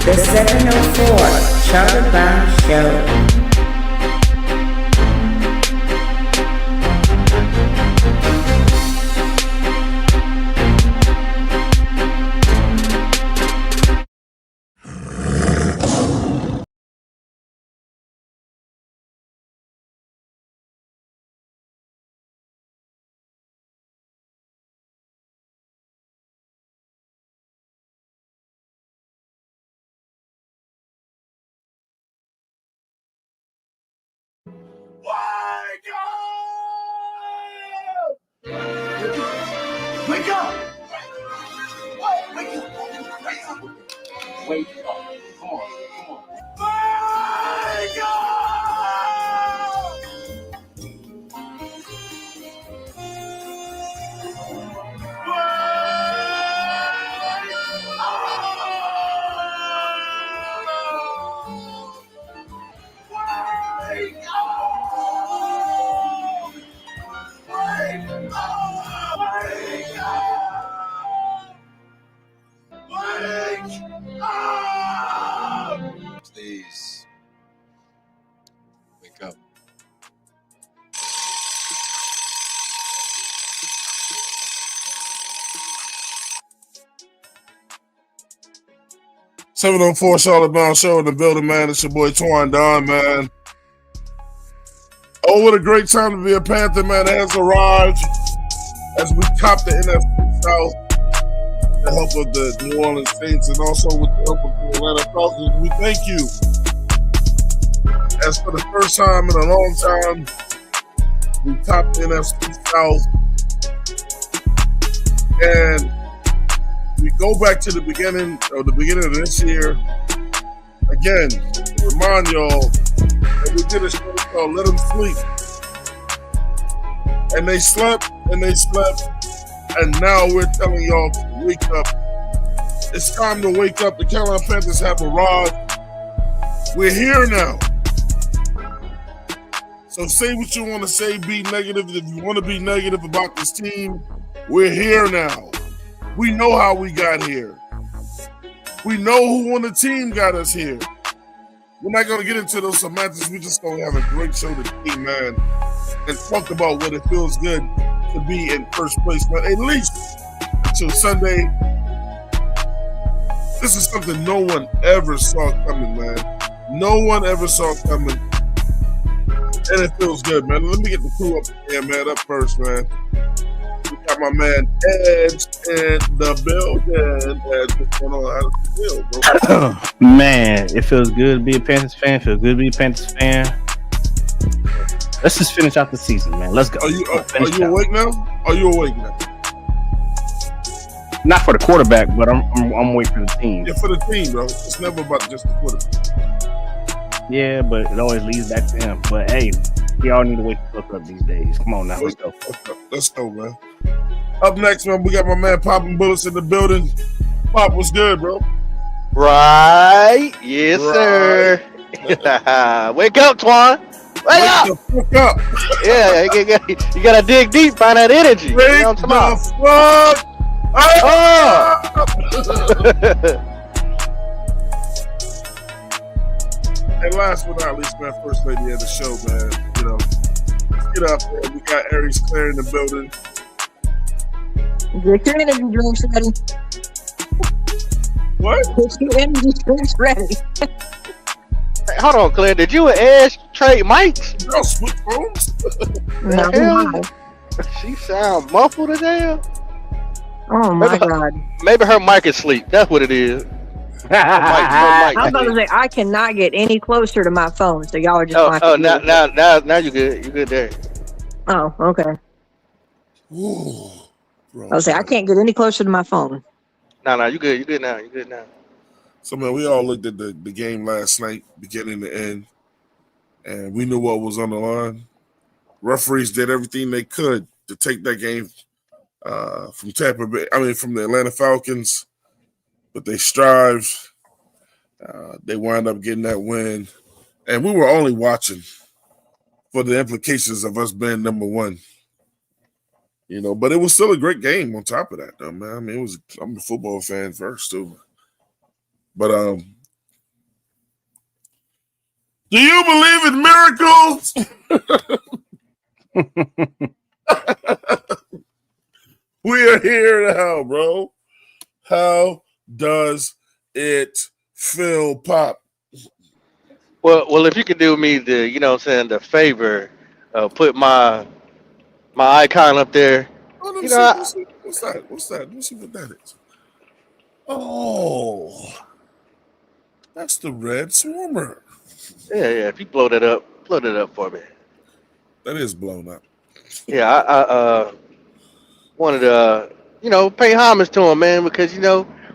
The 704 Charlotte Bound Show. Wake up! Wake up! Wake up! Wake up! Come on! Come on! Wake up! Wake up! Please wake up. "704 Charlotte Bound Show" in the building, man. It's your boy Twan Don, man. Oh, what a great time to be a Panther, man. It has arrived as we top the NFC South with the help of the New Orleans Saints and also with the help of the Atlanta Falcons. We thank you. As for the first time in a long time, we topped the NFC South. And we go back to the beginning of this year. Again, to remind y'all that we did a show called Let Them Sleep. And they slept, and now we're telling y'all to wake up. It's time to wake up. The Carolina Panthers have arrived. We're here now. So say what you want to say, be negative. If you want to be negative about this team, we're here now. We know how we got here. We know who on the team got us here. We're not going to get into those semantics. We just going to have a great show today, man, and talk about what it feels good to be in first place, man. At least until Sunday. This is something no one ever saw coming, man. No one ever saw coming. And it feels good, man. Let me get the crew up here, man. Up first, man. We got my man Edge in the building. Edge, what's going on? How does it feel, bro? Man, it feels good to be a Panthers fan. Feels good to be a Panthers fan. Let's just finish out the season, man. Let's go. Are you awake now? Are you awake now? Not for the quarterback, but I'm awake for the team. Yeah, for the team, bro. It's never about just the quarterback. Yeah, but it always leads back to him. But hey, we all need to wake the fuck up these days. Come on now, let's go. Let's go, man. Up next, man, we got my man Popping Bullets in the building. Pop, what's good, bro? Right. Yes, sir. Wake up, Twan. Wake up. The fuck up. Yeah, you gotta dig deep, find that energy. You know what I'm talking about? And last but not least, man, first lady of the show, man. You know, let's get up there. We got Aries Claire in the building. Get your energy drinks ready. What? Get your energy drinks ready. Hey, hold on, Claire. Did you and Ash trade mics? Y'all switch phones? No, Hell, she sound muffled as hell. oh my God. Maybe her mic is asleep. That's what it is. I was about to say, I cannot get any closer to my phone, so y'all are just now you good. You good there. Oh, okay. Ooh, bro. I was say I can't get any closer to my phone. No, you good. You good now. You good now. So, man, we all looked at the game last night, beginning to end, and we knew what was on the line. Referees did everything they could to take that game from from the Atlanta Falcons, but they strived. They wound up getting that win, and we were only watching for the implications of us being number one. You know, but it was still a great game on top of that, though, man. I mean, I'm a football fan first, too. But Do you believe in miracles? We are here now, bro. How does it feel, Pop? Well, if you could do me the, the favor, put my icon up there. Oh, let me You know, see. What's that? Let me see what that is. Oh, that's the red swarmer. yeah. If you blow that up for me. That is blown up. Yeah, I wanted to, pay homage to him, man, because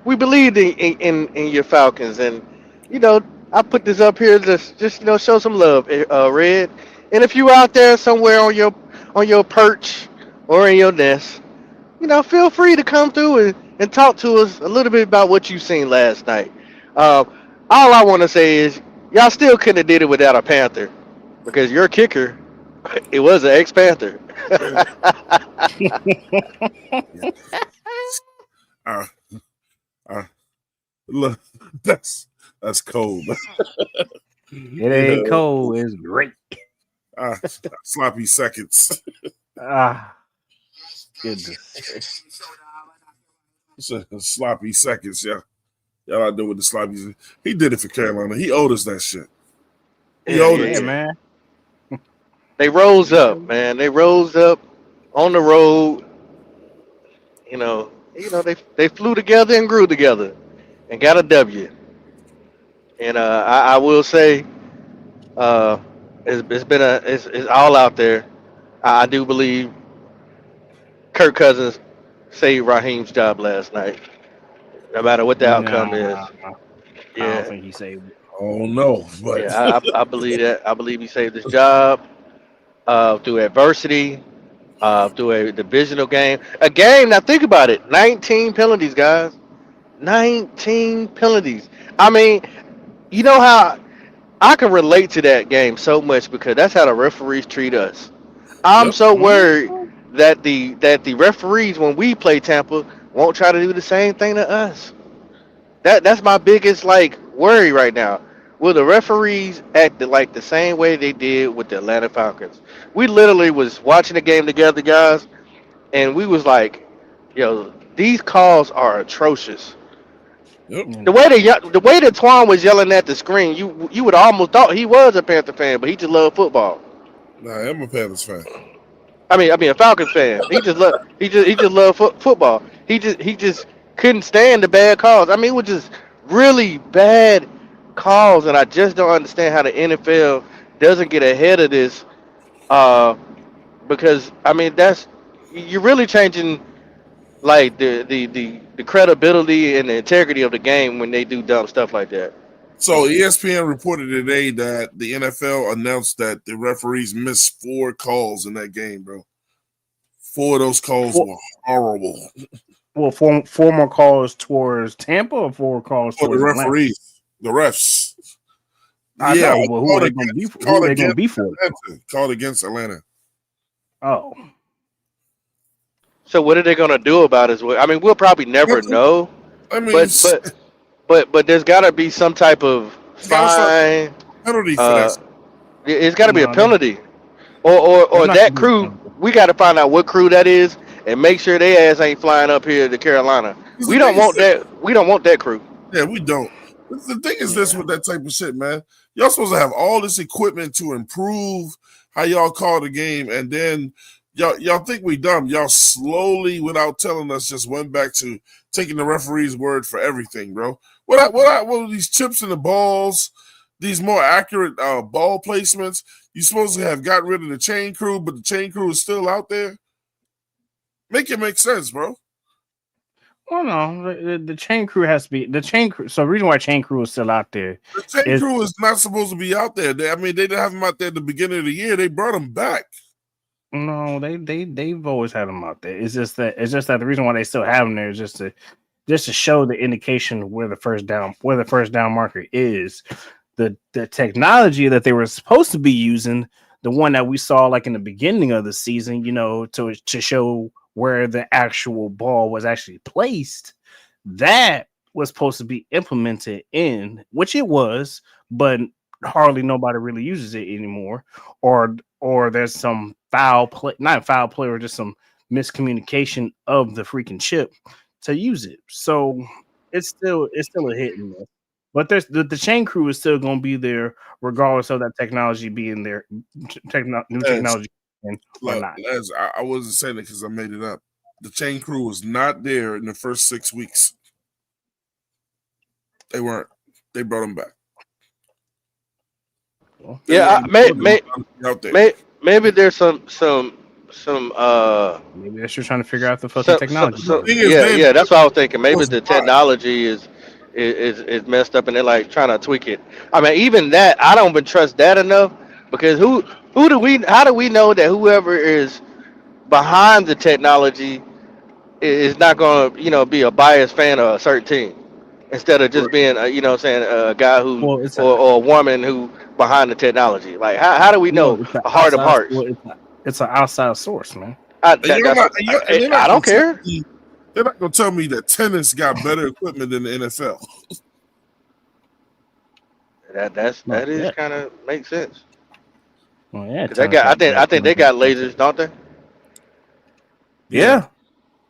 we believed in your Falcons, and you know, I put this up here to just show some love, Red. And if you out there somewhere on your perch or in your nest, feel free to come through and talk to us a little bit about what you seen last night. Uh, all I want to say is y'all still couldn't have did it without a Panther, because your kicker, it was an ex-Panther. Yeah. Uh, uh, look, that's cold. It ain't cold. It's great. Sloppy seconds. Goodness. Sloppy seconds, yeah. Y'all out there with the sloppy. He did it for Carolina. He owed us that shit. He owed it. Yeah, man. They rose up, man. They rose up on the road. They flew together and grew together and got a W. And I will say, it's all out there. I do believe Kirk Cousins saved Raheem's job last night, no matter what the outcome is. I don't Yeah, think he saved it. Oh no, but yeah, I believe that. I believe he saved his job through adversity, through a divisional game. A game. Now think about it. 19 penalties, guys. 19 penalties. I mean, you know how I can relate to that game so much because that's how the referees treat us. I'm yep. so worried that the referees when we play Tampa won't try to do the same thing to us. That's my biggest worry right now. Will the referees act like the same way they did with the Atlanta Falcons? We literally was watching the game together, guys, and we was like, yo, these calls are atrocious. Yep. The way that Twan was yelling at the screen, you would almost thought he was a Panther fan, but he just loved football. Nah, I'm a Panthers fan. I mean a Falcons fan. He just loved football. He just couldn't stand the bad calls. I mean, it was just really bad calls, and I just don't understand how the NFL doesn't get ahead of this. Because I mean you're really changing the credibility and the integrity of the game when they do dumb stuff like that. So ESPN reported today that the NFL announced that the referees missed 4 calls in that game, bro. 4 of those calls were horrible. Well, 4 more calls towards Tampa or 4 calls For towards the Atlanta? referees, the refs. I know, but who are they going to be for? Who are they going to be for? Called against Atlanta. Oh. So what are they gonna do about it? I mean, we'll probably never know. I mean, but there's got to be some type of fine. Penalty for that. It's got to be a No, penalty, or not that gonna be a crew. penalty. We got to find out what crew that is and make sure their ass ain't flying up here to Carolina. We don't want that. We don't want that crew. Yeah, we don't. The thing is this with that type of shit, man. Y'all supposed to have all this equipment to improve how y'all call the game, and then y'all think we dumb. Y'all slowly, without telling us, just went back to taking the referee's word for everything, bro. What are these chips in the balls, these more accurate ball placements? You supposed to have got rid of the chain crew, but the chain crew is still out there? Make it make sense, bro. Well, no, the chain crew has to be the chain crew. So the reason why chain crew is still out there, the chain crew is not supposed to be out there. They didn't have them out there at the beginning of the year. They brought them back. No, they've always had them out there. It's just that the reason why they still have them there is just to show the indication where the first down marker is. The technology that they were supposed to be using, the one that we saw in the beginning of the season, to show where the actual ball was actually placed, that was supposed to be implemented in, which it was, but hardly nobody really uses it anymore, or there's some foul play, not foul play, or just some miscommunication of the freaking chip to use it. So it's still a hit and miss. But there's the chain crew is still going to be there regardless of that technology being there, new technology or not. I wasn't saying it because I made it up. The chain crew was not there in the first 6 weeks. They weren't. They brought them back. Yeah, maybe there's some maybe they're still trying to figure out the fucking technology. Yeah, that's what I was thinking. Maybe the technology is messed up and they're like trying to tweak it. I mean, even that, I don't even trust that enough because how do we know that whoever is behind the technology is not going to be a biased fan of a certain team instead of just being a guy who or a woman who behind the technology. Like how do we know a heart of hearts? It's an outside source, man. I don't care. They're not going to tell me that tennis got better equipment than the NFL. That is kind of makes sense. Well, yeah, I think they got lasers, don't they? Yeah.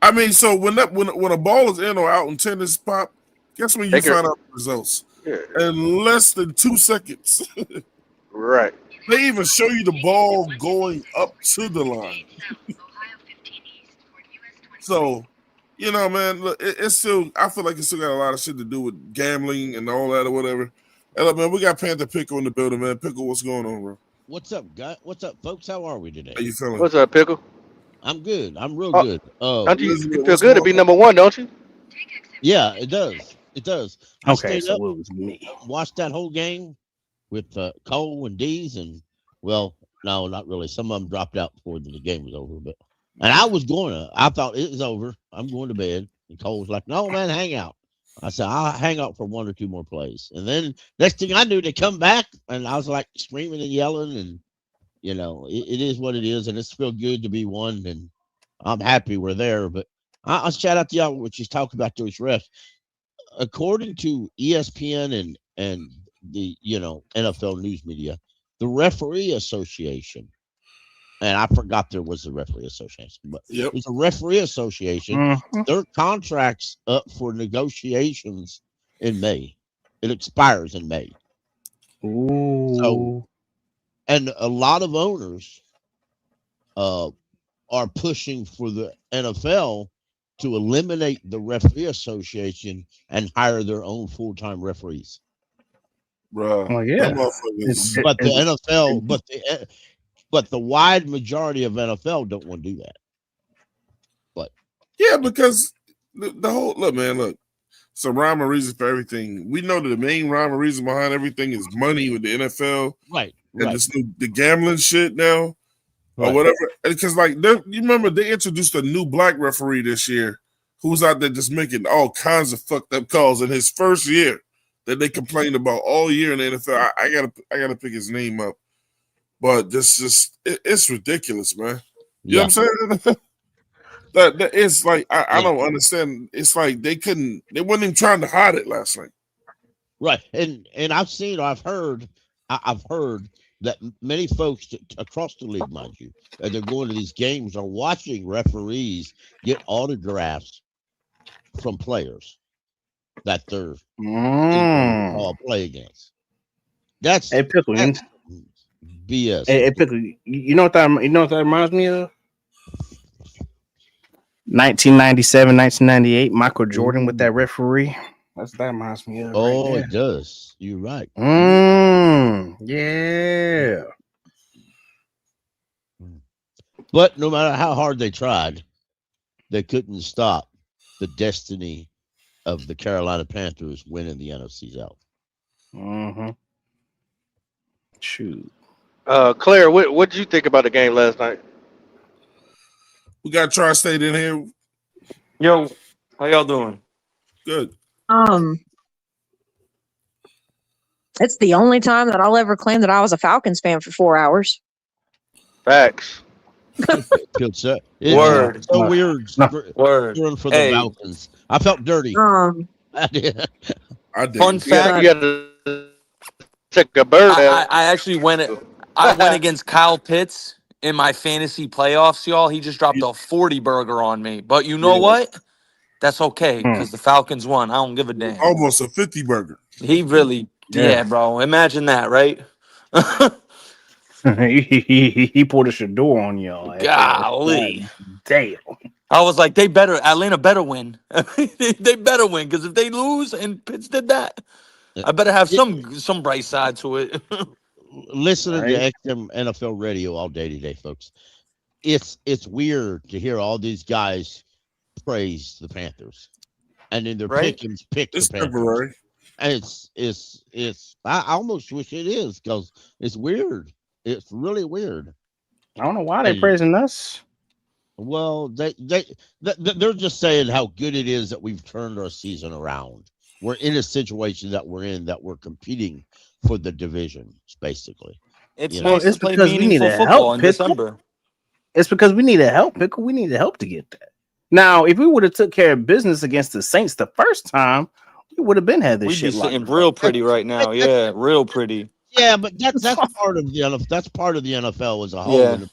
I mean, so when a ball is in or out in tennis, Pop, guess when you find out the results? Yeah. In less than 2 seconds. Right. They even show you the ball going up to the line. So, man, look, it's still. I feel like it's still got a lot of shit to do with gambling and all that or whatever. And look, man, we got Panther Pickle in the building, man. Pickle, what's going on, bro? What's up, guy? What's up, folks? How are we today? How you feeling? What's up, Pickle? I'm good. I'm real good. Don't you feel good to be number one, don't you? Yeah, it does. It does. Okay, so it was me. Watched that whole game with Cole and Dees, and well, no, not really. Some of them dropped out before the game was over, but and I thought it was over. I'm going to bed, and Cole was like, "No, man, hang out." I said, "I'll hang out for 1 or 2 more plays," and then next thing I knew, they come back, and I was like screaming and yelling, and it is what it is, and it's feel good to be one, and I'm happy we're there. But I'll shout out to y'all what you talk about those refs. According to ESPN and the NFL news media, the referee association, and I forgot there was a referee association, but it's a referee association. Mm-hmm. Their contract's up for negotiations in May. It expires in May. Ooh. So, and a lot of owners are pushing for the NFL to eliminate the referee association and hire their own full-time referees. Bro, well, yeah. But the NFL, but the wide majority of NFL don't want to do that. But yeah, because the whole look. It's a rhyme and reason for everything. We know that the main rhyme and reason behind everything is money with the NFL, right? And the gambling shit now. Or whatever, because you remember they introduced a new black referee this year who was out there just making all kinds of fucked up calls in his first year that they complained about all year in the NFL. I gotta pick his name up, but it's ridiculous, man. You know what I'm saying? that it's like I don't understand. It's like they weren't even trying to hide it last night, right? And I've heard that many folks across the league, mind you, they're going to these games are watching referees get autographs from players that they're play against. That's Pickle. That's BS. Hey, Pickle. You know what that reminds me of? 1997, 1998, Michael Jordan with that referee. That reminds me of. Oh, it does. You're right. Yeah. But no matter how hard they tried, they couldn't stop the destiny of the Carolina Panthers winning the NFC South. Mm-hmm. Shoot. Claire, what did you think about the game last night? We got Tri-State in here. Yo, how y'all doing? Good. It's the only time that I'll ever claim that I was a Falcons fan for 4 hours. Facts. Word. So weird. Word. For the Falcons. I felt dirty. I did. Fun fact. Took a bird I, down. I actually I went against Kyle Pitts in my fantasy playoffs, y'all. He just dropped a 40 burger on me. But you know Yeah. what? That's okay Hmm. because the Falcons won. I don't give a damn. Almost a 50 burger. He really, yeah, bro. Imagine that, right? he pulled a Shador on y'all. Golly. Damn. I was like, Atlanta better win. They better win because if they lose and Pitts did that, I better have Yeah, some bright side to it. listening to Right. XM NFL radio all day today, folks. It's weird to hear all these guys praise the Panthers, and then their Right? pickings pick the It's Panthers. temporary. And it's I almost wish it is because it's weird. It's really weird. I don't know why they And, praising us. well, they're just saying how good it is that we've turned our season around. We're in a situation that we're in that we're competing for the division, basically. It's You know, nice It's to play because we need meaningful a football help in pickle. December. It's because we need a help pickle. We need help to get that. Now, if we would have took care of business against the Saints the first time, we would have been had this We'd be shit locked sitting up. real pretty right now. Yeah, real pretty. yeah, but that's part of the NFL. That's part of the NFL as a whole. Yeah. And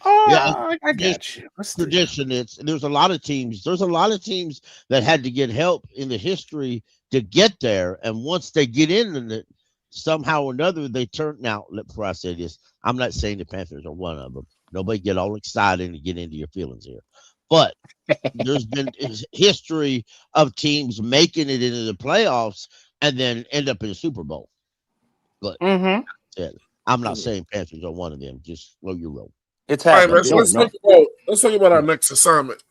Oh, yeah, I got you. Let's do it. tradition. There's a lot of teams. There's a lot of teams that had to get help in the history to get there, and once they get in it, somehow or another they turn. Now, before I say this, I'm not saying the Panthers are one of them. Nobody get all excited and get into your feelings here, but there's been history of teams making it into the playoffs and then end up in the Super Bowl. But Mm-hmm. I'm not saying Panthers are one of them. Just slow your roll. It's All right, happening. man. So let's talk about our next assignment,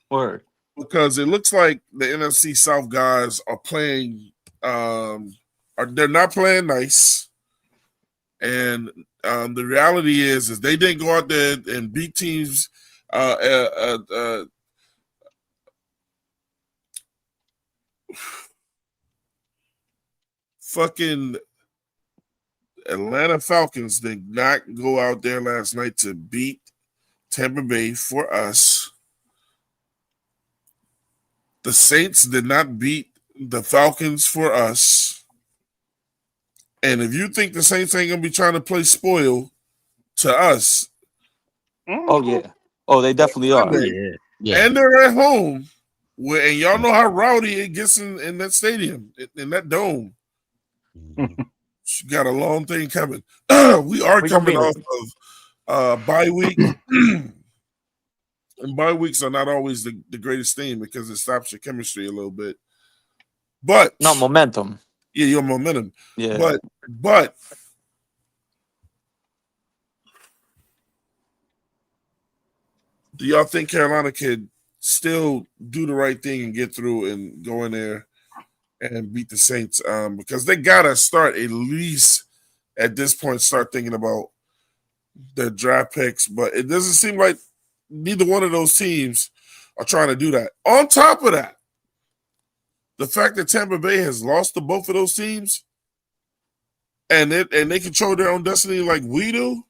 Word. because it looks like the NFC South guys are playing. They're not playing nice, and the reality is they didn't go out there and beat teams. Fucking Atlanta Falcons did not go out there last night to beat Tampa Bay for us. The Saints did not beat the Falcons for us. And if you think the Saints ain't going to be trying to play spoil to us, Oh yeah. Oh, they definitely are. Yeah. and they're at home, and y'all know how rowdy it gets in that stadium, in that dome. She got a long thing coming. We are coming off of bye week. And bye weeks are not always the greatest thing because it stops your chemistry a little bit. But Not momentum. Yeah, your momentum. Yeah. But do y'all think Carolina could still do the right thing and get through and go in there and beat the Saints? Because they gotta start at least at this point, start thinking about their draft picks, but it doesn't seem like neither one of those teams are trying to do that. On top of that, the fact that Tampa Bay has lost to both of those teams and they control their own destiny like we do,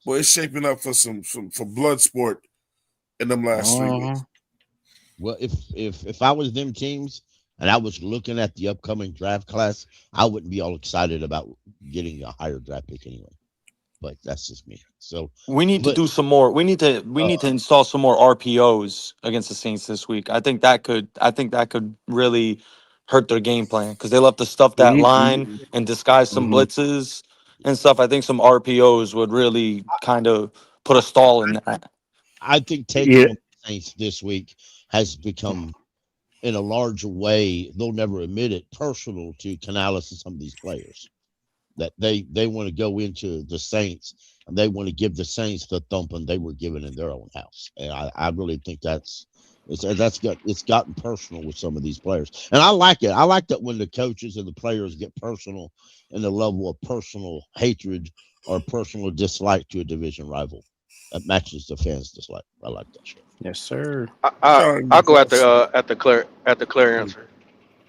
well, it's shaping up for for blood sport in them last 3 weeks. Well, if I was them teams and I was looking at the upcoming draft class, I wouldn't be all excited about getting a higher draft pick anyway. But that's just me. So we need to do some more. We need to install some more RPOs against the Saints this week. I think that could really hurt their game plan because they love to stuff that line and disguise some blitzes and stuff. I think some RPOs would really kind of put a stall in that. I think taking on the Saints this week has become, in a larger way, they'll never admit it, personal to Canales and some of these players. That they want to go into the Saints and they want to give the Saints the thumping they were given in their own house. And I really think it's gotten personal with some of these players. And I like it. I like that when the coaches and the players get personal in the level of personal hatred or personal dislike to a division rival. That matches the fans' dislike. I like that shit. Yes, sir. I'll go at the clear answer.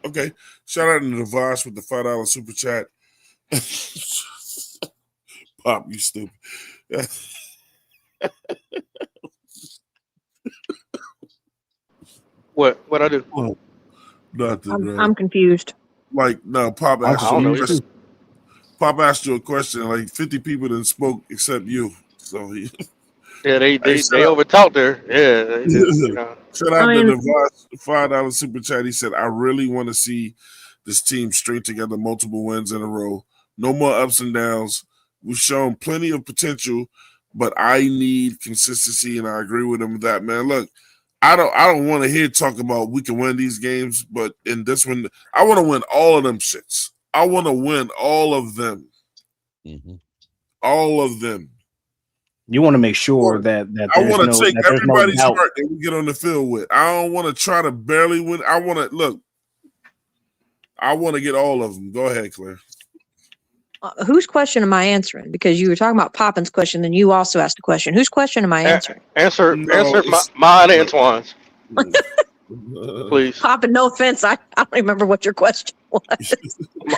Okay. Shout out to Devosh with the $5 super chat. Pop, you stupid. What I do? Oh, nothing. I'm confused. Like, no, Pop I'm asked I you don't a know confused either. question. too. Pop asked you a question. Like 50 people didn't spoke except you. So he, Yeah, hey, they overtalked her. Yeah, they just shout I out to mean, the $5 super chat. He said, "I really want to see this team string together multiple wins in a row. No more ups and downs. We've shown plenty of potential, but I need consistency." And I agree with him with that, man. Look, I don't want to hear talk about we can win these games, but in this one, I want to win all of them shits. I want to win all of them. Mm-hmm. All of them. You want to make sure that I want to take there's no everybody's doubt. heart that we get on the field with. I don't want to try to barely win. I want to look. I want to get all of them. Go ahead, Claire. whose question am I answering? Because you were talking about Poppins' question, and you also asked a question. Whose question am I answering? answer No, mine and Antoine's, please. Poppin, no offense, I don't remember what your question was.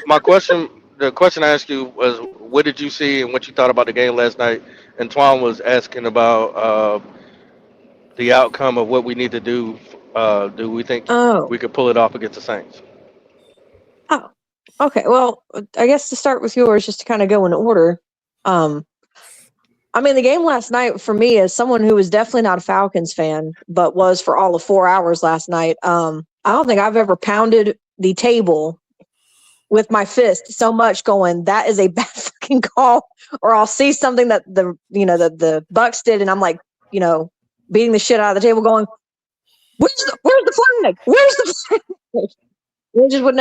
My question, the question I asked you was, what did you see and what you thought about the game last night? Antoine was asking about the outcome of what we need to do. Do we think Oh, we could pull it off against the Saints? oh, okay. Well, I guess to start with yours, just to kind of go in order. I mean, the game last night for me, as someone who was definitely not a Falcons fan, but was for all of 4 hours last night, I don't think I've ever pounded the table with my fist so much, going, "That is a bad fucking call," or I'll see something that the Bucks did, and I'm like, beating the shit out of the table, going, "Where's the flag? Where's the flag?" It just would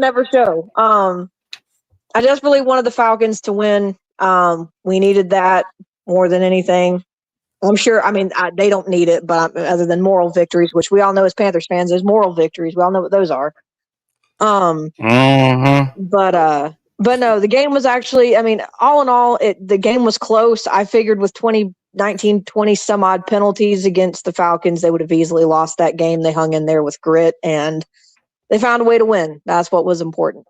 never show. I just really wanted the Falcons to win. We needed that more than anything. I'm sure. I mean, they don't need it, but other than moral victories, which we all know as Panthers fans, there's moral victories. We all know what those are. But no, the game was actually. I mean, all in all, the game was close. I figured with 20 some odd penalties against the Falcons, they would have easily lost that game. They hung in there with grit, and they found a way to win. That's what was important.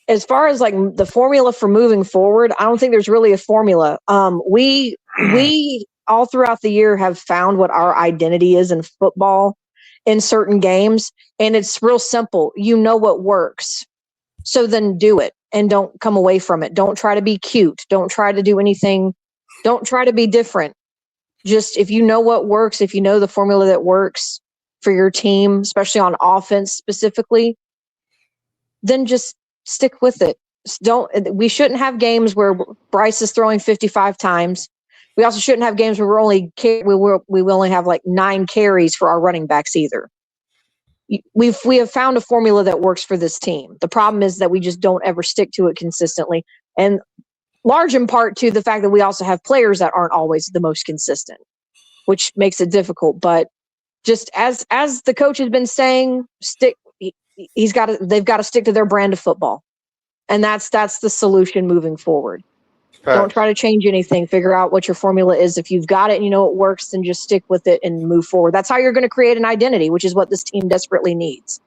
As far as like the formula for moving forward, I don't think there's really a formula. We all throughout the year have found what our identity is in football in certain games, and it's real simple. You know what works, so then do it and don't come away from it. Don't try to be cute. Don't try to do anything. Don't try to be different. Just if you know what works, if you know the formula that works for your team, especially on offense specifically, then just stick with it. We shouldn't have games where Bryce is throwing 55 times. We also shouldn't have games where we only have like 9 carries for our running backs either. We have found a formula that works for this team. The problem is that we just don't ever stick to it consistently, and large in part to the fact that we also have players that aren't always the most consistent, which makes it difficult. But just as the coach has been saying, they've got to stick to their brand of football. And that's the solution moving forward. Don't try to change anything. Figure out what your formula is. If you've got it and you know it works, then just stick with it and move forward. That's how you're going to create an identity, which is what this team desperately needs.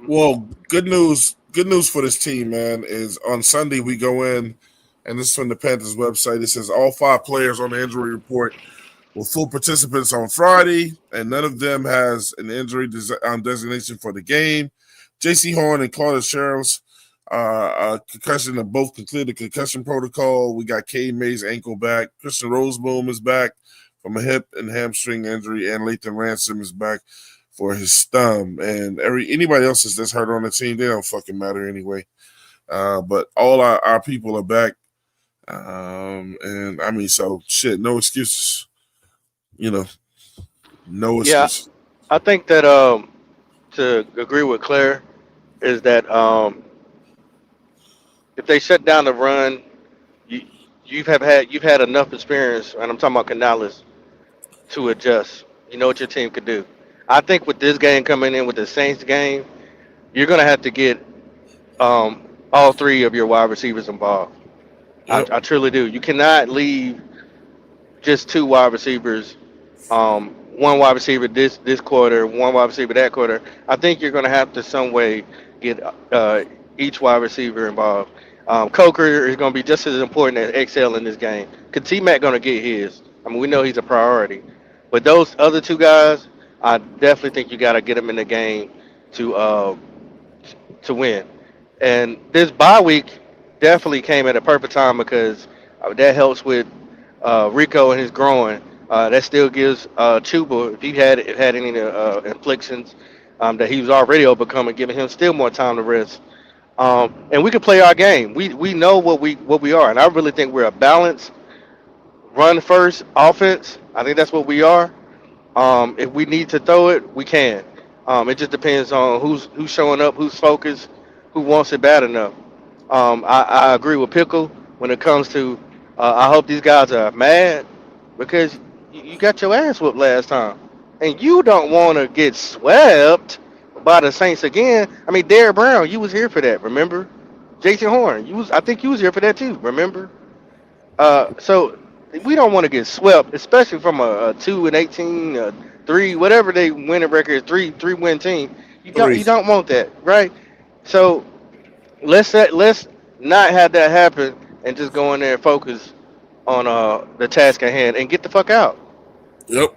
Well, good news for this team, man, is on Sunday we go in, and this is from the Panthers website. It says all 5 players on the injury report were full participants on Friday, and none of them has an injury designation for the game. J.C. Horn and Claudius Sherrills, concussion have both completed the concussion protocol. We got Cade Mays' ankle back. Christian Roseboom is back from a hip and hamstring injury, and Lathan Ransom is back for his thumb. And anybody else that's hurt on the team, they don't fucking matter anyway. But all our people are back. And I mean, so shit, no excuses. No excuses. Yeah, I think that to agree with Claire is that if they shut down the run, you've had enough experience, and I'm talking about Canales, to adjust. You know what your team could do. I think with this game coming in with the Saints game, you're gonna have to get all 3 of your wide receivers involved. Yep. I truly do. You cannot leave just 2 wide receivers, one wide receiver this quarter, one wide receiver that quarter. I think you're gonna have to some way get each wide receiver involved. Coker is going to be just as important as XL in this game. Cause T-Mac going to get his. I mean, we know he's a priority. But those other 2 guys, I definitely think you got to get them in the game to to win. And this bye week definitely came at a perfect time because that helps with Rico and his growing. That still gives Chuba, if he had any inflictions that he was already overcoming, giving him still more time to rest. And we can play our game. We know what we are, and I really think we're a balanced run first offense. I think that's what we are. If we need to throw it, we can. It just depends on who's showing up, who's focused, who wants it bad enough. I agree with Pickle when it comes to. I hope these guys are mad because you got your ass whooped last time, and you don't want to get swept by the Saints again. I mean, Derrick Brown, you was here for that, remember? Jason Horn, you was. I think you was here for that too, remember? So we don't want to get swept, especially from a 2-18, three, whatever they winning record is, three win team. You 3. don't want that, right? So let's not have that happen and just go in there and focus on the task at hand and get the fuck out. Yep.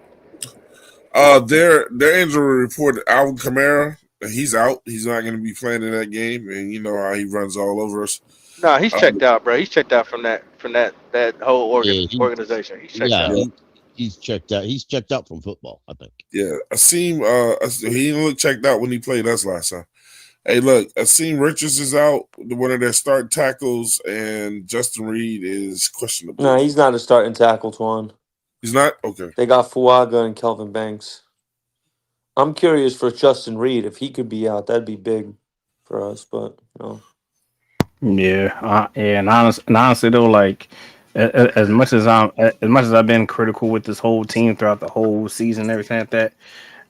Their injury report, Alvin Kamara, he's out. He's not going to be playing in that game, and you know how he runs all over us. Nah, he's checked out, bro. He's checked out from that whole Yeah, organization. He's checked yeah, out. he's checked out. He's checked out from football, I think. Yeah, Asim, he didn't look checked out when he played us last time. Hey, look, Asim Richards is out, one of their starting tackles, and Justin Reed is questionable. No, he's not a starting tackle, Twan. He's not? Okay. They got Fuaga and Kelvin Banks. I'm curious for Justin Reed if he could be out. That'd be big for us, but you know. Yeah, and honestly though, like as much as I've been critical with this whole team throughout the whole season, and everything like that.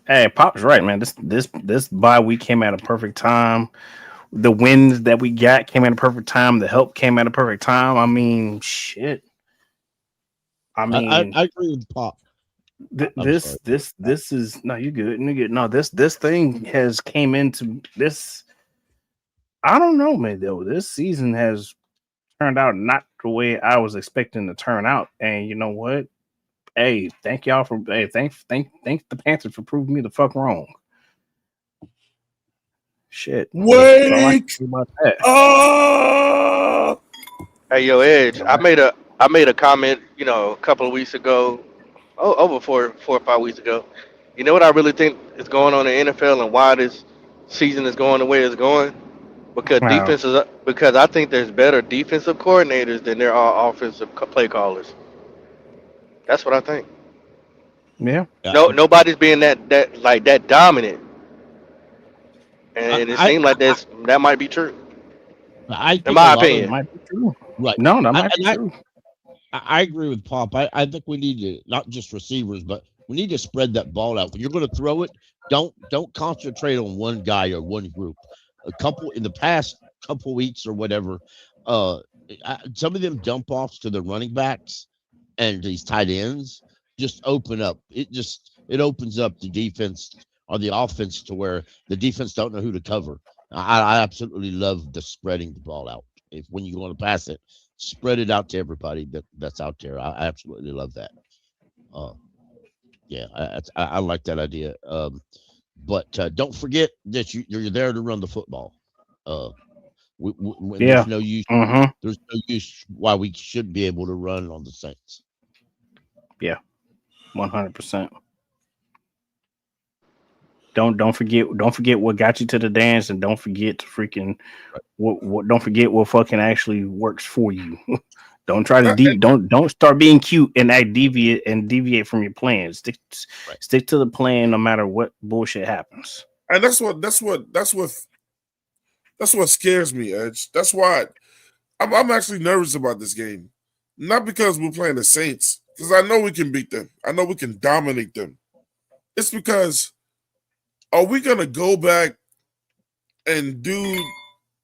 Hey, Pop's right, man. This bye week came at a perfect time. The wins that we got came at a perfect time. The help came at a perfect time. I mean, shit. I mean, I agree with Pop. this is no, you good, you good. No, this thing has came into this. I don't know, man. Though this season has turned out not the way I was expecting to turn out, and you know what? Hey, thank y'all for thank the Panthers for proving me the fuck wrong. Shit. That's all I can Wake say about that. up! Hey, yo, Edge. I made a comment, a couple of weeks ago, over 4 or 5 weeks ago. You know what I really think is going on in the NFL and why this season is going the way it's going? Wow. Because I think there's better defensive coordinators than there are offensive play callers. That's what I think. Yeah. No, nobody's being that dominant, and it seems like that might be true, I in think my a lot of opinion. Might be true. right. No, that I, might be and I, true. I agree with Pop. I think we need to not just receivers, but we need to spread that ball out. When you're going to throw it, don't concentrate on one guy or one group. A couple in the past couple weeks or whatever, some of them dump offs to the running backs and these tight ends just open up. It opens up the defense or the offense to where the defense don't know who to cover. I absolutely love the spreading the ball out. If when you want to pass it, spread it out to everybody that's out there. I absolutely love that. Yeah, I like that idea. But don't forget that you're there to run the football. When Yeah. there's no use, Mm-hmm. there's no use why we should be able to run on the Saints. Yeah. 100%. Don't forget what got you to the dance, and don't forget to freaking what don't forget what fucking actually works for you. Don't try to don't start being cute and act deviate from your plan. Stick to the plan no matter what bullshit happens. And that's what scares me, Edge. That's why I'm actually nervous about this game. Not because we're playing the Saints, because I know we can beat them. I know we can dominate them. It's because are we gonna go back and do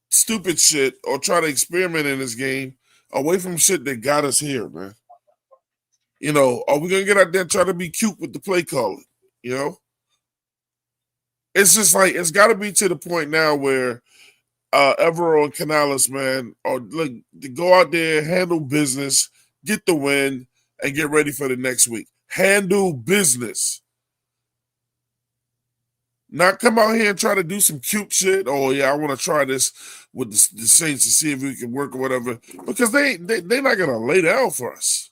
stupid shit or try to experiment in this game away from shit that got us here, man? Are we gonna get out there and try to be cute with the play calling? It's just like it's got to be to the point now where Evero and Canales, man, or look to go out there, handle business, get the win, and get ready for the next week. Handle business. Not come out here and try to do some cute shit. Oh yeah, I want to try this with the Saints to see if we can work or whatever. Because they're not gonna lay down for us.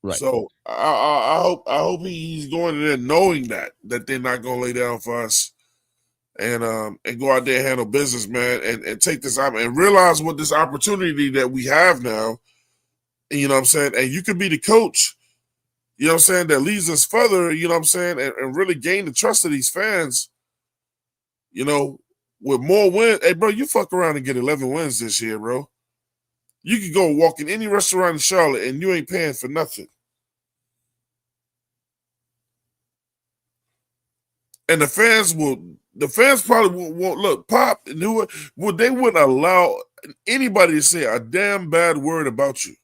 Right. So I hope he's going in there knowing that they're not gonna lay down for us, and go out there and handle business, man, and take this out and realize what this opportunity that we have now. You know what I'm saying? And you can be the coach, you know what I'm saying, that leads us further, you know what I'm saying, and really gain the trust of these fans, you know, with more wins. Hey, bro, you fuck around and get 11 wins this year, bro. You could go walk in any restaurant in Charlotte and you ain't paying for nothing. And the fans probably won't look. Pop, they wouldn't allow anybody to say a damn bad word about you.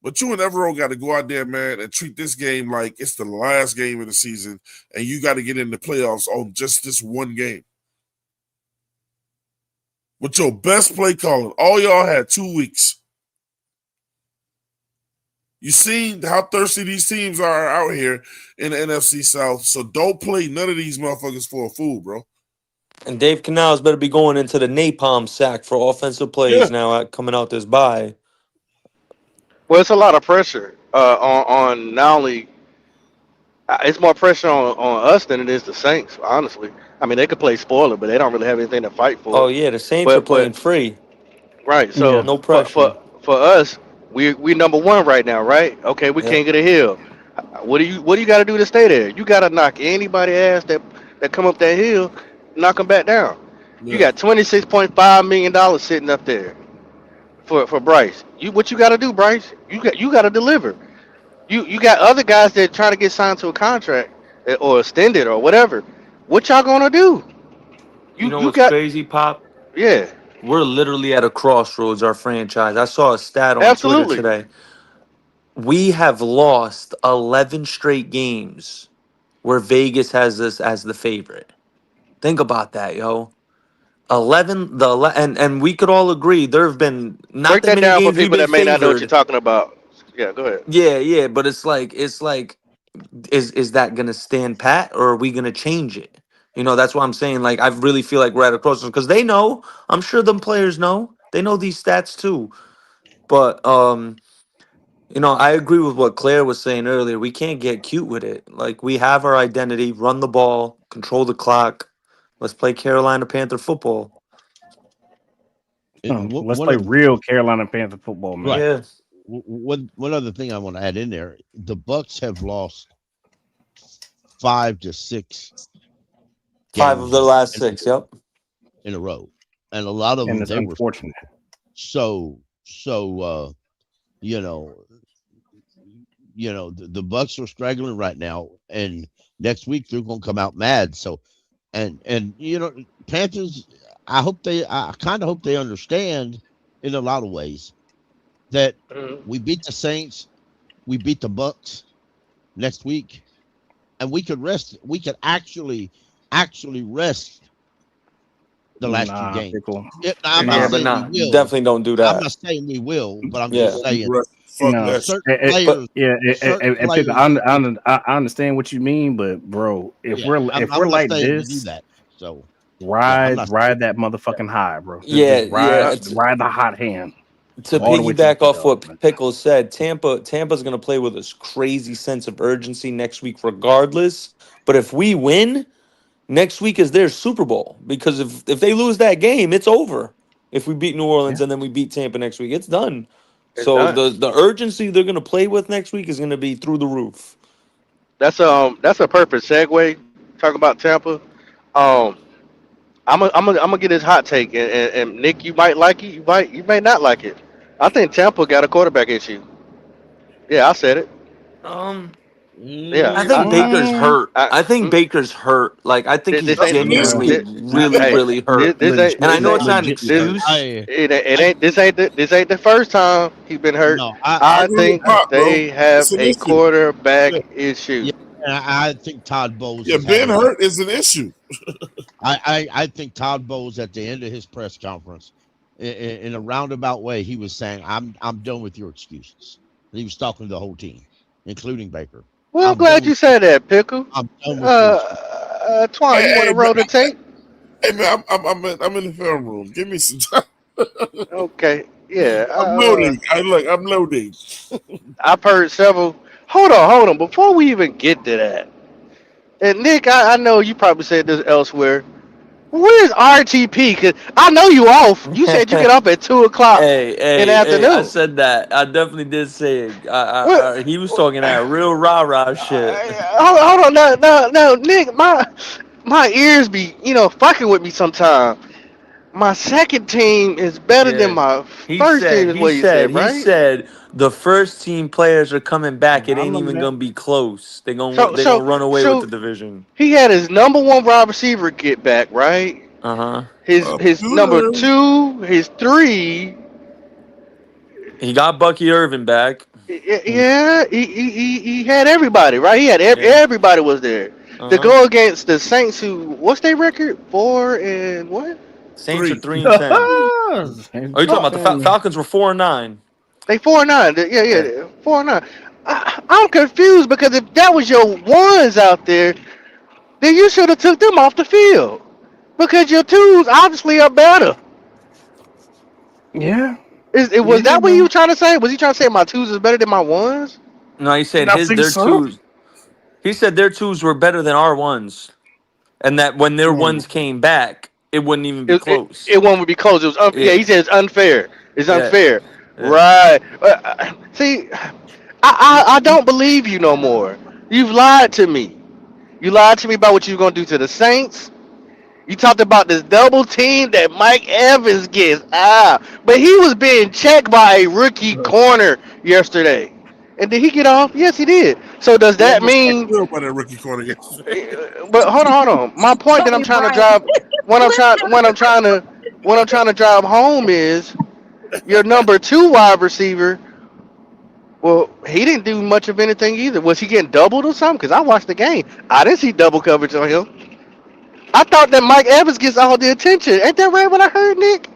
But you and Evero got to go out there, man, and treat this game like it's the last game of the season, and you got to get in the playoffs on just this one game. With your best play calling, all y'all had 2 weeks. You seen how thirsty these teams are out here in the NFC South, so don't play none of these motherfuckers for a fool, bro. And Dave Canals better be going into the napalm sack for offensive plays now coming out this bye. Well, it's a lot of pressure on not only. It's more pressure on us than it is the Saints, honestly. I mean, they could play spoiler, but they don't really have anything to fight for. Oh yeah, the Saints are playing free. Right. So no pressure. For us, we number one right now, right? Okay, we can't get a hill. What do you got to do to stay there? You got to knock anybody ass that come up that hill, knock them back down. Yeah. You got $26.5 million sitting up there for Bryce. What you got to do, Bryce? You got to deliver. You got other guys that trying to get signed to a contract or extended or whatever. What y'all gonna do? You know what's crazy, Pop? Yeah. We're literally at a crossroads, our franchise. I saw a stat on Twitter today. We have lost 11 straight games where Vegas has us as the favorite. Think about that, yo. 11, and we could all agree there have been not Break that that many down for games we've people been that may not know what you're favored. talking about. Yeah, go ahead. Yeah, but it's like is that gonna stand pat or are we gonna change it? You know, that's what I'm saying. Like, I really feel like we're at a crossroads because they know. I'm sure them players know. They know these stats too. But you know, I agree with what Claire was saying earlier. We can't get cute with it. Like, we have our identity, run the ball, control the clock. Let's play Carolina Panther football. Let's play real Carolina Panther football, man. Right. Yeah. One other thing I want to add in there: the Bucks have lost 5 to 6. 5 of their last 6. Yep. In a row, and a lot of them it's unfortunate. So you know, the Bucks are struggling right now, and next week they're going to come out mad. So, and Panthers, I kind of hope they understand in a lot of ways that we beat the Saints, we beat the Bucks next week, and we could rest. We could actually rest the last 2 games. I'm not saying we will. Definitely don't do that. I'm not saying we will, but I'm just saying. I understand what you mean, but bro, if we're like this, so ride that motherfucking high, bro. Ride the hot hand. To piggyback off what Pickles said, Tampa's going to play with this crazy sense of urgency next week, regardless. But if we win, next week is their Super Bowl, because if they lose that game, it's over. If we beat New Orleans and then we beat Tampa next week, it's done. The urgency they're going to play with next week is going to be through the roof. That's a perfect segue. Talk about Tampa. I'm gonna get his hot take, and Nick, you might like it, you may not like it. I think Tampa got a quarterback issue. Yeah, I said it. Yeah, I think Baker's hurt. I think Baker's hurt. Like, I think he's genuinely really hurt. And I know it's not an excuse. This ain't the first time he's been hurt. No, I think they have a quarterback issue. Yeah, I think Todd Bowles. Yeah, being hurt is an issue. I think Todd Bowles at the end of his press conference, in a roundabout way, he was saying, "I'm done with your excuses." And he was talking to the whole team, including Baker. Well, I'm I'm glad done. you said that, Pickle. I'm done with foolishness. Twan, you want Hey, to roll the tape? man, I'm in the film room. Give me some time. Okay. Yeah. I'm loading. I'm loading. I've heard several. Hold on. Before we even get to that, and Nick, I know you probably said this elsewhere. Where's RTP? Cause I know you off. You said you get off at 2 o'clock in the Hey! I afternoon. said that. I definitely did say it. What? He was talking that real rah rah shit. Hold on, no, Nick, my ears be fucking with me sometimes. My second team is better than Yeah. my He first team, said. is He what you said. said, He right? said the first team players are coming back. It ain't I'm even a, gonna be close. So They gonna so run away with the so division. he had his number one wide receiver get back, right? Uh huh. His number Good. two, his three. He got Bucky Irvin back. Yeah, he had everybody, right? He had Yeah. everybody was there Uh to huh. go against the Saints, who what's their record? 4-what? Saints are 3. 3-10. Are you talking Oh, about the Falcons were 4-9? they 4-9. Yeah, Yeah. 4-9. I'm confused because if that was your ones out there, then you should have took them off the field because your twos obviously are better. yeah, Was yeah, that what you man. were trying to say? Was he trying to say my twos is better than my ones? No, he said I think their so. twos. He said their twos were better than our ones, and that when their ones came back, it wouldn't even be close. It won't be close. It was yeah. Yeah. He said it's unfair. It's Yeah. unfair. Yeah. Right. See, I don't believe you no more. You've lied to me. You lied to me about what you were gonna do to the Saints. You talked about this double team that Mike Evans gets. But he was being checked by a rookie corner yesterday. And did he get off? Yes, he did. So does He that almost got mean? killed by that rookie corner yesterday. But hold on. My point that I'm Tony trying to Bright. drive, what I'm trying to drive home is your number two wide receiver. Well, he didn't do much of anything either. Was he getting doubled or something? Because I watched the game. I didn't see double coverage on him. I thought that Mike Evans gets all the attention. Ain't that right? What I heard, Nick?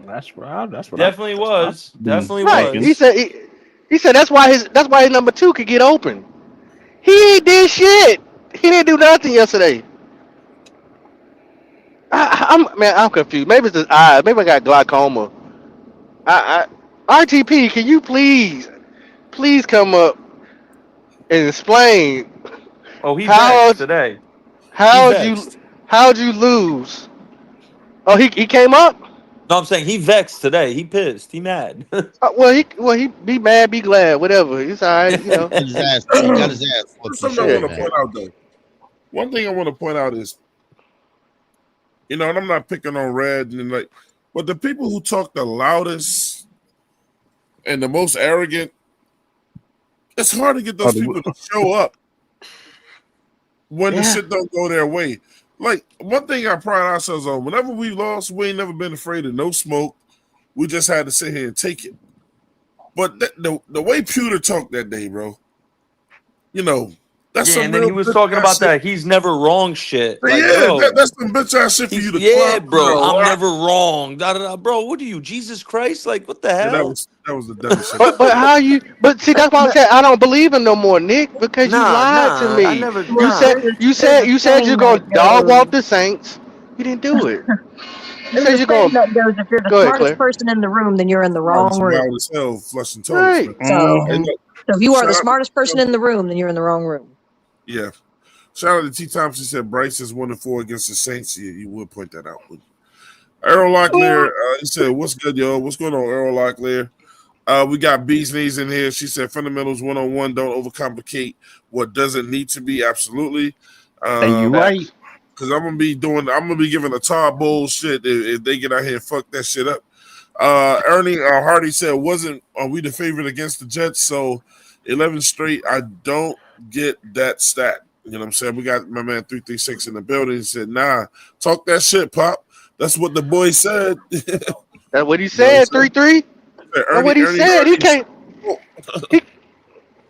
That's right. Definitely That's what was. I've been Definitely Right. thinking. He was. said he said that's why his number two could get open. He ain't did shit. He didn't do nothing yesterday. I'm confused. Maybe it's his eyes. Maybe I got glaucoma. RTP, can you please come up and explain Oh, he how vexed today. He how'd you vexed. how'd you lose? Oh, he came up. No, I'm saying he vexed today. He pissed. He mad. Well he be mad, be glad, whatever. It's all right, you know. Got his ass. He got his ass whooped There's for something I sure, want Yeah. to man. point out, though. One thing I want to point out is, and I'm not picking on Red, but the people who talk the loudest and the most arrogant, it's hard to get those people to show up when the Yeah. shit don't go their way. Like, one thing I pride ourselves on, whenever we lost, we ain't never been afraid of no smoke. We just had to sit here and take it. But the way Pewter talked that day, bro, that's Yeah, some and then real he was bitch talking ass about shit. that he's never wrong shit. Like, Yeah, bro, that's some bitch ass shit for you to yeah, club. bro, I'm never wrong. Da, da, da. Bro, what are you, Jesus Christ? Like, what the Yeah, hell? that was the dumbest shit. But see that's why I'm saying I don't believe him no more, Nick, because you Nah, lied to nah, I me. never, You Look, nah. said you said you're saying gonna that dog walk goes. the Saints. You didn't do it. You There's said a you're saying gonna that goes, if you're the go ahead, smartest Claire. person in the room, then you're in the I wrong was room. wild as hell flushing toilets, Right. man. So, Hey, Mm-hmm. look, so if you are shout the out smartest person in the room, then you're in the wrong room. yeah. Shout out to T. Thompson. Said Bryce is 1-4 against the Saints. Yeah, you would point that out. But Errol Locklear, he said, "What's good, yo? What's going on, Errol Locklear?" We got Bee's Knees in here. She said, "Fundamentals 101. Don't overcomplicate what doesn't need to be." Absolutely. And you right. Facts. Because I'm gonna be giving a tar bullshit if they get out here and fuck that shit up. Ernie Hardy said, are we the favorite against the Jets? So 11 straight. I don't get that stat. You know what I'm saying? We got my man 336 in the building. He said, nah, talk that shit, Pop. That's what the boy said. That's what he You know what I'm said, saying? 3-3. That's what he Ernie said. He Hardy. came he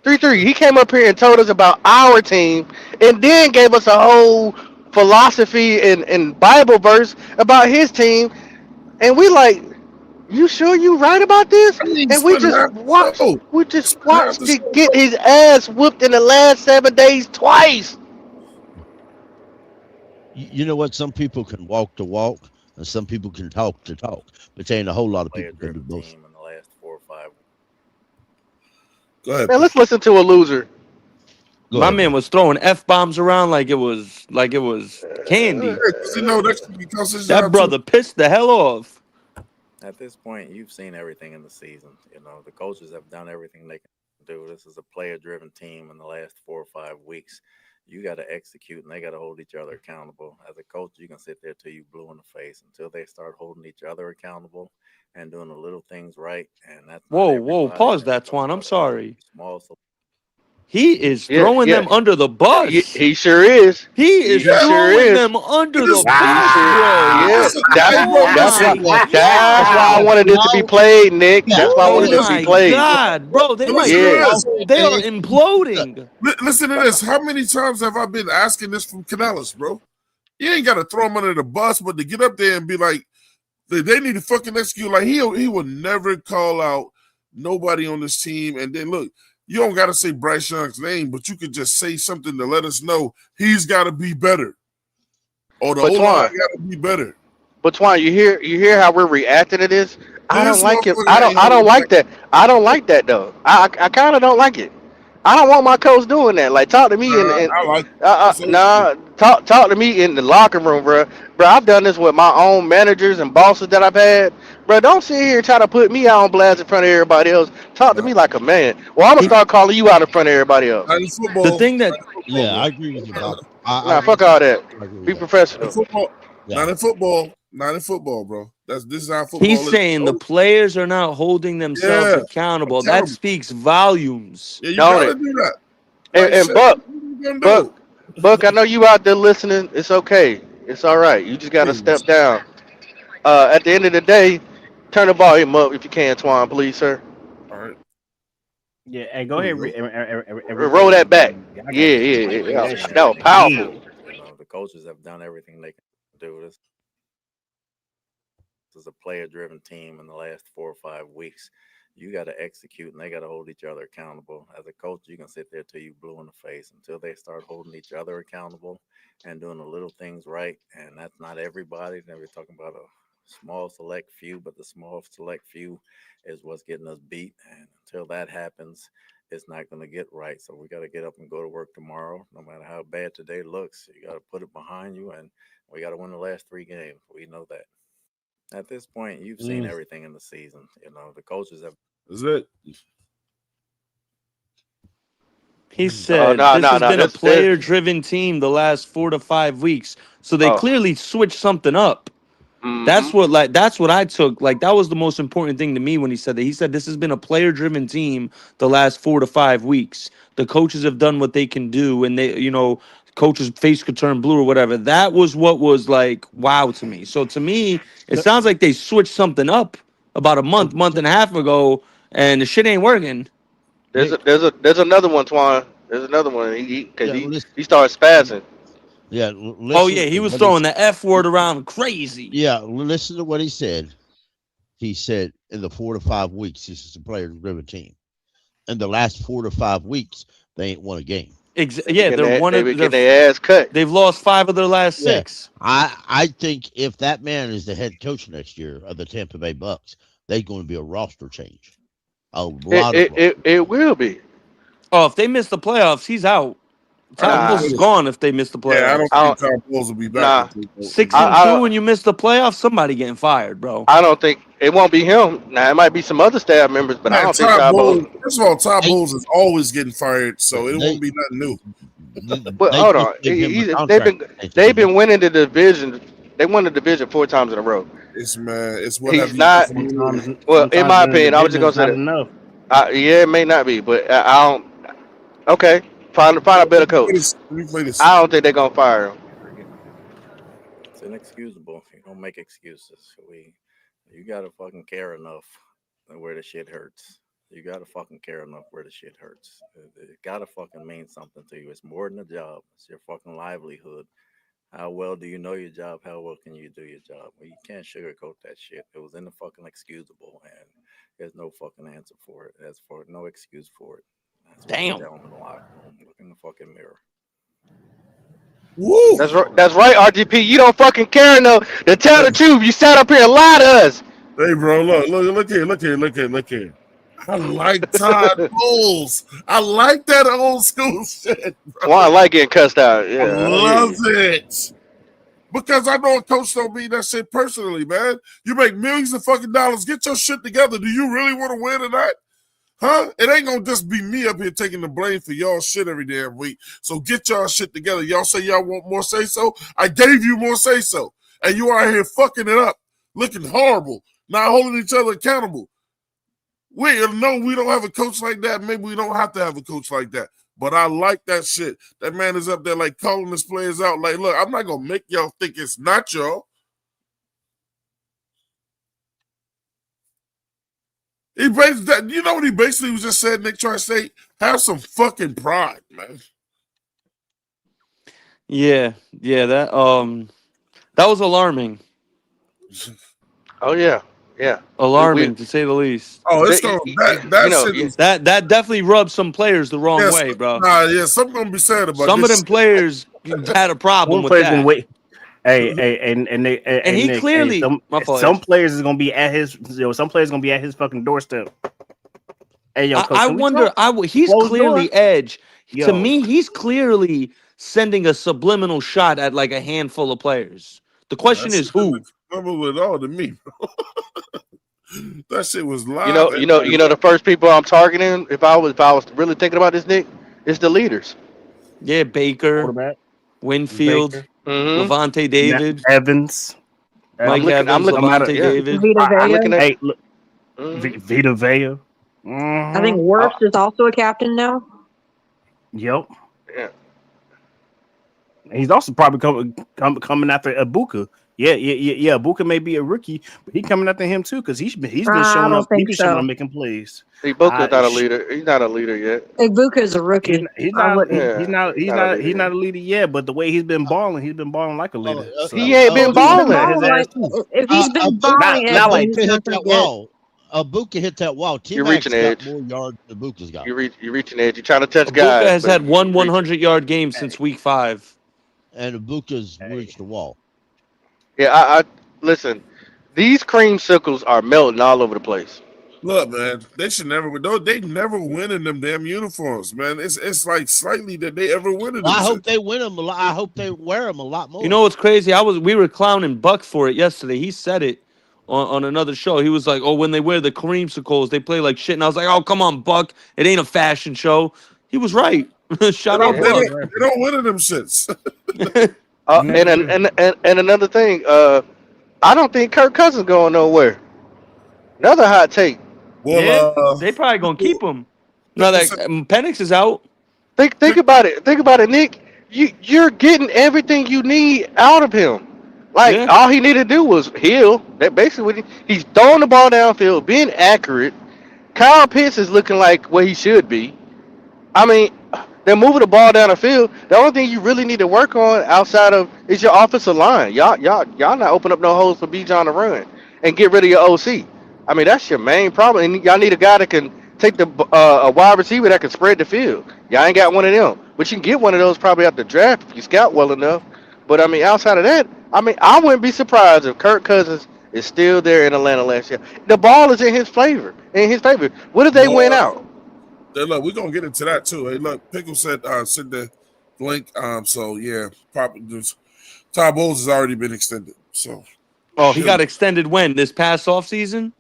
3-3. He came up here and told us about our team and then gave us a whole philosophy and Bible verse about his team. And we like, You sure you right about this? I mean, And spend half the show. we just Spend half watched the it show. get his ass whooped in the last 7 days twice. You know what? Some people can walk the walk, and some people can talk the talk. But there ain't a whole lot of people can do Player-driven both. team in the last 4 or 5. Go ahead, Man, P. let's listen to a loser. Go My ahead, man man. was throwing f bombs around like it was candy. Yeah, because that becomes his That job too. brother pissed the hell off. At this point, you've seen everything in the season. The coaches have done everything they can do. This is a player-driven team in the last 4 or 5 weeks. You got to execute, and they got to hold each other accountable. As a coach, you can sit there till you blue in the face until they start holding each other accountable and doing the little things right. And that's not Whoa, everybody. pause And we're that, talking Twan. I'm about sorry. a small. So He is Yeah, throwing yeah. them under the bus. He sure is. He is He Yeah, sure throwing is. them under it the is. He bus, sure. bro. Yeah. Listen, That's hey, bro, Oh that's listen. why. my Yeah, That's why I god. wanted this to be y'all, played, Nick. yeah, That's why I Oh wanted No, this to be my listen. played. god, bro. They But might listen to Yeah. this. they are man. imploding. Listen to this. How many times have I been asking this from Canales, bro? You ain't got to throw him under the bus, but to get up there and be like, they need to fucking execute. Like he will never call out nobody on this team. And then look, you don't got to say Bryce Young's name, but you could just say something to let us know he's got to be better, or the O But line got Twan, to be better. you hear how we're reacting to this? I don't This like it. motherfucker I ain't don't I holding don't back. like that. I don't like that though. I kind of don't like it. I don't want my coach doing that. Like talk to me I like it. It's okay. nah, talk to me in the locker room, bro. Bro, I've done this with my own managers and bosses that I've had. Bro, don't sit here and try to put me out on blast in front of everybody else. Talk to Not, me like a man. Well, I'm gonna He start calling you out in front of everybody else. not in the football. thing that Not in football, Yeah, I bro. agree with you, Bob. I Nah, fuck all that. agree with Be that. In professional. football. Yeah, Not in football. Not in football, bro. This is how he's football is. saying, the players are not holding themselves Yeah, accountable. That accountable. speaks volumes. Yeah, you Don't gotta it? do that. And, Like and shit, Buck, what you gonna Buck, do? Buck, I know you out there listening. It's okay. It's all right. You just gotta Please. step down. At the end of the day, turn the volume up if you can, Twan, please, sir. All right. Yeah, and go There ahead we go. and Roll replay that that back. again. Yeah, I Yeah, got yeah, you. yeah. we've Yeah. seen That was everything in the powerful. season. The coaches have done everything they can do. This is a player-driven team in the last 4 or 5 weeks. You got to execute, and they got to hold each other accountable. As a coach, you can sit there till you blue in the face until they start holding each other accountable and doing the little things right. And that's not everybody. Then we're talking about a small select few, but the small select few is what's getting us beat. And until that happens, it's not going to get right. So we got to get up and go to work tomorrow. No matter how bad today looks, you got to put it behind you, and we got to win the last 3 games. We know that. At this point, you've seen mm, everything in the season. The coaches have. That's it. He Oh said no, this no, has no. been a This. player driven team the last 4 to 5 weeks. So they Oh. clearly switched something up. Mm-hmm. That's what I took. Like that was the most important thing to me when he said that. He said this has been a player driven team the last 4 to 5 weeks. The coaches have done what they can do, and coaches' face could turn blue or whatever. That was what was like wow to me. So to me, it No, sounds like they switched something up about a month and a half ago, and the shit ain't working. Nick. There's another one, Twan. There's another one. Because Yeah, he started spazzing. Oh yeah, listen he to was what he. throwing the F word around crazy. Yeah, listen to what he said. He said in the 4 to 5 weeks, this is a player-driven team. In the last 4 to 5 weeks, they ain't won a game. Yeah, they're one They of be they're getting their ass cut. they've lost 5 of their last Yeah, 6. I think if that man is the head coach next year of the Tampa Bay Bucks, there's going to be a roster change. A It lot of it roster. it, it will be. Oh, if they miss the playoffs, he's out. I Todd don't Nah, Bowles is think. gone if they miss the Yeah, I don't playoffs. I think don't. Tom Bowles will be back Nah, until Six November. and I two, when you miss the playoffs, somebody getting fired, bro. I don't think it won't be him. Now it might be some other staff members, but I Man, don't think Todd Todd Bowles. Bowles. First of all, Todd They Bowles is always getting fired, so it they won't be nothing new. But they hold just on, gave him a they've contract been extension, they've didn't been winning the division. They won the division 4 times in a row. It's man. It's what have He's you done not. for me? Well, in sometimes my in the opinion, I was just division gonna is say not that. enough. Yeah, it may not be, but I don't. Okay, find a better Let me play coach. this. Let me play this. I don't think they're gonna fire him. It's inexcusable. You don't make excuses. You gotta fucking care enough where the shit hurts. You gotta fucking care enough where the shit hurts. It gotta fucking mean something to you. It's more than a job. It's your fucking livelihood. How well do you know your job? How well can you do your job? Well, you can't sugarcoat that shit. It was in the fucking excusable, and there's no fucking answer for it. There's for no excuse for it. That's what you Damn. tell them in the locker room. Look in the fucking mirror. Woo! That's right. That's right, RGP. You don't fucking care no. To tell the truth, you sat up here and lied to us. Hey, bro, look here. I like Todd Bowles. I like that old school shit. Well, I like getting cussed out. I Yeah, I hear love you. it. Because I know a coach don't mean that shit personally, man. You make millions of fucking dollars. Get your shit together. Do you really want to win or not? Huh? It ain't gonna just be me up here taking the blame for y'all shit every damn week. So get y'all shit together. Y'all say y'all want more say so. I gave you more say so. And you are here fucking it up, looking horrible, not holding each other accountable. We know we don't have a coach like that. Maybe we don't have to have a coach like that. But I like that shit. That man is up there like calling his players out. Like, look, I'm not gonna make y'all think it's not y'all. He basically, that, you know what he basically was just said, Nick Tri-State? Have some fucking pride, man. Yeah, that was alarming. Oh yeah, yeah. Alarming to say the least. Oh, it's gonna that shit is That definitely rubbed some players the wrong way, bro. something gonna be said about Some of this them players had a problem One with player's gonna that. wait. Hey, and he Nick, clearly- some my fault, some Ash. players is gonna be at his. Some players gonna be at his fucking doorstep. Hey, yo, coach, I can we wonder. talk? He's Closed clearly door? edge. To Yo. me, he's clearly sending a subliminal shot at like a handful of players. The question is who. Remember it all to me, bro. That shit was live. The first people I'm targeting, if I was really thinking about this, Nick, it's the leaders. Yeah, Baker, Quarterback. Winfield, Baker. Mm-hmm. Levante David, Evans. Mike looking- I'm Evans, looking- Levante yeah. David. Vita I'm Vea. looking at. Hey, look, Mhm. Vita Vea. I think Wirfs is also a captain now. Yep. Yeah. He's also probably coming after Ibuka. Yeah. Ibuka may be a rookie, but he coming after him too because he's been I showing don't up. He's think been showing so. up making plays. Ibuka's not a leader. He's not a leader yet. Ibuka is a rookie. He's I not. wouldn't. Yeah, He's not a leader yet. But the way he's been balling like a leader. So. He ain't been He's been balling. balling like if he's been balling, not like- he's Ibuka not hit gonna that get. wall. Ibuka hit that wall. You're T-Mac's reaching got edge. more yards than Ibuka's got. You're reaching edge. You're trying to touch Ibuka guys. has but had one you reach- 100-yard game since week 5. And Ibuka's reached the wall. Yeah, I listen. These creamsicles are melting all over the place. Look, man, they should never. They never win in them damn uniforms, man. It's like slightly that they ever win in them. I shit. hope they win them a lot. I hope they wear them a lot more. You know what's crazy? We were clowning Buck for it yesterday. He said it on another show. He was like, "Oh, when they wear the creamsicles, they play like shit." And I was like, "Oh, come on, Buck. It ain't a fashion show." He was right. Shout out They Buck. don't win in them shits. And another thing, I don't think Kirk Cousins going nowhere. Another hot take. Well, They probably gonna keep him. Now that Penix is out. Think about it. Think about it, Nick. You're getting everything you need out of him. Like Yeah. all he needed to do was heal. That basically what he's throwing the ball downfield, being accurate. Kyle Pitts is looking like what he should be. I mean, they're moving the ball down the field. The only thing you really need to work on outside of is your offensive line. Y'all not open up no holes for Bijan to run and get rid of your OC. I mean, that's your main problem. And y'all need a guy that can take the a wide receiver that can spread the field. Y'all ain't got one of them, but you can get one of those probably at the draft if you scout well enough. But I mean, outside of that, I mean, I wouldn't be surprised if Kirk Cousins is still there in Atlanta last year. The ball is in his favor. What if they win out? Look, we're gonna get into that too. Hey, look, Pickle said send the link. So yeah, Todd Bowles has already been extended. So Oh, he got extended when? This past offseason?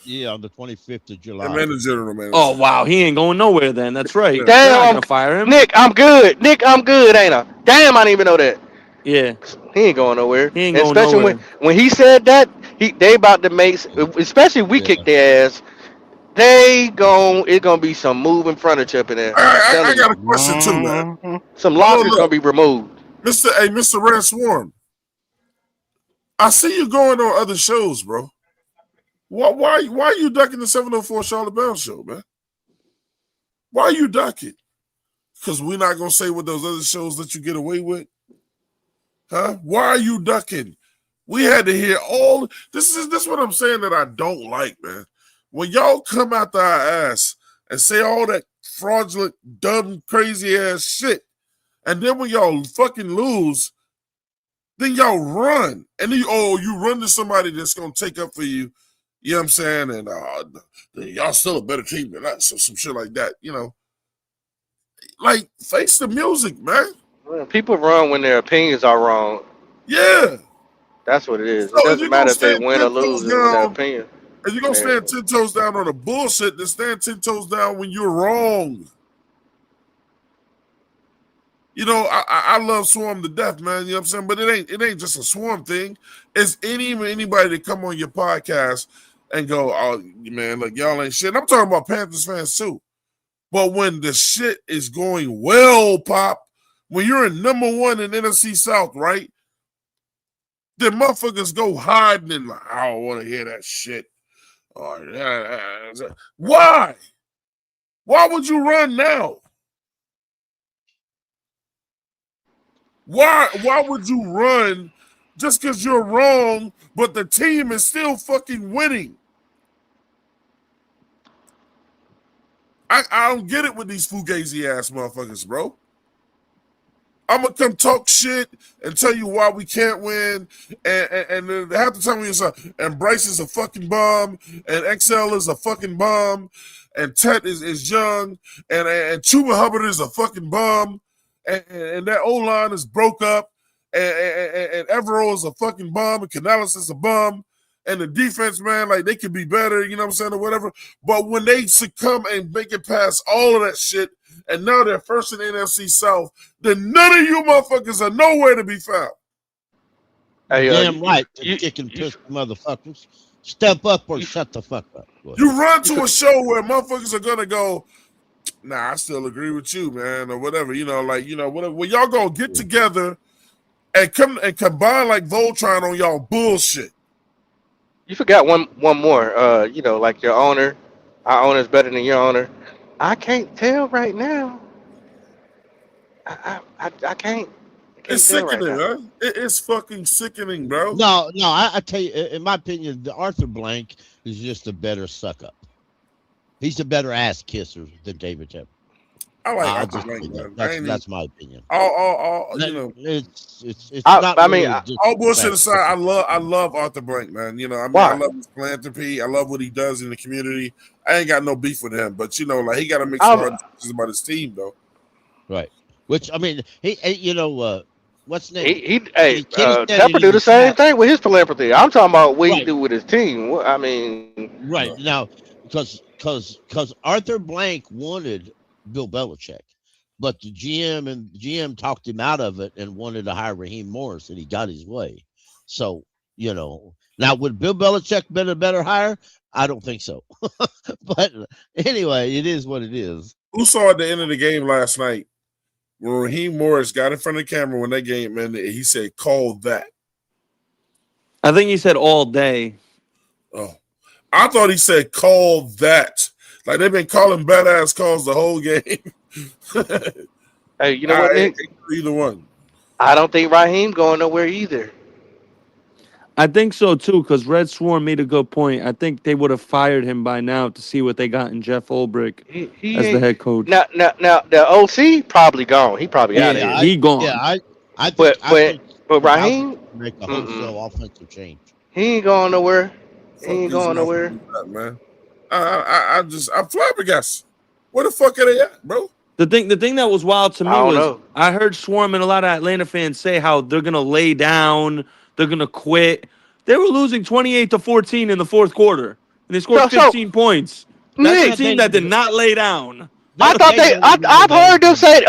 Yeah, on the 25th of July. and the general manager. Oh wow, he ain't going nowhere then. That's right. Yeah. They're not Damn, gonna fire him. Nick, I'm good, ain't I? Damn, I didn't even know that. Yeah. He ain't going nowhere. He ain't And going especially nowhere. when he said that, they about to make, especially if we kick their ass, it's gonna be some moving furniture up in there. I got a question too, man. Some lockers gonna be removed. Mr. Red Swarm. I see you going on other shows, bro. Why are you ducking the 704 Charlotte Bound show, man? Why are you ducking? Because we're not gonna say what those other shows that you get away with. Huh? Why are you ducking? We had to hear all this is what I'm saying that I don't like, man. When y'all come out our ass and say all that fraudulent, dumb, crazy ass shit, and then when y'all fucking lose, then y'all run. And then you run to somebody that's gonna take up for you. You know what I'm saying? And y'all still a better team than us, or some shit like that, you know. Like, face the music, man. Well, people run when their opinions are wrong. Yeah. That's what it is. So It if doesn't you're gonna matter if they stand win 10 or toes lose. It's when their down, opinion. if you're gonna stand 10 toes down on the bullshit, then stand 10 toes down when you're wrong. You know, I love Swarm to death, man. You know what I'm saying? But it ain't just a Swarm thing. It's anybody that come on your podcast and go, oh man, look, y'all ain't shit. And I'm talking about Panthers fans too. But when the shit is going well, Pop, when you're in number one in NFC South, right? The motherfuckers go hiding and like, I don't want to hear that shit. Why? Why would you run now? Why would you run just because you're wrong, but the team is still fucking winning? I don't get it with these fugazi ass motherfuckers, bro. I'm gonna come talk shit and tell you why we can't win, and then half the time we say, and Bryce is a fucking bomb, and XL is a fucking bomb, and Tet is young, and Chuba Hubbard is a fucking bomb, and that O line is broke up, and Evero is a fucking bomb, and Canales is a bomb, and the defense, man, like they could be better, you know what I'm saying, or whatever. But when they succumb and make it past all of that shit, and now they're first in the NFC South, then none of you motherfuckers are nowhere to be found. Hey, Damn right, you kicking piss motherfuckers. Step up or shut the fuck up. You run to a show where motherfuckers are gonna go, nah, I still agree with you, man, or whatever. You know, like, you know, whatever. When y'all gonna get together and come and combine like Voltron on y'all bullshit. You forgot one more. You know, like your owner. Our owner's better than your owner. I can't tell right now. I can't. It's Tell right sickening, now. huh? It's fucking sickening, bro. No, I tell you, in my opinion, the Arthur Blank is just a better suck up. He's a better ass kisser than David Tepper. I like I'll Arthur just Blank, say man. that. That's my opinion. You know, It's I not mean, really I- just all bullshit that. aside, I love Arthur Blank, man. You know, I mean, Why? I love his philanthropy. I love what he does in the community. I ain't got no beef with him, but you know, like he got to make some hard decisions about his team, though. Right. Which I mean, you know, what's his name? Hey, Kenny said it Tepper in do the the same chat. thing with his philanthropy. I'm talking about what he Right. do with his team. I mean, Right now, because Arthur Blank wanted Bill Belichick, but the GM talked him out of it and wanted to hire Raheem Morris, and he got his way. So you know, now would Bill Belichick been a better hire? I don't think so. But anyway, it is what it is. Who saw at the end of the game last night when Raheem Morris got in front of the camera when that game ended? He said, "Call that." I think he said all day. Oh, I thought he said, "Call that." Like they've been calling badass calls the whole game. hey, you know what, Nick? Either one. I don't think Raheem going nowhere either. I think so too, because Red Swarm made a good point. I think they would have fired him by now to see what they got in Jeff Ulbrich He as the ain't head coach. now. The OC probably gone. He probably out of Yeah, here. he gone. I But think Raheem, make a wholesale offensive change. he ain't going nowhere. He Fuck ain't these going nowhere. motherfuckers, man. I'm flabbergasted. Where the fuck are they at, bro? The thing that was wild to I me don't was know. I heard Swarm and a lot of Atlanta fans say how they're gonna lay down, they're gonna quit. They were losing 28-14 in the fourth quarter, and they scored So 15 points. That's a Nick, team that did not lay down. I thought I've heard them say,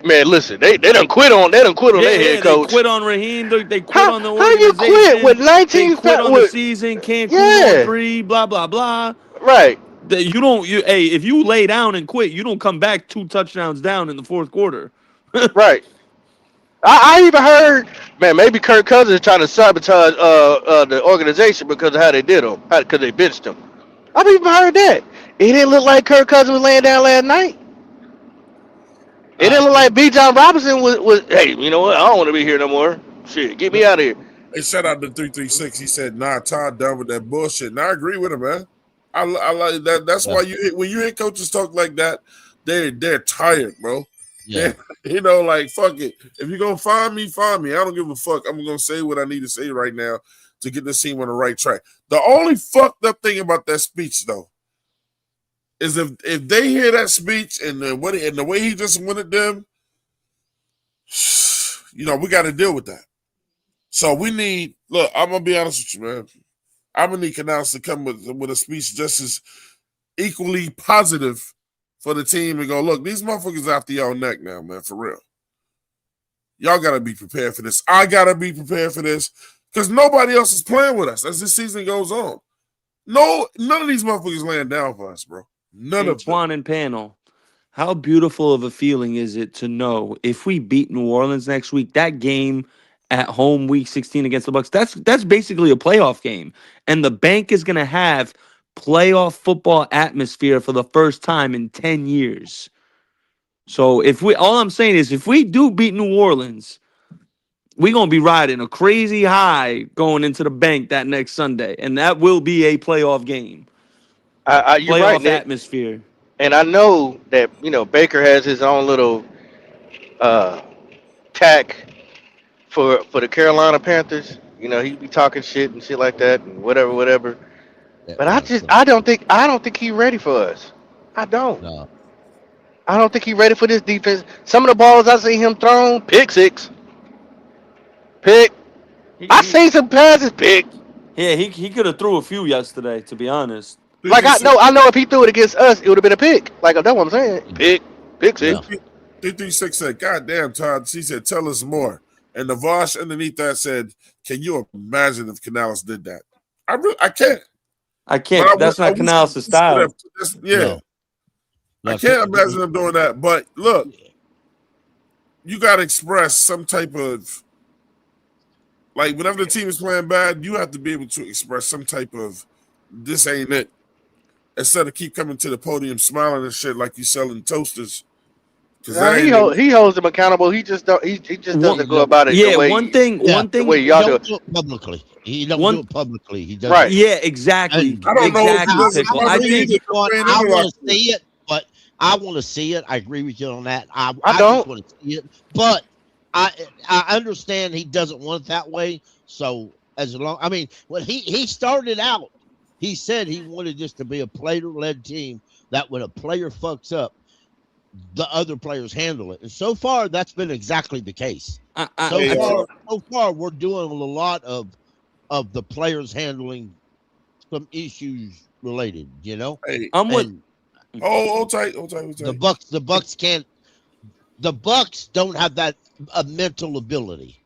man, listen, they done quit on their head They coach. quit on Raheem. They quit on the How you quit organization. with They 19 quit on the season. Cancun on 3. Blah blah blah. Right. If you lay down and quit, you don't come back 2 touchdowns down in the fourth quarter. Right. I even heard, man, maybe Kirk Cousins is trying to sabotage the organization because of how they did him, because they benched him. I've even heard that. It didn't look like Kirk Cousins was laying down last night. It didn't look like B. John Robinson was. Hey, you know what? I don't want to be here no more. Shit, get me out of here. Hey, shout out to 336. He said, "Nah, Todd done with that bullshit." And I agree with him, man. I like that. That's why when you hear coaches talk like that, they're tired, bro. Yeah. You know, like fuck it. If you're gonna find me, find me. I don't give a fuck. I'm gonna say what I need to say right now to get this team on the right track. The only fucked up thing about that speech, though, is if they hear that speech and the way he just went at them, you know, we got to deal with that. So we need. Look, I'm gonna be honest with you, man. I'm gonna need Canals to come with a speech just as equally positive for the team and go, look, these motherfuckers after y'all neck now, man, for real. Y'all gotta be prepared for this. I gotta be prepared for this because nobody else is playing with us as this season goes on. No, none of these motherfuckers laying down for us, bro. None of them. Twan and Panel, how beautiful of a feeling is it to know if we beat New Orleans next week, that game at home week 16 against the Bucks, that's basically a playoff game. And the bank is gonna have playoff football atmosphere for the first time in 10 years. So all I'm saying is if we do beat New Orleans, we're going to be riding a crazy high going into the bank that next Sunday. And that will be a playoff game. You're Playoff right, Nick. atmosphere. And I know that, you know, Baker has his own little tack for the Carolina Panthers. You know, he be talking shit and shit like that and whatever. But I don't think he's ready for us. I don't. No. I don't think he's ready for this defense. Some of the balls I see him thrown, pick six. I seen some passes pick. Yeah, he could have threw a few yesterday, to be honest. Like I know if he threw it against us, it would have been a pick. Like that's what I'm saying. Pick six. Yeah. 336 said, God damn, Todd. She said, tell us more. And the Vosh underneath that said, can you imagine if Canales did that? I can't. I can't. That's not Canales' style. Yeah. No. I can't imagine him doing that. But look, you got to express some type of, like, whenever the team is playing bad, you have to be able to express some type of, this ain't it. Instead of keep coming to the podium smiling and shit like you selling toasters. No, he holds them accountable. He just don't. He just doesn't go about it. Yeah, the way, one thing. The way y'all do it publicly. He don't do it publicly. He does. Right. Yeah, exactly. I don't know. I think I want to see it, but I want to see it. I agree with you on that. I don't just want to see it, but I understand he doesn't want it that way. So when he started out, he said he wanted this to be a player-led team. That when a player fucks up, the other players handle it, and so far that's been exactly the case. So far, we're doing a lot of the players handling some issues related. You know, Hey, I'm with. hold tight. The Bucks can't. The Bucks don't have that mental ability.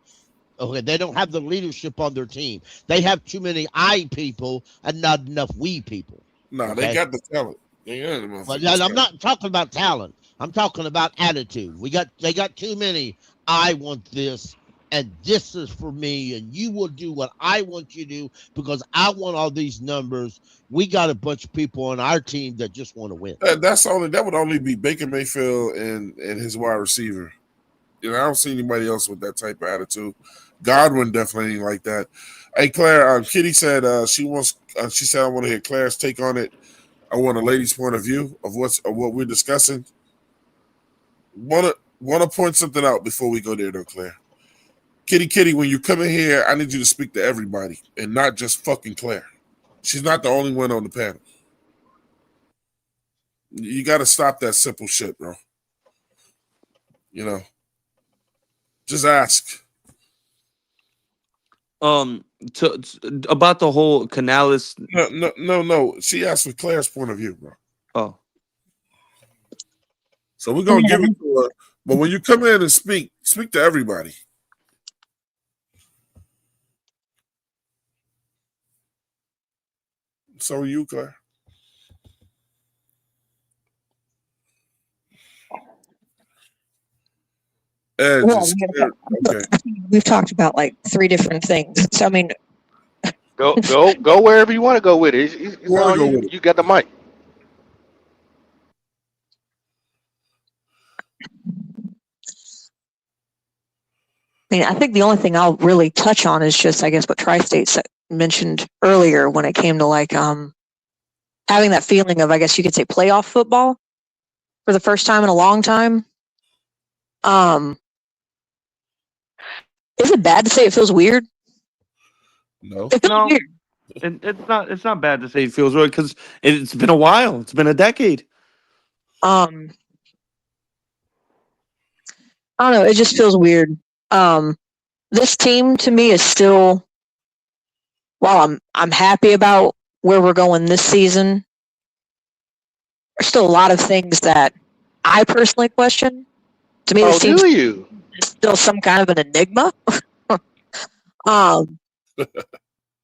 Okay, they don't have the leadership on their team. They have too many I people and not enough we people. No, they got the talent. But I'm not talking about talent. I'm talking about attitude. They got too many. I want this, and this is for me, and you will do what I want you to do because I want all these numbers. We got a bunch of people on our team that just want to win. That would only be Baker Mayfield and his wide receiver. You know, I don't see anybody else with that type of attitude. Godwin definitely ain't like that. Hey, Claire, Kitty said she said I want to hear Claire's take on it. I want a lady's point of view of what we're discussing. Want to point something out before we go there, though, Claire. Kitty, when you come in here, I need you to speak to everybody and not just fucking Claire. She's not the only one on the panel. You got to stop that simple shit, bro. You know, just ask. About the whole Canales. No. She asked for Claire's point of view, bro. Oh. So we're gonna give it to her. But when you come in and speak to everybody. So are you, Claire? Ed, okay. We've talked about like 3 different things. So I mean, go wherever you want to go with it. You got the mic. mean, I think the only thing I'll really touch on is just, I guess, what Tri-State mentioned earlier when it came to like having that feeling of, I guess you could say, playoff football for the first time in a long time. Is it bad to say it feels weird? No. It feels No. weird. It's not bad to say it feels weird because it's been a while. It's been a decade. I don't know. It just feels weird. This team to me is still, while I'm happy about where we're going this season, there's still a lot of things that I personally question. To me, this team do you? is still some kind of an enigma.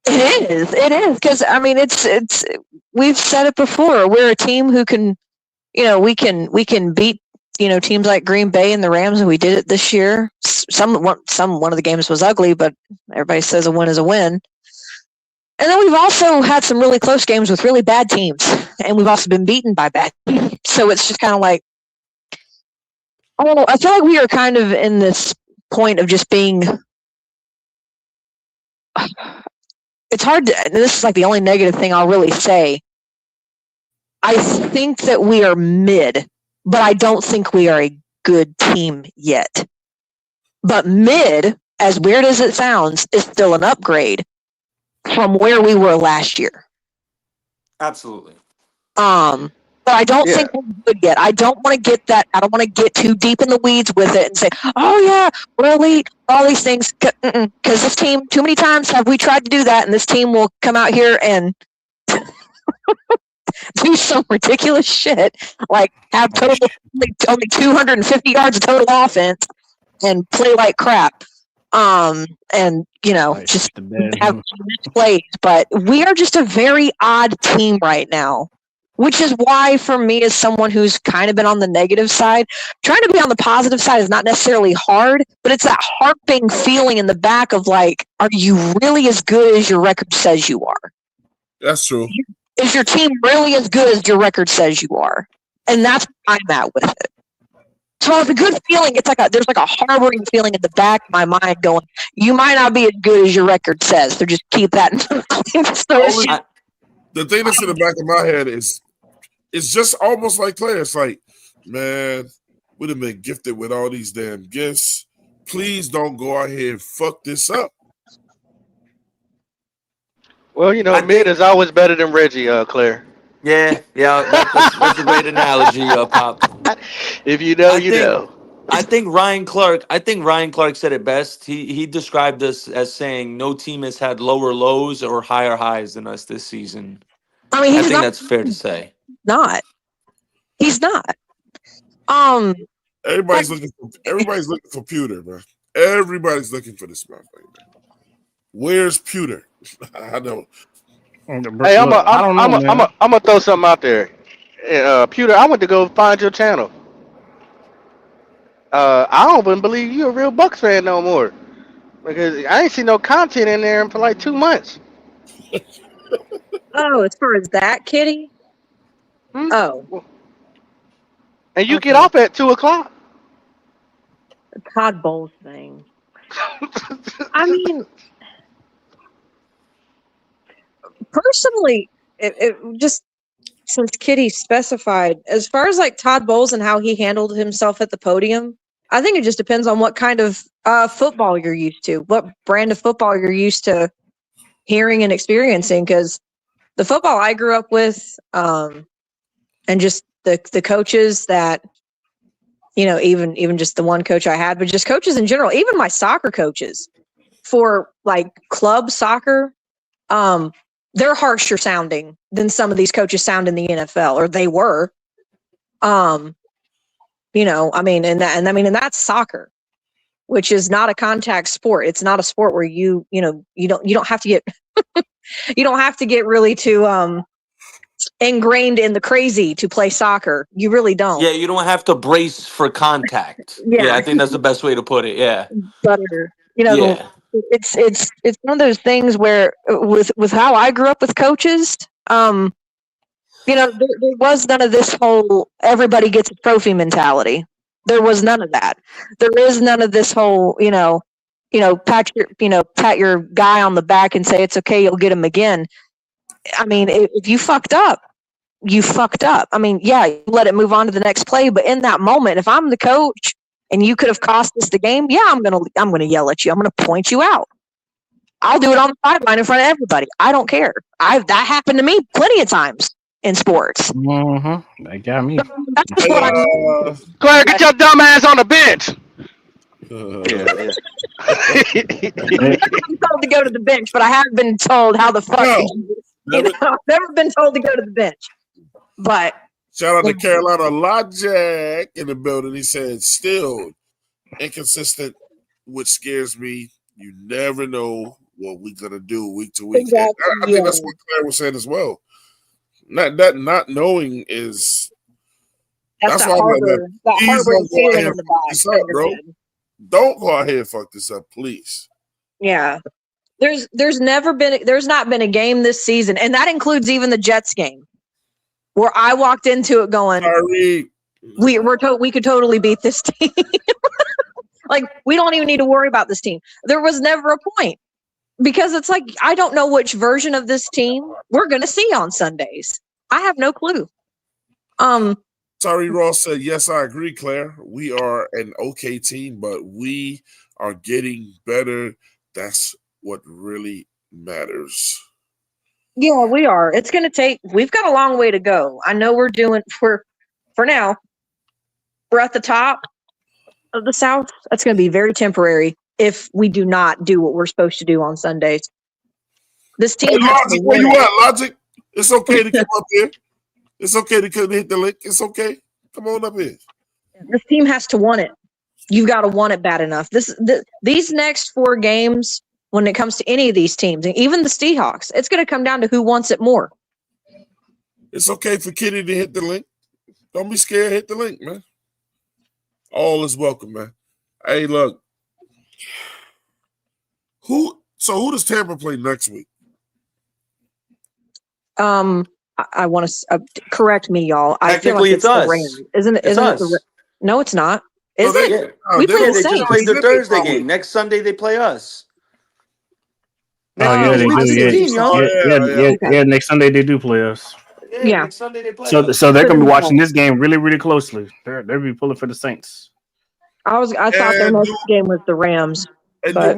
It is because I mean it's we've said it before. We're a team who can, we can beat teams like Green Bay and the Rams, and we did it this year. One of the games was ugly, but everybody says a win is a win. And then we've also had some really close games with really bad teams, and we've also been beaten by bad teams. So it's just kind of like, I don't know. I feel like we are kind of in this point of just being. It's hard to. And this is like the only negative thing I'll really say. I think that we are mid, but I don't think we are a good team yet. But mid, as weird as it sounds, is still an upgrade from where we were last year. Absolutely. But I don't think we're good yet. I don't want to get that. I don't want to get too deep in the weeds with it and say, "Oh yeah, we're elite." All these things, because this team, too many times have we tried to do that, and this team will come out here and do some ridiculous shit, like have total only 250 yards of total offense and play like crap. And just have plays. But we are just a very odd team right now. Which is why, for me, as someone who's kind of been on the negative side, trying to be on the positive side is not necessarily hard, but it's that harping feeling in the back of like, are you really as good as your record says you are? That's true. Is your team really as good as your record says you are? And that's where I'm at with it. So it's a good feeling. It's like there's like a harboring feeling in the back of my mind going, you might not be as good as your record says, so just keep that in mind. The thing that's in the back of my head is, it's just almost like Claire. It's like, man, we'd have been gifted with all these damn gifts. Please don't go out here and fuck this up. Well, mid is always better than Reggie, Claire. Yeah, that's a great analogy, Pop. If you know, you know. I think Ryan Clark said it best. He described us as saying no team has had lower lows or higher highs than us this season. I mean, I think that's fair to say. He's not. Everybody's looking for Pewter, man. Everybody's looking for this motherfucker. Where's Pewter? I don't. Hey, I'm gonna throw something out there. Pewter, I went to go find your channel. I don't even believe you're a real Bucks fan no more, because I ain't seen no content in there for like 2 months. Oh, as far as that, Kitty? Oh. And you get off at 2:00. The Todd Bowles thing. I mean, personally, it just, since Kitty specified, as far as like Todd Bowles and how he handled himself at the podium, I think it just depends on what kind of football you're used to, what brand of football you're used to hearing and experiencing. Because the football I grew up with, and just the coaches that, even just the one coach I had, but just coaches in general, even my soccer coaches for like club soccer, they're harsher sounding than some of these coaches sound in the NFL, or they were. And that's soccer, which is not a contact sport. It's not a sport where you don't have to get you don't have to get really too ingrained in the crazy to play soccer. You really don't. Yeah, you don't have to brace for contact. Yeah, I think that's the best way to put it. Yeah. But it's one of those things where with how I grew up with coaches, there was none of this whole everybody gets a trophy mentality. There was none of that. There is none of this whole, pat your guy on the back and say it's okay, you'll get him again. I mean, if you fucked up, you fucked up. I mean, yeah, you let it move on to the next play, but in that moment, if I'm the coach and you could have cost us the game, yeah, I'm gonna yell at you. I'm gonna point you out. I'll do it on the sideline in front of everybody. I don't care. That happened to me plenty of times in sports. Mm-hmm. That got me. That's just what I mean. Claire, get your dumb ass on the bench. Yeah. I'm told to go to the bench, but I have been told how the fuck. I've never been told to go to the bench. But shout out to Carolina Logic in the building. He said, still inconsistent, which scares me. You never know what we're gonna do week to week. Exactly, I think that's what Claire was saying as well. Not knowing is that's why I'm like, please don't go ahead and fuck this up, bro. Don't go ahead and fuck this up, please. Yeah. There's not been a game this season, and that includes even the Jets game, where I walked into it going, we could totally beat this team. Like, we don't even need to worry about this team. There was never a point, because it's like, I don't know which version of this team we're going to see on Sundays. I have no clue. Tari Ross said, yes, I agree, Claire. We are an okay team, but we are getting better. That's what really matters. Yeah, we are. It's going to we've got a long way to go. I know we're doing, for now, we're at the top of the South. That's going to be very temporary if we do not do what we're supposed to do on Sundays. This team Logic, where you at, Logic? It's okay to come up here. It's okay to come hit the link. It's okay. Come on up here. This team has to want it. You've got to want it bad enough. These next 4 games, when it comes to any of these teams, and even the Seahawks, it's going to come down to who wants it more. It's okay for Kitty to hit the link. Don't be scared. Hit the link, man. All is welcome, man. Hey, look. Who does Tampa play next week? I want to correct me, y'all. I feel Technically, like it's us. the Rams. Isn't it? It's us. No, it's not. Is it? Yeah. We play the They just Saints. played their Thursday game. Next Sunday, they play us. Oh yeah, they do. Yeah. Next Sunday they do play us. Yeah. Next Sunday they play So us. they're gonna be watching this game really, really closely. They'll be pulling for the Saints. I thought their next game was the Rams. And but do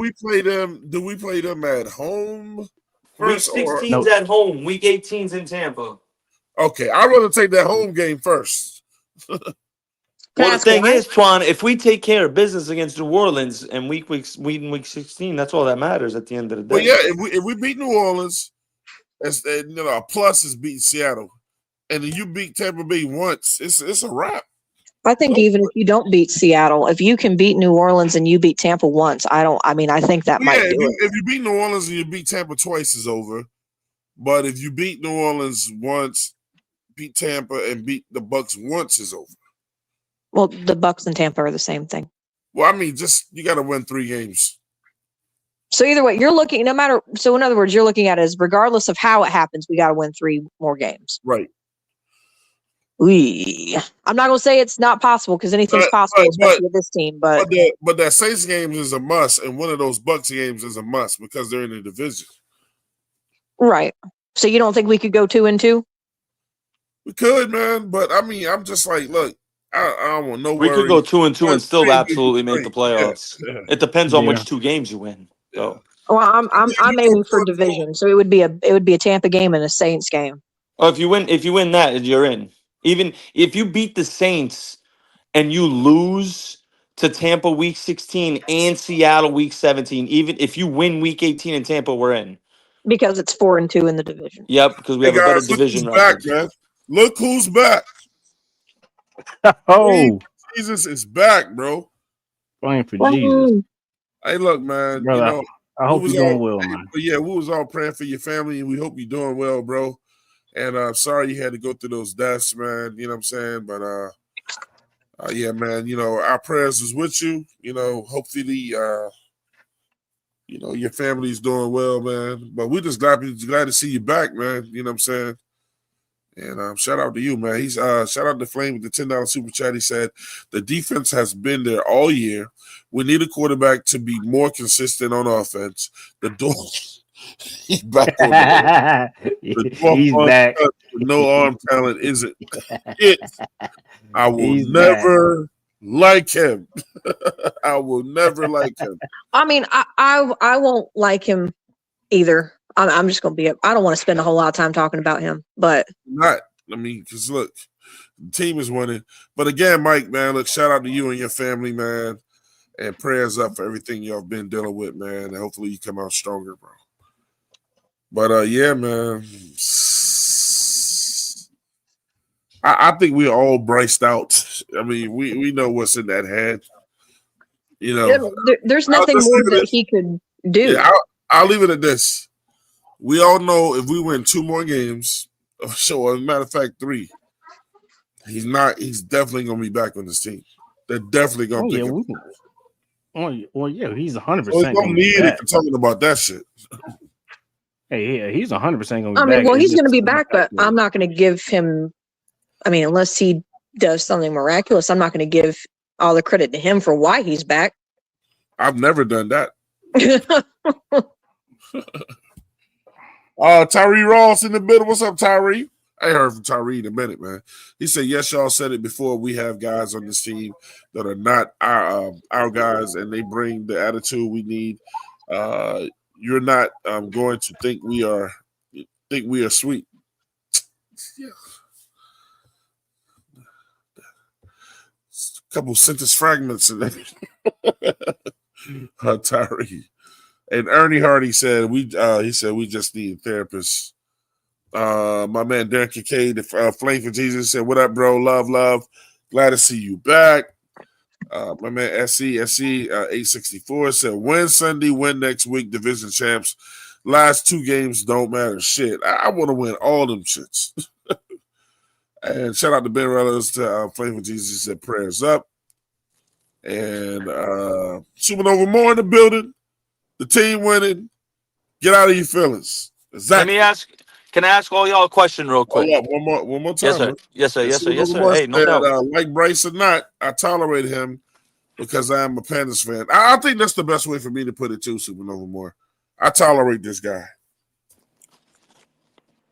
we play them at home first? Week 16's at home. Week 18's in Tampa. Okay, I'd rather take that home game first. Well, the thing is, Twan, if we take care of business against New Orleans and week 16, that's all that matters at the end of the day. Well, yeah, if we beat New Orleans, a plus is beating Seattle, and then you beat Tampa Bay once, it's a wrap. I think even if you don't beat Seattle, if you can beat New Orleans and you beat Tampa once, I think that might do it. If you beat New Orleans and you beat Tampa twice, is over. But if you beat New Orleans once, beat Tampa, and beat the Bucks once, is over. Well, the Bucks and Tampa are the same thing. Well, I mean, you got to win 3 games. So either way, you're looking, so in other words, you're looking at it as regardless of how it happens, we got to win 3 more games. Right. I'm not going to say it's not possible, because anything's possible, especially with this team. But that Saints game is a must, and one of those Bucks games is a must because they're in the division. Right. So you don't think we could go 2-2? We could, man. But I mean, I'm just like, look, I don't want no We worries. could go 2-2 and still absolutely make the playoffs. Yeah. It depends on which 2 games you win. So. Well, I'm aiming for division, so it would be a Tampa game and a Saints game. Oh, if you win that, you're in. Even if you beat the Saints and you lose to Tampa week 16 and Seattle week 17, even if you win week 18 in Tampa, we're in. Because it's 4-2 in the division. Yep, because we have a better division record. Back, man. Look who's back. Oh, Jesus is back, bro. Praying for Jesus. Hey, look, man. Brother, I hope you're doing well, man. Yeah, we was all praying for your family, and we hope you're doing well, bro. And I'm sorry you had to go through those deaths, man. You know what I'm saying? But yeah, man. Our prayers is with you. Hopefully, your family's doing well, man. But we're just glad to see you back, man. You know what I'm saying? And shout out to you, man. He's shout out to Flame with the $10 super chat. He said the defense has been there all year. We need a quarterback to be more consistent on offense. The door he's back on the He's back. with no arm talent isn't it. I will He's never like him. I will never like him. I mean, I won't like him either. I'm just going to be. I don't want to spend a whole lot of time talking about him, but Not. I mean, because look, the team is winning. But again, Mike, man, look, shout out to you and your family, man. And prayers up for everything y'all been dealing with, man. And hopefully you come out stronger, bro. But yeah, man. I think we're all braced out. I mean, we know what's in that head. You know, there's nothing more that he could do. Yeah, I'll leave it at this. We all know if we win 2 more games, so as a matter of fact, 3, he's definitely gonna be back on this team. They're definitely gonna pick him. Well, yeah, he's 100%. Well, don't need it for talking about that shit. Hey, yeah, he's 100% gonna be back. I mean, well, he's gonna be back, but I'm not gonna give him. I mean, unless he does something miraculous, I'm not going to give all the credit to him for why he's back. I've never done that. Tyree Ross in the middle. What's up, Tyree? I heard from Tyree in a minute, man. He said, yes, y'all said it before. We have guys on this team that are not our guys, and they bring the attitude we need. You're not going to think we are sweet. Yeah. Couple sentence fragments in there. Tyree. And Ernie Hardy said we just need therapists. My man Darren Kincaid, Flame for Jesus, said, what up, bro? Love. Glad to see you back. My man SC 864 said, win Sunday, win next week, division champs. Last 2 games don't matter. Shit. I want to win all them shits. And shout out to Ben Rellos to Flame for Jesus, said prayers up. And Supernova more in the building. The team winning. Get out of your feelings. Exactly. Can I ask all y'all a question real quick? Oh, yeah, one more time. Yes, sir. Hey, no doubt. Like Bryce or not, I tolerate him because I am a Panthers fan. I think that's the best way for me to put it too, Supernova More. I tolerate this guy.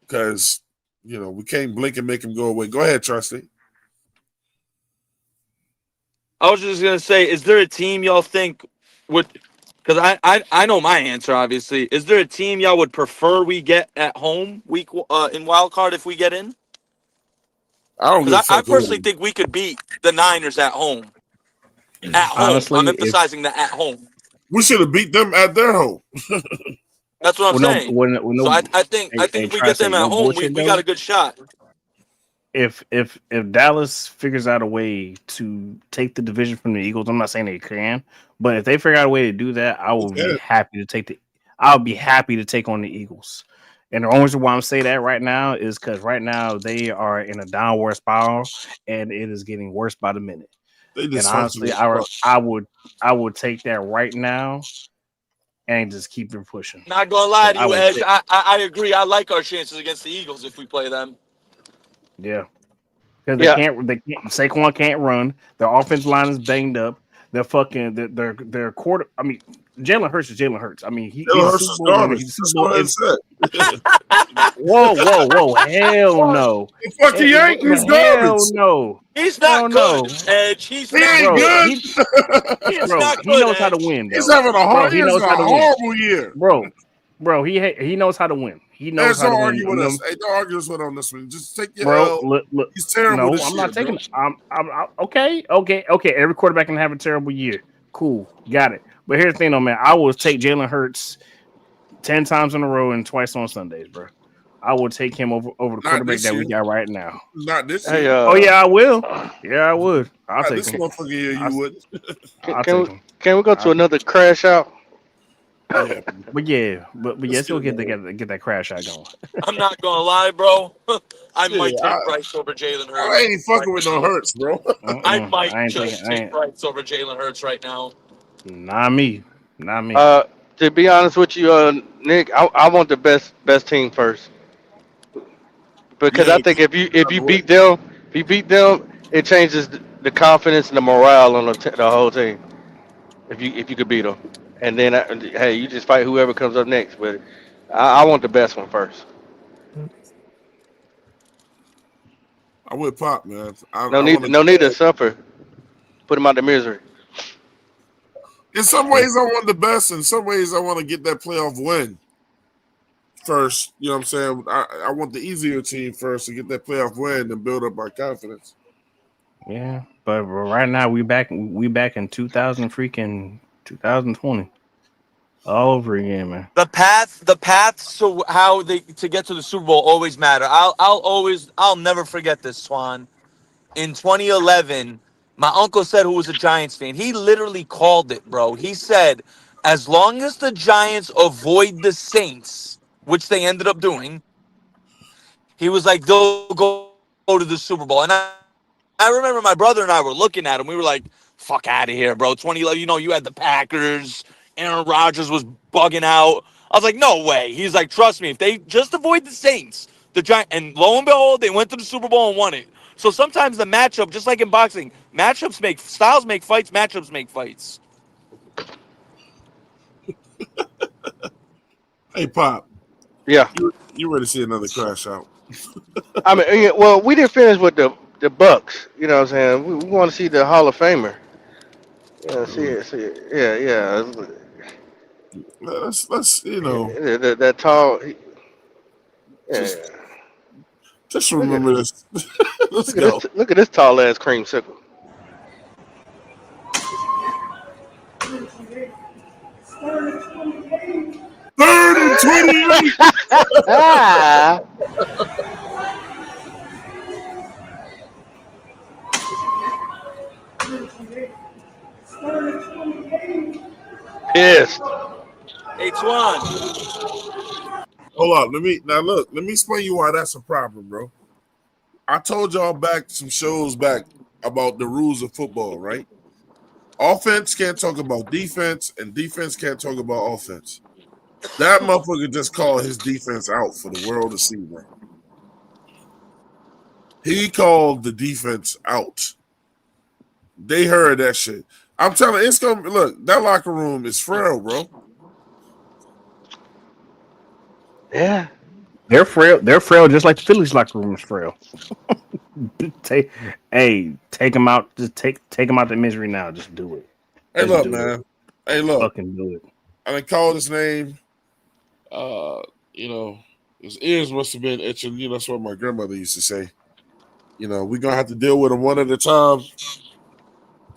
Because we can't blink and make him go away. Go ahead, Trusty. I was just gonna say, is there a team y'all think would? Because I know my answer. Obviously, is there a team y'all would prefer we get at home in wild card if we get in? I personally think we could beat the Niners at home. At home, honestly, I'm emphasizing the at home. We should have beat them at their home. That's what I'm saying. So I think if we get them at home, we got a good shot. If Dallas figures out a way to take the division from the Eagles, I'm not saying they can, but if they figure out a way to do that, I will be happy to take I'll be happy to take on the Eagles. And the only reason why I'm saying that right now is because right now they are in a downward spiral, and it is getting worse by the minute. And honestly, I would take that right now and just keep them pushing. Not gonna lie to you, Edge. I agree. I like our chances against the Eagles if we play them. Yeah, because Saquon can't run. Their offensive line is banged up. They're fucking. Their quarter. I mean, Jalen Hurts is Jalen Hurts. I mean, he's garbage. Whoa! Hell no! Fuck he ain't. He's garbage. Hell no! He's not good, Edge. He's he ain't good. He's not good. He knows how to win. He's having a horrible year, bro. He knows how to win. He knows how to win. Don't argue with us on this one. Just take your L. Look, he's terrible. No, I'm not taking. I'm okay. Every quarterback can have a terrible year. Cool, got it. But here's the thing, though, man. I will take Jalen Hurts 10 times in a row and twice on Sundays, bro. I will take him over the quarterback that we got right now. Not this year. Hey, I will. Yeah, I would. I'll take this him. Motherfucker here, you would. Can we go to another crash out? But yes, we'll get that crash out going. I'm not gonna lie, bro. I might take Bryce over Jalen Hurts. I ain't fucking with no Hurts, bro. I might take Bryce over Jalen Hurts right now. Not me. To be honest with you, Nick, I want the best team first. because I Yeah, think if you beat them, it changes the confidence and the morale on the whole team. If you could beat them, and then hey, you just fight whoever comes up next. But I want the best one first. I would pop, man. No I want need to no get need to that. suffer. Put him out the misery. In some ways, I want the best. In some ways, I want to get that playoff win first. You know what I'm saying? I want the easier team first to get that playoff win and build up my confidence. Yeah, but right now we back in 2020 all over again, man. The paths to how they to get to the Super Bowl always matter. I'll never forget this, Swan. In 2011, my uncle said, who was a Giants fan, he literally called it, bro. He said, as long as the Giants avoid the Saints, which they ended up doing, he was like, they'll go to the Super Bowl. And I remember my brother and I were looking at him. We were like, fuck out of here, bro. 2011, you had the Packers. Aaron Rodgers was bugging out. I was like, no way. He's like, trust me, if they just avoid the Saints, the Giants, and lo and behold, they went to the Super Bowl and won it. So sometimes the matchup, just like in boxing, styles make fights, matchups make fights. Hey, Pop, Yeah. you ready to see another crash out? I mean, yeah, well, we didn't finish with the Bucks. You know what I'm saying? We want to see the Hall of Famer. Yeah, see it. Yeah, yeah. Let's That tall. Yeah. just just Look at remember this. Let's look at go. this look at this tall ass creamsicle. Third and 28. Ah, pissed. Hey, Twan. Hold on. Let me explain you why that's a problem, bro. I told y'all back some shows back about the rules of football, right? Offense can't talk about defense, and defense can't talk about offense. That motherfucker just called his defense out for the world to see, bro. He called the defense out. They heard that shit. I'm telling you, it's gonna look. That locker room is frail, bro. Yeah. They're frail. They're frail, just like the Phillies locker room is frail. take them out. Just take them out the misery now. Just do it. Hey, Just look, do man. it. Hey, look. Fucking do it. I didn't call his name. His ears must have been itching. That's what my grandmother used to say. We're gonna have to deal with him one at a time.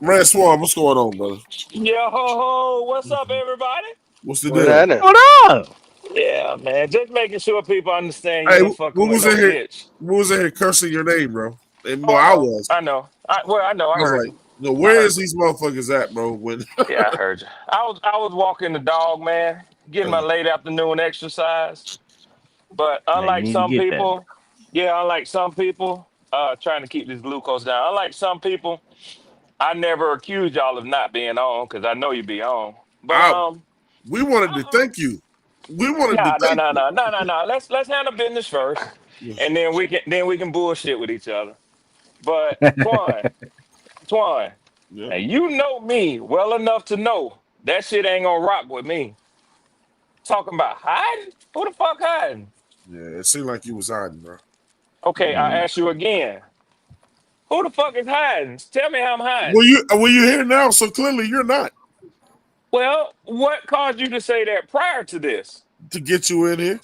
Red Swan, what's going on, brother? Yo ho ho! What's up, everybody? What's the What's deal? happening? What up? Yeah, man. Just making sure people understand you Hey, ain't fucking with no bitch. who was in here cursing your name, bro? And Oh, well, I I know. was. I know. I know. I I was heard like, you. I where heard is you. these motherfuckers at, bro? When Yeah, I heard you. I was walking the dog, man, getting my late afternoon exercise. But Now you unlike need to some get that. people, trying to keep this glucose down. Unlike some people, I never accuse y'all of not being on because I know you be on. But I we wanted to thank you. We wanted to nah, no, thank no, you. no, no, no, no. Let's handle business first, Yeah. and then we can bullshit with each other. But Twan, Yeah. now you know me well enough to know that shit ain't gonna rock with me. Talking about hiding? Who the fuck hiding? Yeah. It seemed like you was hiding, bro. Okay, I ask you again. Who the fuck is hiding? Tell me how I'm hiding. Well, you here now, so clearly you're not Well, what caused you to say that prior to this? to get you in here.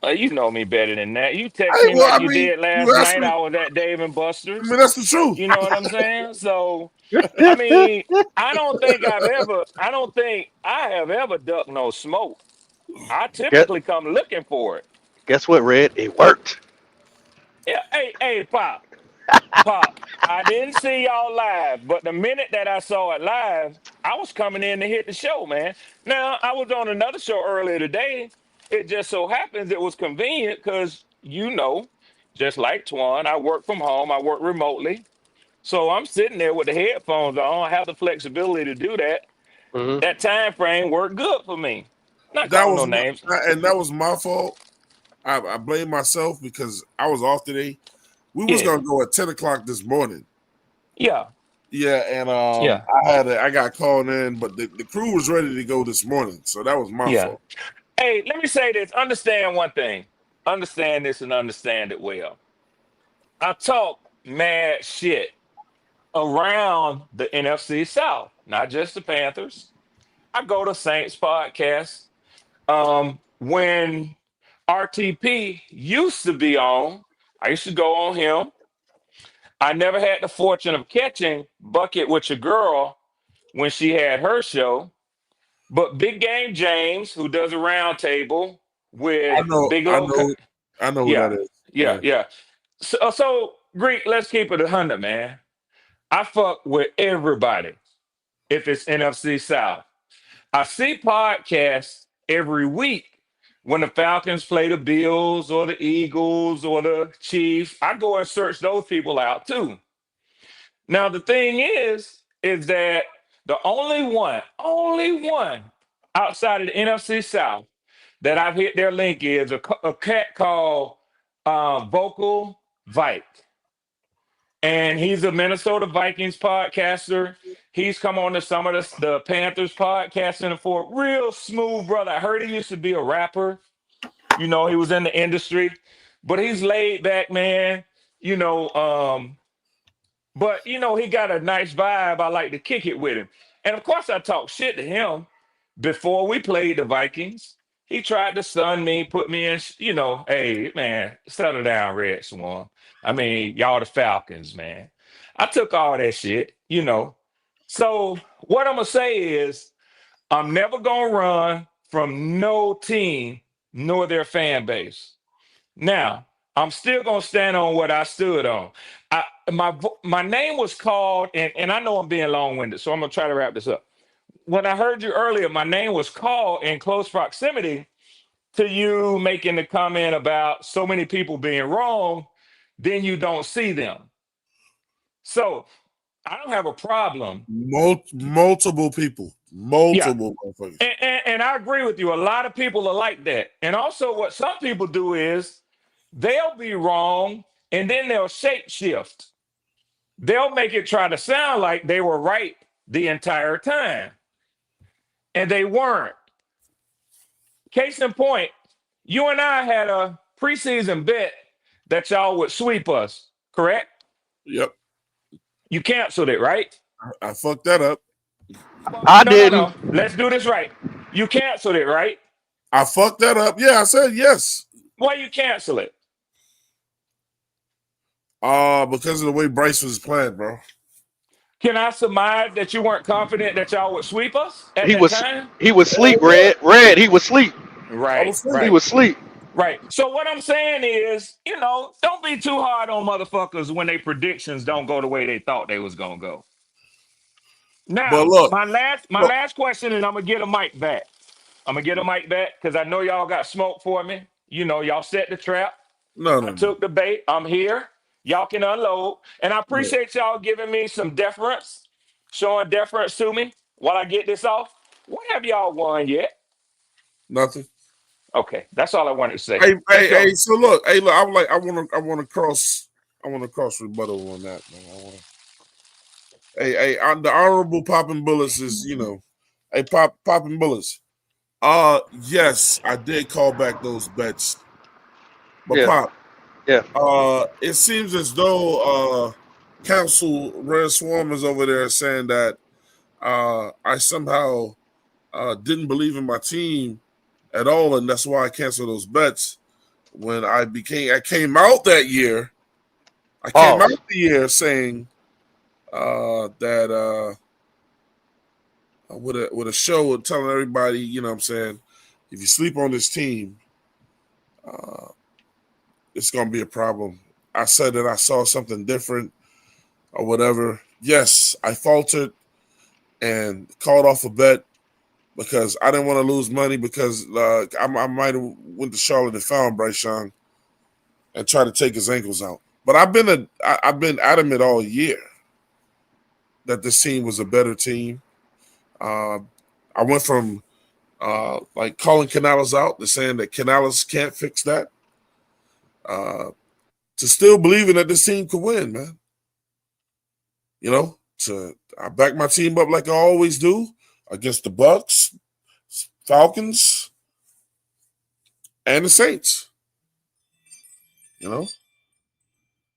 You know me better than that. You text Hey, me well, like I you mean, did you last asked night. me. I was at Dave and I Buster's. mean, that's the truth. You know what I'm saying? So, I mean, I don't think I have ever ducked no smoke. I Guess, typically come looking for it. guess what, Red? It worked. Yeah, hey, Pop. I didn't see y'all live, but the minute that I saw it live, I was coming in to hit the show, man. Now, I was on another show earlier today. It just so happens it was convenient because, just like Twan, I work from home, I work remotely. So I'm sitting there with the headphones on. I have the flexibility to do that. Hmm. That time frame worked good for me. Not That calling no was names. that was my fault. I blame myself because I was off today. We was Yeah. gonna go at 10 o'clock this morning. Yeah. Yeah, and Yeah. I got called in, but the crew was ready to go this morning, so that was my Yeah. fault. Hey, let me say this. Understand one thing. Understand this and understand it well. I talk mad shit around the NFC South, not just the Panthers. I go to Saints podcast. When RTP used to be on, I used to go on him. I never had the fortune of catching Bucket with your girl when she had her show. But Big Game James, who does a roundtable I with know, Big I Low, know, I know who that yeah, is. yeah, Yeah, yeah. So Greek, let's keep it 100, man. I fuck with everybody if it's NFC South. I see podcasts every week when the Falcons play the Bills or the Eagles or the Chiefs. I go and search those people out too. Now the thing is that the only one outside of the NFC South that I've hit their link is a cat called Vocal Vike. And he's a Minnesota Vikings podcaster. He's come on to some of the Panthers podcasting for real smooth brother. I heard he used to be a rapper. You know, he was in the industry, but he's laid back, man. You know, but he got a nice vibe. I like to kick it with him. And of course, I talk shit to him before we played the Vikings. He tried to stun me, put me in, hey, man, settle down, Red Swan. I mean, y'all the Falcons, man. I took all that shit. So what I'm going to say is I'm never going to run from no team nor their fan base. Now, I'm still going to stand on what I stood on. My name was called, and I know I'm being long-winded, so I'm going to try to wrap this up. When I heard you earlier, my name was called in close proximity to you making the comment about so many people being wrong, then you don't see them. So I don't have a problem. multiple people, Yeah. multiple motherfuckers. And I agree with you. A lot of people are like that. And also, what some people do is they'll be wrong and then they'll shape shift. They'll make it try to sound like they were right the entire time. And they weren't. Case in point, you and I had a preseason bet that y'all would sweep us, correct? Yep, You canceled it, right? I fucked that up. I No, didn't. no. Let's do this right. You canceled it, right? I fucked that up. Yeah, I said yes. Why you cancel it? Because of the way Bryce was playing, bro. Can I surmise that you weren't confident that y'all would sweep us at He that was time? he was sleep. Hell yeah. Red. He was sleep. I Right, was He thinking. right, was sleep. right. So what I'm saying is, don't be too hard on motherfuckers when their predictions don't go the way they thought they was gonna go. But Now, look, my last question, and I'm gonna get a mic back. I'm gonna get a mic back because I know y'all got smoke for me. Y'all set the trap. I no. took the bait. I'm here. Y'all can unload. And I Yeah, appreciate y'all giving me some deference, showing deference to me while I get this off. What have y'all won yet? nothing. Okay, that's all I wanted to say. Hey, Let's go. So look, I want to cross rebuttal on that, man. I'm the honorable popping bullets is, hey, popping bullets. Yes, I did call back those bets, but Yeah. pop, Yeah. it seems as though Council Red Swarm is over there saying that I somehow didn't believe in my team at all, and that's why I canceled those bets. When I came out that year. I came out Pause. the year saying that with a show telling everybody, what I'm saying, if you sleep on this team, it's gonna be a problem. I said that I saw something different or whatever. Yes, I faltered and called off a bet because I didn't want to lose money because I might have went to Charlotte and found Bryce Young and tried to take his ankles out. But I've been adamant all year that this team was a better team. I went from like calling Canales out to saying that Canales can't fix that. to still believing that this team could win, man. I back my team up like I always do against the Bucks, Falcons, and the Saints.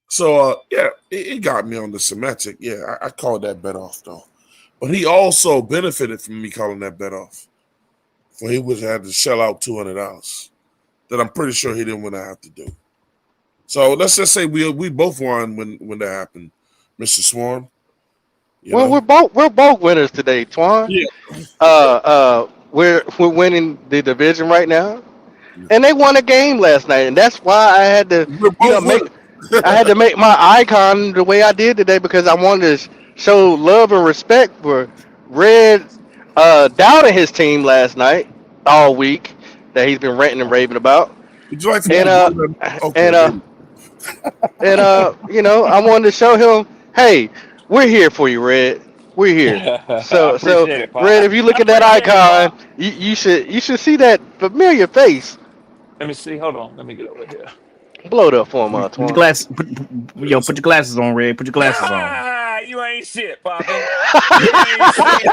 So it got me on the semantic. Yeah, I called that bet off though. But he also benefited from me calling that bet off. For he would have had to shell out $200 that I'm pretty sure he didn't want to have to do. So let's just say we both won when that happened, Mr. Swarm. We're both winners today, Twan. Yeah. We're winning the division right now, and they won a game last night, and that's why I had to make my icon the way I did today because I wanted to show love and respect for Red doubting his team last night all week that he's been ranting and raving about. Would you like to I wanted to show him, hey, we're here for you, Red. We're here. So Appreciate it, Pop. Red, if you look at that Appreciate it, icon, Pop. you should see that familiar face. Let me see. Hold on. Let me get over here. Blow it up for him, Put your Twan. glasses. Put your glasses on, Red. Put your glasses on. Ah, you ain't shit, Papa. You ain't shit.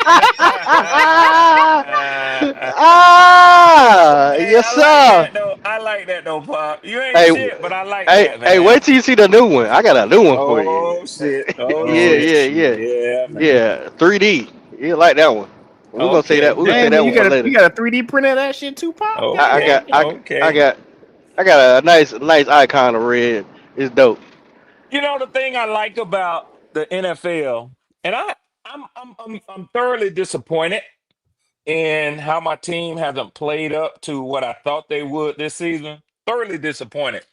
Hey, Yes, sir. I like that though, Pop. You ain't Hey, shit, but I like that, hey, man. wait till you see the new one. I got a new one for you. Oh shit. Oh Yeah, shit. yeah, Yeah, man. yeah. 3D. You like that one? We're gonna say that. We're gonna say Damn, that man, one for later. you got a 3D print of that shit too, Pop? Okay. I got a nice icon of Red. It's dope. You know the thing I like about the NFL, and I'm thoroughly disappointed in how my team hasn't played up to what I thought they would this season. Thoroughly disappointed.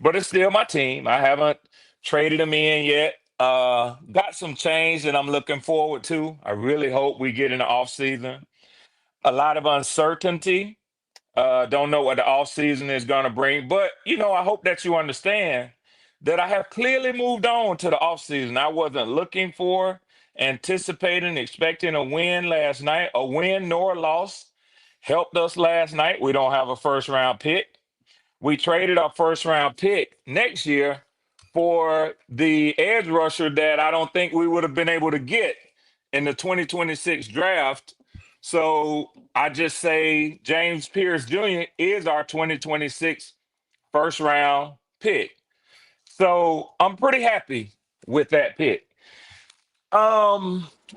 But it's still my team. I haven't traded them in yet. Got some change that I'm looking forward to. I really hope we get in the offseason. A lot of uncertainty. Don't know what the offseason is going to bring. But, I hope that you understand that I have clearly moved on to the offseason. I wasn't looking for, anticipating, expecting a win last night. A win nor a loss helped us last night. We don't have a first round pick. We traded our first round pick next year for the edge rusher that I don't think we would have been able to get in the 2026 draft. So I just say James Pierce Jr. is our 2026 first round pick. So I'm pretty happy with that pick.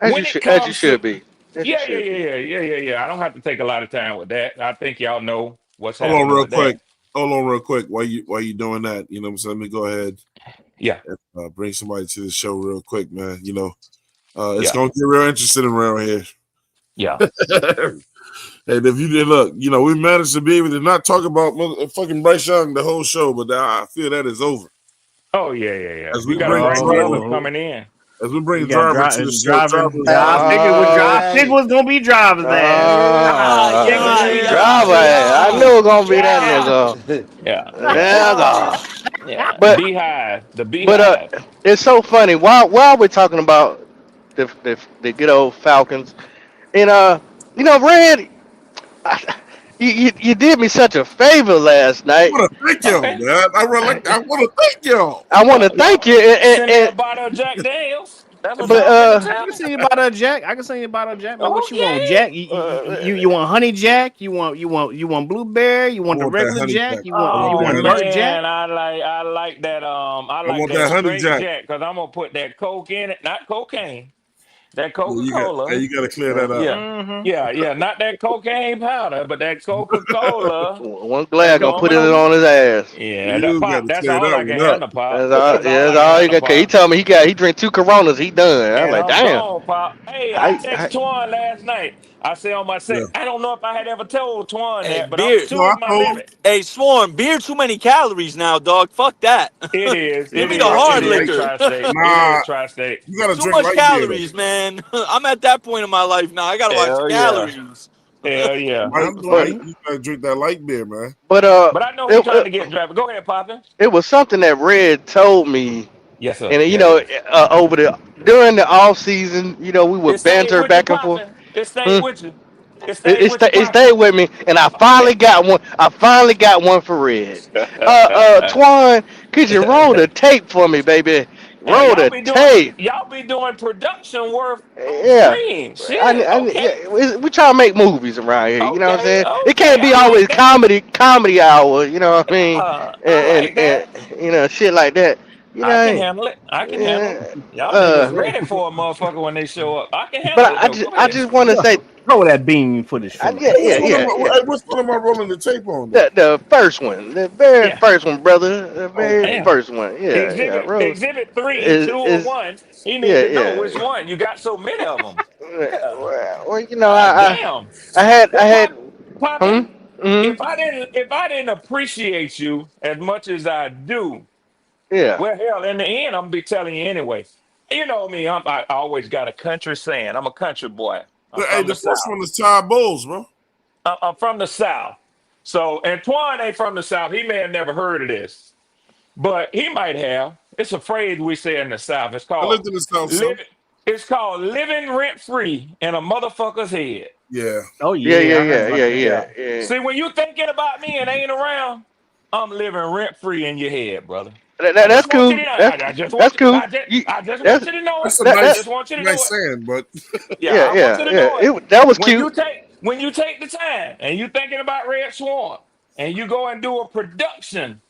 When it As you comes to should be. As you yeah, yeah, should be. yeah, yeah, yeah, yeah. I don't have to take a lot of time with that. I think y'all know what's Hold on happening real with that. quick. Hold on real quick. While you doing that, you know what I'm saying? Let me go ahead Yeah, and bring somebody to the show real quick, man. It's yeah, gonna get real interesting around here. yeah. And if you did look, we managed to be able to not talk about fucking Bryce Young the whole show, but I feel that is over. Oh yeah, yeah, yeah. As We we got a bring brand new one Driver, coming in. as we bring You got Driver to the show, driving. Driver. I figured was gonna be Driver's ass. Driver. I knew it was gonna be that nigga. Yeah, yeah, Yeah. yeah. But The but beehive. it's so funny. While we're talking about the good old Falcons, and Red, you did me such a favor last I night. want to thank y'all, Okay. man. I want to thank y'all. I want to thank you, Send me a bottle of Jack Daniels. That's what but y'all finna I tell can me. send you about a Jack. Man. What you want, Okay. Jack? You want honey Jack? You want blueberry? You I want the want that regular honey Jack? jack. You I want that want Oh honey. dark Jack? man, I like that I I like want that that honey straight jack. Jack because I'm gonna put that Coke in it, not cocaine. That Yeah, Coca-Cola. you got to clear that up. Yeah. Mm-hmm. Yeah, not that cocaine powder, but that Coca-Cola one that's glad gonna put coming it on. on his ass. Yeah, that You got pop. to That's clear all that I can one up. handle, pop. That's all I That's can all you handle, got. He pop. told me he drink 2 Coronas. He done. I'm And like, I'm damn. gone, pop. Hey, I I text Twan last night. I said on my Yeah. set, I don't know if I had ever told Twan Hey, that, but beer. No, two I is my told him. limit. Hey, Swarm, beer too many calories now, dog. Fuck that. It is. Give It me the I is. It hard drink is light. liquor. tri-state. It Nah, is tri-state. you got to Too drink much light beer though. calories, man. I'm at that point in my life now. I gotta watch Hell yeah. calories. Hell yeah. Light, I'm but light. blame. You got to drink that light beer, man. but But I know he it, trying to get drafted. Go ahead, Poppin. it was something that Red told me, Yes, sir. and Yes, sir. over the during the off season, we It would stayed banter with you, back and forth. Poppin. It stayed Hmm? with you. It stayed with you, It Papa. stayed with me, and I finally got one. I finally got one for Red. Twan, could you roll the tape for me, baby? Roll the tape. y'all be doing production work on Yeah. screen. Shit. Okay. Yeah, we try to make movies around here. You know what I'm Okay. saying? It Okay. can't be I like always that. comedy hour. You know what I mean? I like that. And shit like that. You I can know. handle it. I can handle it. Yeah. Y'all niggas ready for a motherfucker when they show up. I can handle it though. Go I ahead. just want to say, Throw that beam footage for me. yeah, Hey, yeah. which one am I rolling the tape on? Though? The first one, the very Yeah. first one, brother, the very Yeah. first one. Yeah, bro. Exhibit 3, 2, or Is 1. He need yeah, to know which yeah. one. You got so many of them. Yeah. Well, God damn. I Well, had, hmm, Poppy, hmm, if I didn't appreciate you as much as I do, yeah. well, hell, in the end, I'm gonna be telling you anyway. You know me, I always got a country saying. I'm a country boy. I'm Hey, from the the first South. one is Ty Bowles, bro. I'm from the South. So Antoine ain't from the South. He may have never heard of this, but he might have. It's a phrase we say in the South. I lived in the South, son. It's called living rent free in a motherfucker's head. Yeah. Oh Yeah, yeah, I heard about that. yeah. See, when you thinking about me and ain't around, I'm living rent free in your head, brother. I That's just want you cool. to know. I just want That's you. cool. I just want That's you to know it. That's a that I that just want you to know nice it. saying, but Yeah, I want you to yeah. know it. That was When cute. you take the time and you thinking about Red Swan and you go and do a production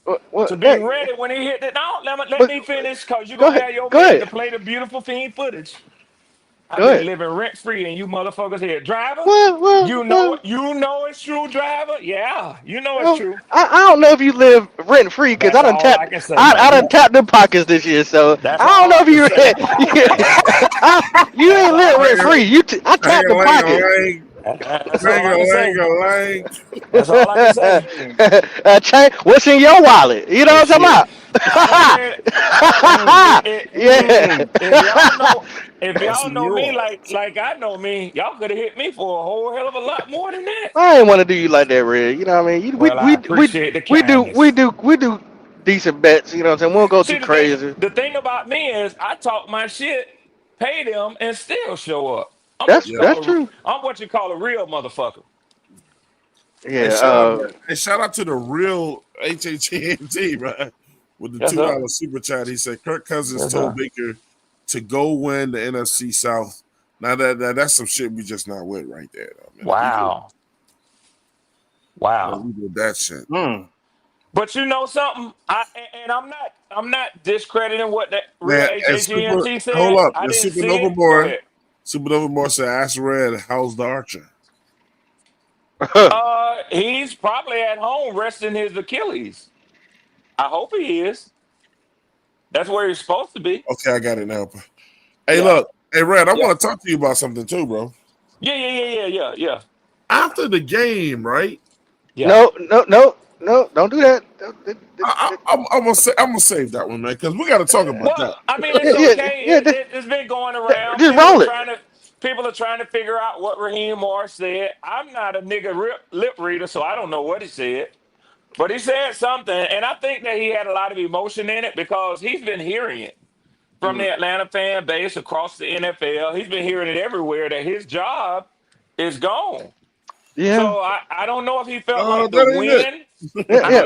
to be ready when he hit it. Now let But me finish because you're go gonna ahead. have your Go man to ahead. play the beautiful fiend footage. I've Go been ahead. living rent free in you motherfuckers here. Driver, Well. you know it's true, driver. Yeah, you know it's Well, true. I don't know if you live rent free because That's all I can say, I baby. done tapped them pockets this year, so That's I don't all know I if can you say. you That's ain't all live I rent can free. say. I tapped the pocket. lang That's all I can say. lang. That's all I can say. What's in your wallet? You know And what I'm shit. talking I mean, about? if y'all know, if What's y'all in know me yours? like I know me, y'all could have hit me for a whole hell of a lot more than that. I ain't want to do you like that, Red. You know what I mean? Well, I appreciate the kindness. We do decent bets. You know what I'm saying? We won't go too See, crazy. the thing about me is I talk my shit, pay them, and still show up. Yeah. That's true. I'm what you call a real motherfucker. Hey, Yeah. shout out to the real HHNT, man. With the Yes, sir. $2 super chat, he said Kirk Cousins Yes, told sir. Baker to go win the NFC South. Now that's some shit we just not with right there, though, man. Wow. Wow. We did that shit. But you know something? And I'm not discrediting what that real Man, and HHNT said. hold up. I And didn't see it. Go ahead. Supernova Boy said, ask Red, how's the Archer? He's probably at home resting his Achilles. I hope he is. That's where he's supposed to be. Okay, I got it now. Hey, Yeah. look. Hey, Red, I Yeah. want to talk to you about something too, bro. Yeah. After the game, right? Yeah. No, don't do that. I'm gonna save that one, man, because we got to talk about that. Well, I mean, it's okay. It's been going around. Just roll it. People are trying to figure out what Raheem Morris said. I'm not a nigga lip reader, so I don't know what he said. But he said something, and I think that he had a lot of emotion in it because he's been hearing it from the Atlanta fan base across the NFL. He's been hearing it everywhere that his job is gone. Yeah. So I don't know if he felt like the That ain't win. Yeah.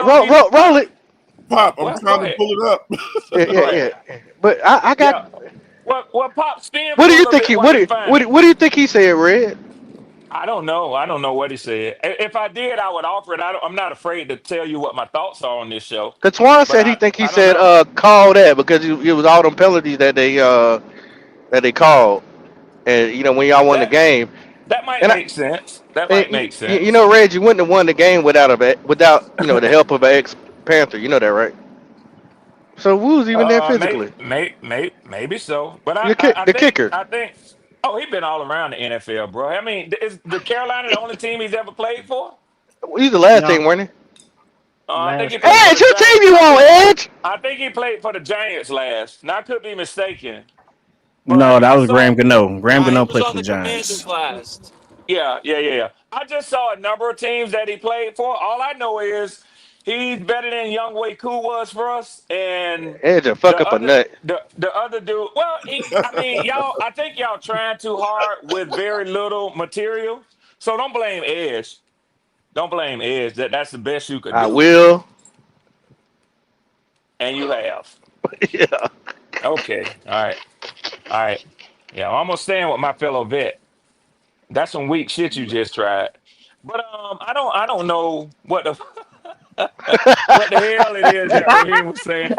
Roll it. Pop, I'm Well, trying go to ahead. pull it up. Yeah. But I got. Yeah. Well, Pop, spin What for do a you little think bit while you find it. What do you think he said, Red? I don't know. I don't know what he said. If I did, I would offer it. I'm not afraid to tell you what my thoughts are on this show. Cause Twan But said he I don't said know. call that because it was all them penalties that they called, and when y'all won the That game. that might And make sense. That might make you sense. know, Reg, you wouldn't have won the game without the help of an ex Panther. You know that, right? So who's even there physically? Maybe so. But The kicker. I think. Oh, he's been all around the NFL, bro. I mean, is the Carolina the only team he's ever played for? He's the last No, team, weren't he? I think he last played year. for Edge, the who team Giants. you on, Edge? I think he played for the Giants last. Now I could be mistaken, No, but that I was saw. Graham Gano. Graham He Gano was played for on the the Commanders Giants. last. Yeah. I just saw a number of teams that he played for. All I know is he's better than Young Wei Koo was for us, and Edge a fuck the up a other nut. the other dude. Well, I mean, y'all. I think y'all trying too hard with very little material. So don't blame Edge. Don't blame Edge. That's the best you could I do, will. and you have. Yeah. Okay. All right. All right. Yeah, I'm gonna stand with my fellow vet. That's some weak shit you just tried. But I don't know what the what the hell it is that Raheem was saying.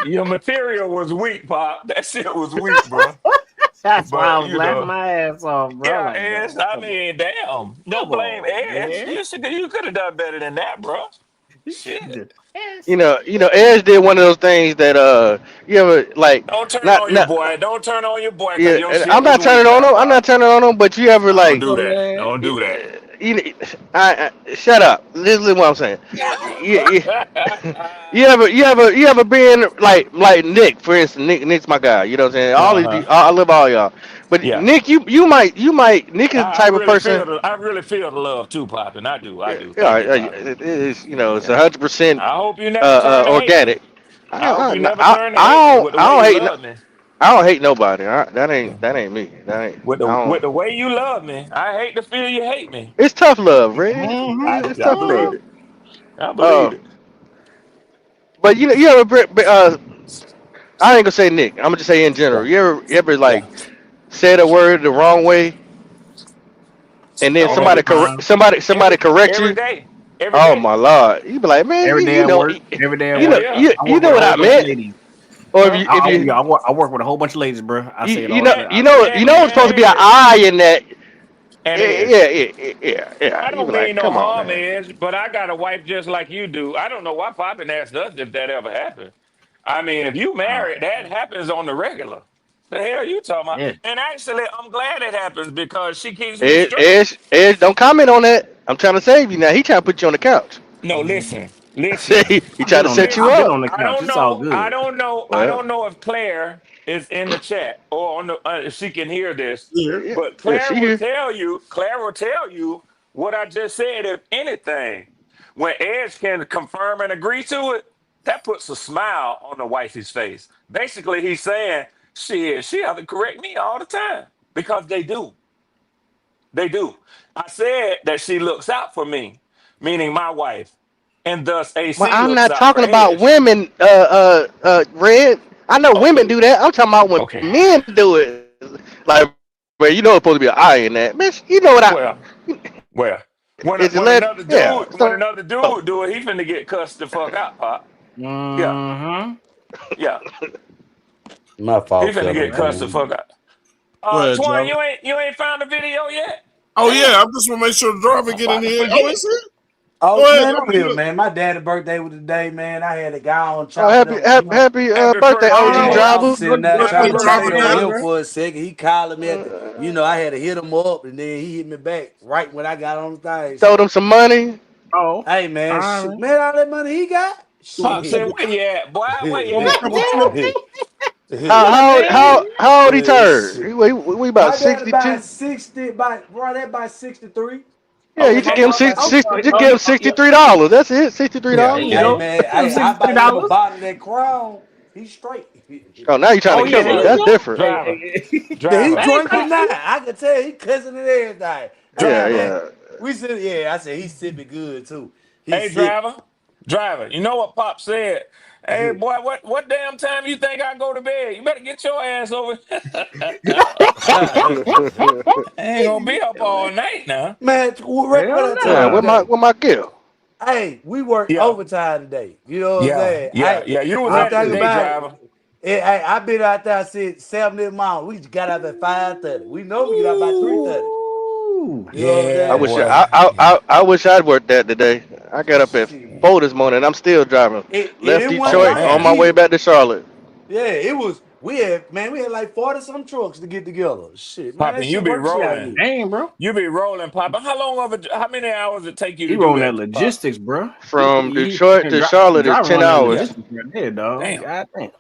Your material was weak, Pop. That shit was weak, bro. That's why I But was laughing my ass off, bro. yeah, Like, Edge. no, I come mean, damn. Don't blame on, Edge. man. You could have done better than that, bro. Shit. Edge did one of those things that you ever like Don't turn not on your not boy. Don't turn on your boy because yeah. your and shit I'm was not weak turning on now, him. I'm not Pop. turning on him. But you ever Don't like do that. Don't do that. I shut up. Listen to what I'm saying. You, you ever been like Nick, for instance. Nick's my guy. You know what I'm saying? All of you, Uh-huh. I love all y'all. But Yeah. Nick, you might. Nick is the I type of really person. feel the love too, Poppin'. I do. I Yeah, do. Thank you, Pop. it's it's Yeah. 100% I hope you never turn to hate me. organic. I hope you never turn to hate me with the I way don't you hate love me. I don't hate nobody. Yeah. That ain't me. That ain't. With I the don't. way you love me. I hate to feel you hate me. It's tough love, Red. I, It's I tough believe love. it. I believe Uh, it. but you ever I ain't gonna say Nick. I'm gonna just say in general. Yeah. You ever Yeah. like said a word the wrong way and then All All the the time. somebody correct every you? day. Every Oh day. my lord! You be like, man, Every day you at know, work. Every day at you Hell know, work. yeah. I you work know with a what I whole bunch of meant. ladies. Or Huh? if you I work with a whole bunch of ladies, bro. I you say it you all the know Man, time. you know man, it's supposed to be an man, I in that. and Edge. Yeah. I You don't be mean like, no come on, harm, man. Edge, but I got a wife just like you do. I don't know why Poppin asked us if that ever happened. I mean, if you Uh, married, that happens on the regular. The hell you talking about? yeah. And actually, I'm glad it happens because she keeps me Edge, straight. Edge, Edge, don't comment on that. I'm trying to save you now. He trying to put you on the couch. No, listen. He trying to set you I've been on up. the I couch. don't It's all know. I good. don't know. I Well, don't know if Claire is in the chat or on the if she can hear this. Here. yeah, But yeah, Claire she will here. tell you. Claire will tell you what I just said. If anything, when Edge can confirm and agree to it, that puts a smile on the wifey's face. Basically, he's saying, "Shit, she have to correct me all the time because they do. They do." I said that she looks out for me, meaning my wife, and thus Well, AC I'm looks not out for talking about Edge. women, Red. I know women Okay. do that. I'm talking about when Okay. men do it. Like, well, you know, it's supposed to be an eye in that. Bitch, you know what Well, well, when is it when let? another Yeah. dude when So, another dude do it, he finna get cussed the fuck out, Pop. Yeah, Mm-hmm. yeah, My he fault, finna get fellas, cussed the man. fuck out. Go ahead, Twan, John. you ain't found the video yet? Oh Damn, yeah, I just want to make sure the driver I'm get in about to here. Oh, forget. is it? Oh Go ahead. man, I I'm mean, here, look. man. My daddy's birthday was today, man. I had a guy on oh, chopping up, you know. happy Happy birthday, first OG Man, day. I'm driver. sitting there Let's trying go to Happy drop stay it on down, him man. for a second. He calling me at the, Uh, I had to hit him up, and then he hit me back right when I got on the thing. Throw So, them some money. Oh, hey, man, all shit, right. man, all that money he got, Pop said, shit. where you at, boy? Where you Throw a at, couple boy? chips. How old he turned? Shit. We about My dad 62. about 60, bro, that about 63. Yeah, you Yeah, just my Okay, give him boy about just 63. give him $63. That's it, yeah, There $63. you Hey, go. man, Give him I buy him a $63. bottle of that Crown. He's straight. Oh, now you trying to oh yeah, kill There him? you That's look, go. different. Hey, driver, hey, hey. He driver, I ain't drinking trying now. to. I can tell he cussing and everything. Hey Yeah, driver. man, yeah. we said I said he sipping good too. He Hey, sipping. driver. You know what Pop said? Hey, boy, what damn time you think I go to bed? You better get your ass over. I ain't gonna be up all night now. Man, what Hell I Yeah, told no. you though. where my gift? Hey, we worked Yeah, overtime today. You know what I'm saying? yeah. You was One at it thing today, about it, driver. I been out there since 7 miles. We just got out at 5:30. We know we get out by 3:30. Ooh. You know what I'm I Yeah, saying? wish boy. I wish I'd worked that today. I got up at Shit. 4 this morning. I'm still driving. Left It wasn't Oh Detroit like on man. my way we back to Charlotte. Yeah, it was. We had like 40 some trucks to get together. Shit, man, that Popping, you shit be work shit out rolling. here. Dang, bro. You be rolling, Popping. How many hours it take you He to do rolling that that, Pop? logistics, bro. From Detroit to Charlotte is Driving 10 on that Yeah. hours. logistics right there, dog. Damn. God damn.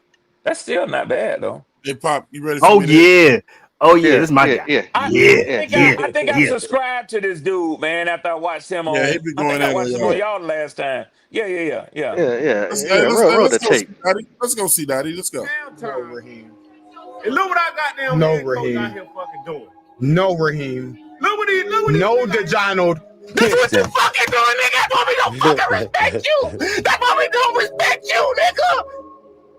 That's still not bad though. Hey, Pop, you ready for Oh me to? yeah. Oh yeah. Yeah, This is my yeah, guy. yeah, Yeah. yeah, Yeah. I think I Yeah. subscribed to this dude, man, after I watched him Yeah, he on be I think going I in on watched him on yeah, y'all. y'all last time. Yeah. yeah. Roll Let's the go see tape. Daddy. Let's go see Daddy. Let's go. No, Raheem. And look what I got down no, Raheem. Out here fucking doing. No, Raheem. Look what DeJohn That's what you fucking doing, nigga. That's why we don't fucking respect you. That's why we don't respect you, nigga.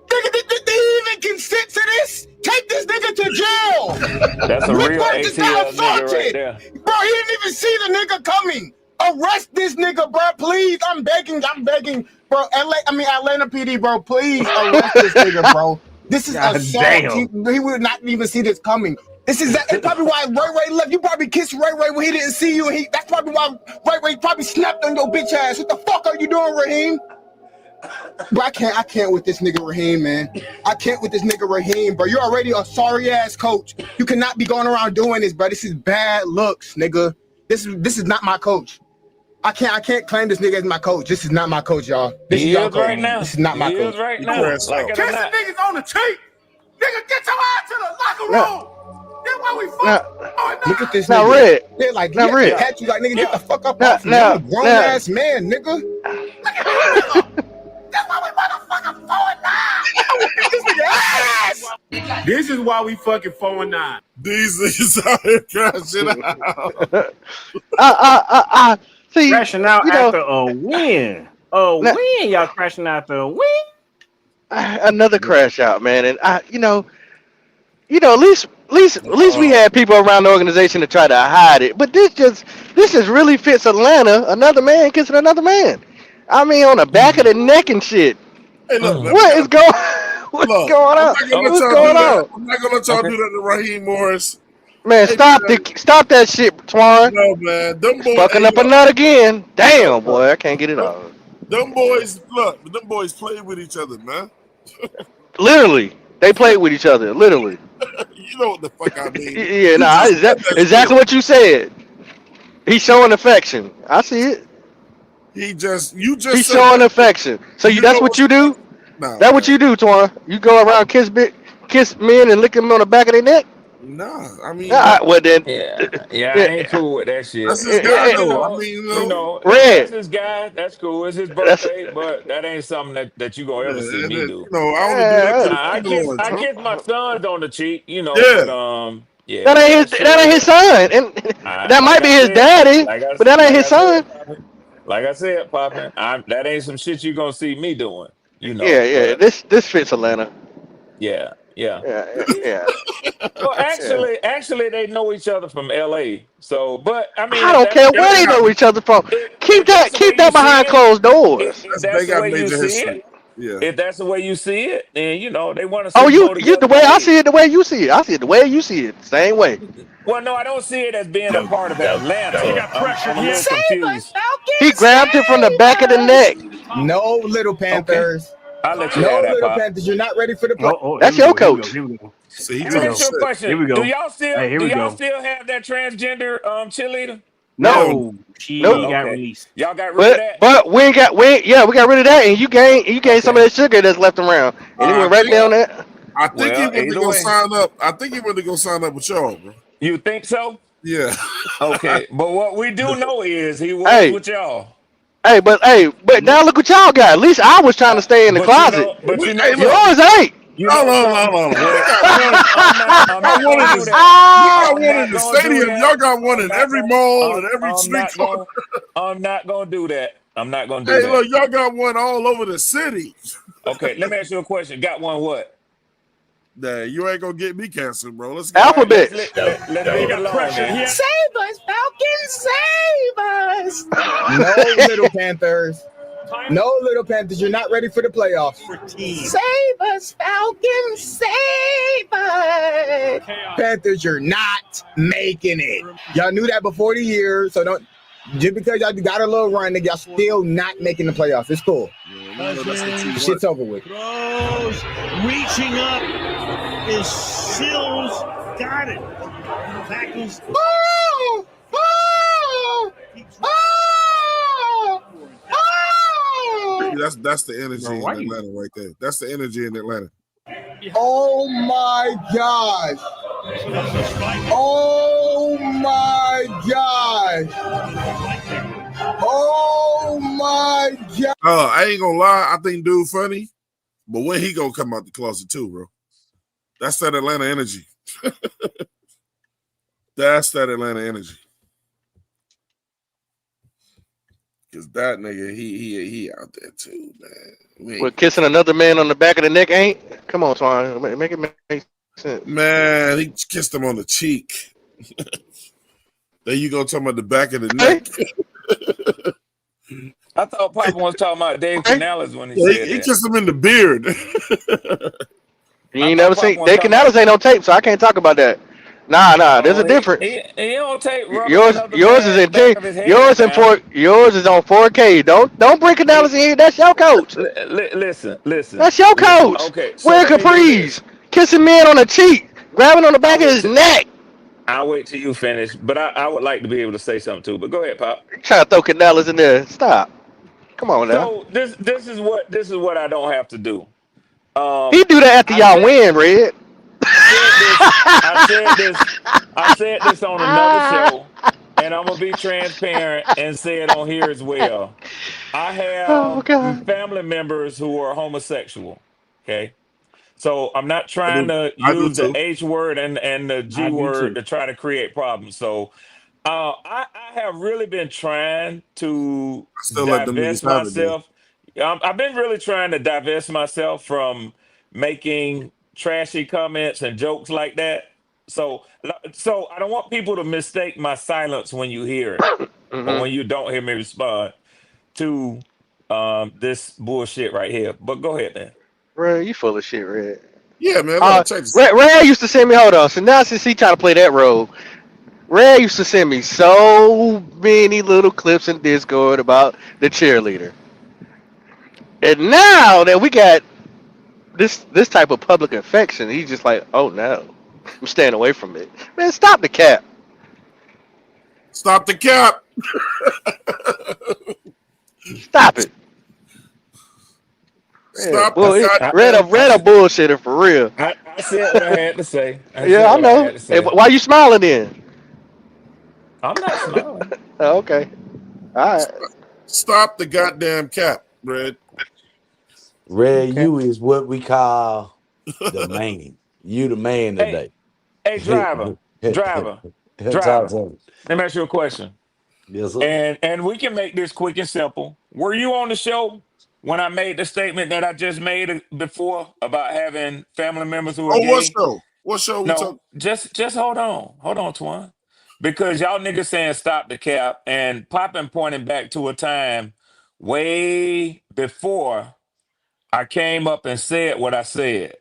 Nigga, did they even consent to this? Take this nigga to jail. That's a Rick real Burke just got ATL nigga right assaulted. there. Bro, he didn't even see the nigga coming. Arrest this nigga, bro. Please, I'm begging, bro. Atlanta PD, bro. Please arrest this nigga, bro. This is assault. He would not even see this coming. It's probably why Ray left. You probably kissed Ray when he didn't see you. And that's probably why Ray probably snapped on your bitch ass. What the fuck are you doing, Raheem? Bro, I can't with this nigga Raheem, man. I can't with this nigga Raheem, bro. You're already a sorry ass coach. You cannot be going around doing this, bro. This is bad looks, nigga. This is not my coach. I can't claim this nigga as my coach. This is not my coach, y'all. This is y'all coach. Right now. This is not my coach. Right now. Like it or Kiss not. niggas on the cheek. Nigga, get your ass to the locker room. That's why we fuck. Look at this now, nigga. Red. They're like, now, Red. Pat you like, nigga, get the fuck up off me. I'm a grown ass man, nigga. Look at that nigga. That's why we motherfucking 4-9. This nigga ass. This is why we fucking 4-9. These niggas out here crashing out. See, crashing out after a win. Win, y'all crashing out after a win. Another crash out, man. And at least we had people around the organization to try to hide it. But this just really fits Atlanta. Another man kissing another man. I mean, on the back of the neck and shit. Hey, look, What's going on? What's going on? I'm not gonna let y'all do that to Raheem Morris. Man, stop that shit, Twan. No, man. Them boys fucking up a nut again. Damn, boy, I can't get it off. Them boys play with each other, man. Literally, they played with each other. Literally. You know what the fuck I mean? Yeah, nah, exactly what you said. He's showing affection. I see it. He's showing affection. So that's what you do? Nah, that's what you do, Twan. You go around kiss men and lick them on the back of their neck? Nah, I mean, well then, I ain't cool with that shit. That's his guy, though. I mean, Red. That's his guy. That's cool. It's his birthday, but that ain't something that you gonna ever see me do. I only do that. I kiss my sons on the cheek, Yeah. But that ain't his son, and that might be his daddy, but that ain't his son. Like I said, Poppin', that ain't some shit you gonna see me doing. Yeah. This fits Atlanta. Yeah. Well, actually, they know each other from LA. So, but I mean, I don't care where they know each other from. Keep that behind closed doors. If that's the way you see it. Yeah. If that's the way you see it, then they want to. Oh, you the way I see it, the way you see it. I see it the way you see it, same way. Well, no, I don't see it as being a part of Atlanta. I'm a little confused. He grabbed him from the back of the neck. No, Little Panthers. Okay. I'll let you have that, Little Pop. Panthers, you're not ready for the play. That's your coach. Let me ask you a question. Here we go. Do y'all still have that transgender cheerleader? No. She got released. Y'all got rid of that? But we got rid of that, and you gained some of that sugar that's left around. And he went right down that. I think he went to go sign up. I think he went to go sign up with y'all, bro. You think so? Yeah. Okay. But what we do know is he was with y'all. But now look what y'all got. At least I was trying to stay in the closet. Yours ain't. No. I wanted the stadium. Y'all got one in every mall and every street corner. I'm not gonna do that. I'm not gonna do that. Hey, look, y'all got one all over the city. Okay, let me ask you a question. Got one what? Nah, you ain't gonna get me canceled, bro. Let's go. Alphabet. Let's leave it alone. Save us, Falcons! Save us! No, Little Panthers. No, Little Panthers, you're not ready for the playoffs. Save us, Falcons! Save us! Panthers, you're not making it. Y'all knew that before the year, so don't. Just because y'all got a little run, y'all still not making the playoffs. It's cool. Shit's over with. Throws, reaching up, is Sills, got it. Tackles. Oh! Oh! Oh! Oh! That's the energy in Atlanta right there. That's the energy in Atlanta. Oh my gosh. Oh my gosh. Oh my god. I ain't gonna lie, I think dude funny, but when he gonna come out the closet too, bro? That's that Atlanta energy. That's that Atlanta energy. Because that nigga, he out there too, man. Well, kissing another man on the back of the neck ain't. Come on, Twan. Make it make sense. Man, he kissed him on the cheek. There you go, talking about the back of the neck. I thought Papa was talking about Dave Canales when he Yeah, said he that. kissed him in the beard. You ain't never seen Dave Canales ain't on tape, so I can't talk about that. Nah. There's a difference. He don't take rubbing Yours another is man's in back of his head yours now. yours is on 4K. Don't bring Canales in here. That's your coach. Listen. That's your coach. Okay, so Wearing let me do this. capris, kissing men on the cheek, grabbing on the back of his neck. I'll wait till you finish, but I would like to be able to say something too. But go ahead, Pop. Trying to throw Canales in there. Stop. Come on now. So this is what I don't have to do. He do that after y'all win, Red. I said this on another show, and I'm gonna be transparent and say it on here as well. I Oh have God. family members who are homosexual. Okay. So I'm not I trying to do use the too. H word and the G I do word too. to try to create problems. So I have really been trying to I still let them divest niggas have it though. myself. I've been really trying to divest myself from making trashy comments and jokes like that. So I don't want people to mistake my silence when you hear it or when you don't hear me respond to this bullshit right here. But go ahead, man. Red, you full of shit, Red. Yeah, man. Look, check this. Red used to send me. Hold on. So now since he trying to play that role, Red used to send me so many little clips in Discord about the cheerleader. And now that we got this type of public affection, he's just like, oh no, I'm staying away from it. Man, stop the cap. Stop the cap. Stop it. Stop Well, the Red a bullshitter for real. I said what I had to say. Yeah, I know. Hey, why you smiling then? I'm not smiling. Oh, okay. All right. Stop the goddamn cap, Red. Red, you is what we call the man. You the man today. Hey, driver. Talk to me. Let me ask you a question. Yes, sir. And we can make this quick and simple. Were you on the show when I made the statement that I just made before about having family members who are gay? What show? What show we No, talking? just hold on, Twan, because y'all niggas saying stop the cap and popping pointing back to a time way before I came up and said what I said.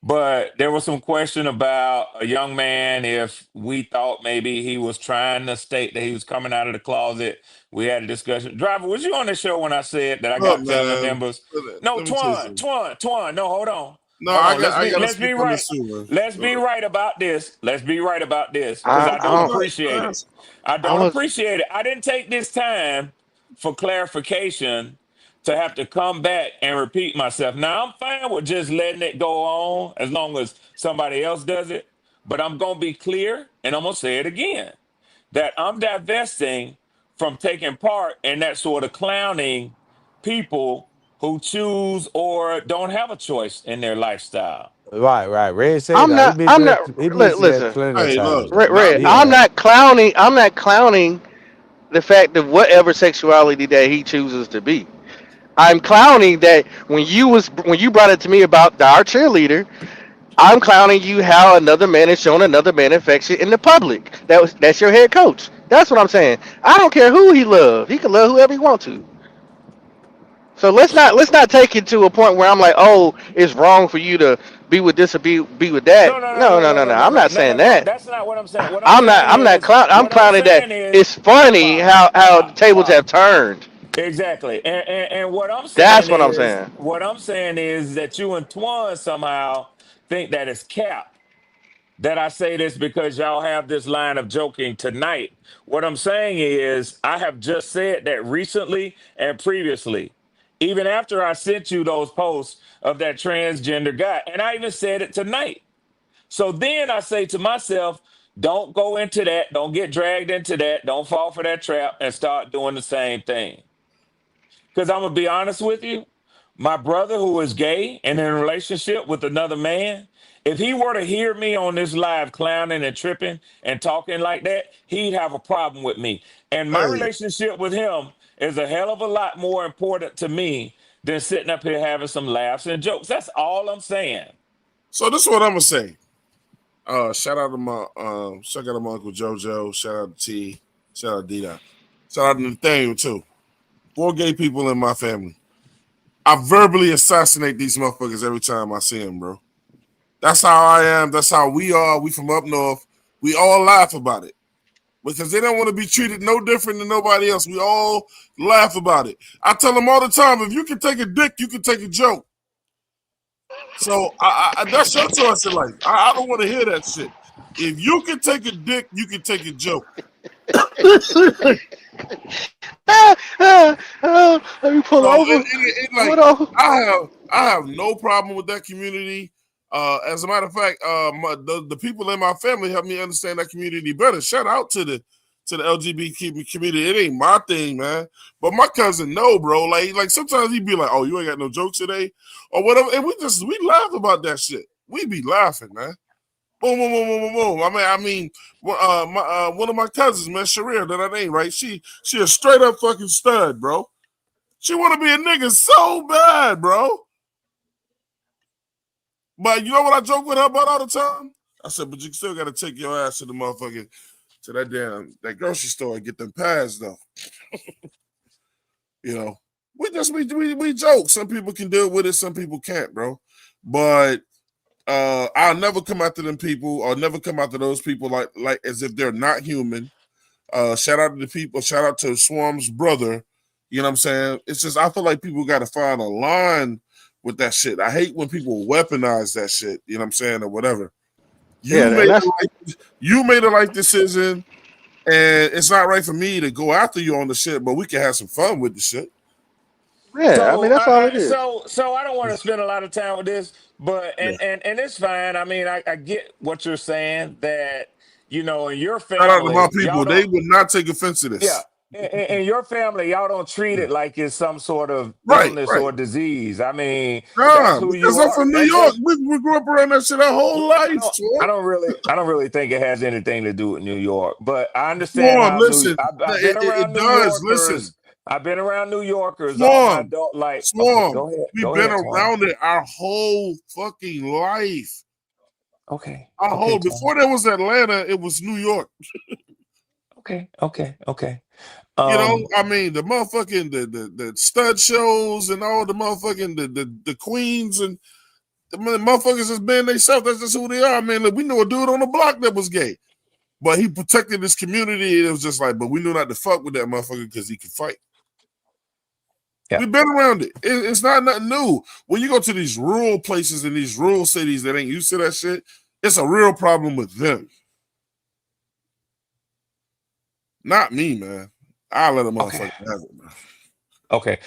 But there was some question about a young man if we thought maybe he was trying to state that he was coming out of the closet. We had a discussion. Driver, was you on the show when I said that I Look, got family man. members? No, Let me tell you something. Twan. No, hold on. No, Hold I on. gotta Let's be speak on right. this too, man. Let's be right about this. Let's be right about this because I I don't don't. appreciate it. I I don't was. appreciate it. I didn't take this time for clarification to have to come back and repeat myself. Now I'm fine with just letting it go on as long as somebody else does it. But I'm gonna be clear and I'm gonna say it again that I'm divesting from taking part in that sort of clowning people who choose or don't have a choice in their lifestyle. Right. Red said I'm that. not. I'm not. He mentioned that Listen, plenty of Hey, times. look. Red. Yeah. I'm not clowning. I'm not clowning the fact of whatever sexuality that he chooses to be. I'm clowning that when you brought it to me about our cheerleader, I'm clowning you how another man is showing another man affection in the public. That's your head coach. That's what I'm saying. I don't care who he loves. He can love whoever he wants to. So let's not take it to a point where I'm like, oh, it's wrong for you to be with this or be with that. No. I'm not saying that. That's not what I'm saying. What I'm I'm not. saying I'm not is, clown. I'm what I'm clowning that. saying is, It's funny how the tables Pop. have turned. Exactly. And That's what I'm saying. what I'm saying is that you and Twan somehow think that it's cap. That I say this because y'all have this line of joking tonight. What I'm saying is I have just said that recently and previously, even after I sent you those posts of that transgender guy, and I even said it tonight. So then I say to myself, don't go into that, don't get dragged into that, don't fall for that trap and start doing the same thing. Because I'm gonna be honest with you, my brother who is gay and in a relationship with another man, if he were to hear me on this live clowning and tripping and talking like that, he'd have a problem with me. And my Hey, relationship with him is a hell of a lot more important to me than sitting up here having some laughs and jokes. That's all I'm saying. So this is what I'm gonna say. Shout out to my Uncle JoJo. Shout out to T. Shout out to D-Dot. Shout out to Nathaniel too. 4 gay people in my family. I verbally assassinate these motherfuckers every time I see them, bro. That's how I am. That's how we are. We from up north. We all laugh about it because they don't want to be treated no different than nobody else. We all laugh about it. I tell them all the time, if you can take a dick, you can take a joke. So that's your choice in life. I don't want to hear that shit. If you can take a dick, you can take a joke. Let me pull over. I have no problem with that community. As a matter of fact, the people in my family help me understand that community better. Shout out to the LGBT community. It ain't my thing, man. But my cousin know, bro. Like sometimes he'd be like, "Oh, you ain't got no jokes today," or whatever, and we laugh about that shit. We be laughing, man. Boom, boom, boom, boom, boom, boom. I mean, one of my cousins, man, Sharir, that ain't right. She a straight up fucking stud, bro. She want to be a nigga so bad, bro. But you know what I joke with her about all the time? I said, but you still got to take your ass to the motherfucking to that grocery store and get them pads though. You know, we joke. Some people can deal with it, some people can't, bro. But I'll never come after them people or never come after those people like as if they're not human. Shout out to the people. Shout out to Swarm's brother. You know what I'm saying? It's just I feel like people got to find a line with that shit. I hate when people weaponize that shit. You know what I'm saying, or whatever. You made a life decision, and it's not right for me to go after you on the shit. But we can have some fun with the shit. Yeah, So, I mean that's all it is. So I don't want to spend a lot of time with this, but and it's fine. I mean, I get what you're saying that in your family. Shout out to my people. They would not take offense to this. Yeah. In your family, y'all don't treat it like it's some sort of illness or disease. I mean, that's who you are. I'm from New York. We grew up around that shit our whole life. I don't really think it has anything to do with New York, but I understand how I've been around New Yorkers. Listen. I've been around New Yorkers Swarm, all my adult life. Swarm. Okay, We've been around it our whole fucking life. Okay. Before there was Atlanta, it was New York. Okay. You know, I mean, the motherfucking the stud shows and all the motherfucking the queens and the motherfuckers just being themselves. That's just who they are, man. Look, we knew a dude on the block that was gay, but he protected his community. It was just like, but we knew not to fuck with that motherfucker because he could fight. Yeah. We've been around it. It's not nothing new. When you go to these rural places and these rural cities that ain't used to that shit, it's a real problem with them. Not me, man. I'll let a motherfucker have it, man. Okay.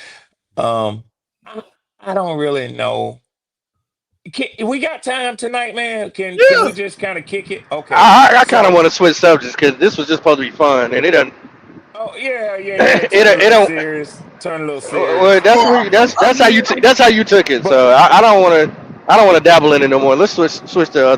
I don't really know. We got time tonight, man. Can we just kind of kick it? Okay. I kind of want to switch subjects because this was just supposed to be fun, and it doesn't. Oh yeah. It don't. Serious. Turn a little serious. Well, that's how you took it. So I don't want to dabble in it no more. Let's switch to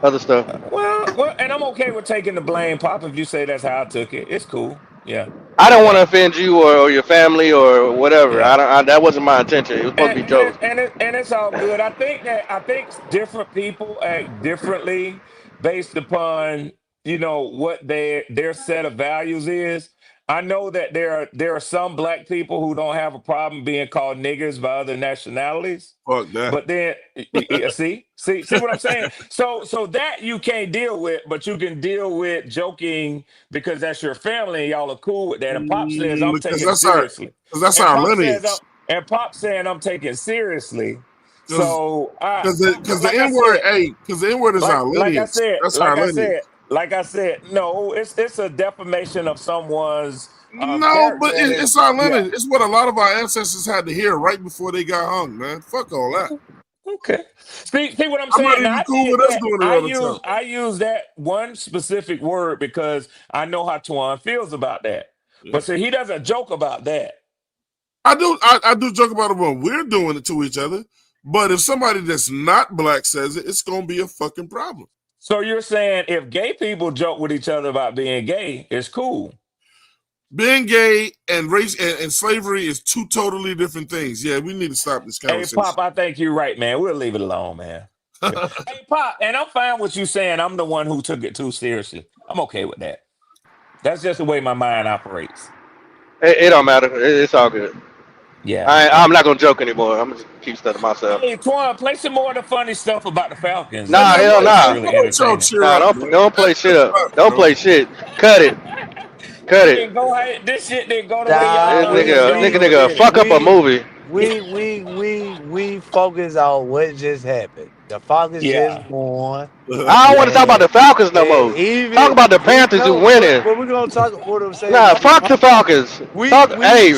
other stuff. Well, and I'm okay with taking the blame, Pop. If you say that's how I took it, it's cool. Yeah. I don't want to offend you or your family or whatever. Yeah. That wasn't my intention. It was supposed to be jokes. And it's all good. I think different people act differently based upon what their set of values is. I know that there are some black people who don't have a problem being called niggers by other nationalities. Fuck that. But then see what I'm saying? So that you can't deal with, but you can deal with joking because that's your family and y'all are cool with that. And Pop says I'm taking it seriously. Because that's our lineage. And Pop saying I'm taking seriously. So because the N-word is our lineage. Like I said, no, it's a defamation of someone's. No, but it's our lineage. Yeah. It's what a lot of our ancestors had to hear right before they got hung, man. Fuck all that. Okay. See what I'm saying? I use that one specific word because I know how Twan feels about that. Yeah. But see, he doesn't joke about that. I do joke about it when we're doing it to each other. But if somebody that's not black says it, it's gonna be a fucking problem. So you're saying if gay people joke with each other about being gay, it's cool? Being gay and race and slavery is two totally different things. Yeah, we need to stop this Hey, conversation. Pop, I think you're right, man. We'll leave it alone, man. Yeah. Hey, Pop, and I'm fine with you saying I'm the one who took it too seriously. I'm okay with that. That's just the way my mind operates. It don't matter. It's all good. Yeah. I'm not gonna joke anymore. I'm gonna keep stuff to myself. Hey, Twan, play some more of the funny stuff about the Falcons. Nah, Man, hell let That's nah. really y'all entertaining. cheer Nah, up, don't play shit up. Don't bro. play shit. Cut it. Cut It it. didn't go how this shit didn't go the way y'all This Nah, thought it was going. nigga, Did fuck up a movie. we focus on what just happened. The Falcons it? just Yeah. won. I don't want to talk about And the Falcons no and more. Talk even about the we Panthers who know, winning. but we're gonna talk what I'm saying Nah, though. fuck the Falcons. Talk. Hey,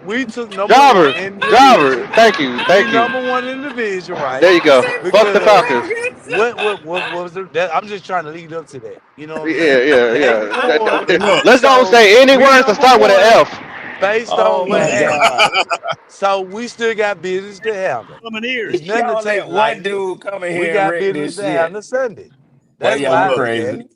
We took number one driver, in the driver. division. Thank you, We thank you. number one in the division, right? There you go. Fuck the Because Falcons. what was the, that, I'm just trying to lead up to that. You know what I'm saying? Yeah, They yeah. won. Hey, look. Let's don't So say any we words that number start with an one F. based Oh on what my happened. God. So we still got business to handle. Lumineers. It's nothing to Y'all take let one lightly. dude come in We here and got wreck business this to shit. handle Sunday. Boy, That's Hey, why I y'all look. look at crazy. it.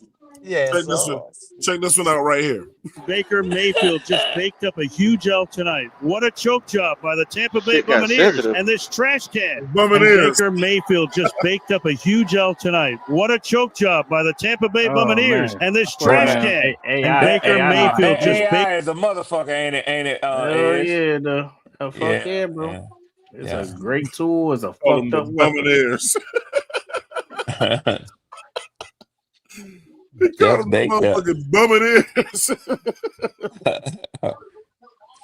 Yeah, Check this one. so Check this one out right here. Baker Mayfield just baked up a huge L tonight. What a choke job by the Tampa Bay Shit got Buccaneers sensitive. and this trash can. Buccaneers. Baker Mayfield just baked up a huge L tonight. What a choke job by the Tampa Bay Oh, Buccaneers man. and this Well, trash man, can. AI, And Baker AI, Mayfield just baked. AI is a motherfucker, ain't it? Ain't it? Hell Edge? yeah, though. Oh, fuck yeah, bro. Yeah. It's Yeah. a great tool. It's a Call them fucked the up weapon. Buccaneers. Yeah. They call Just them the baked up. motherfucking Buccaneers.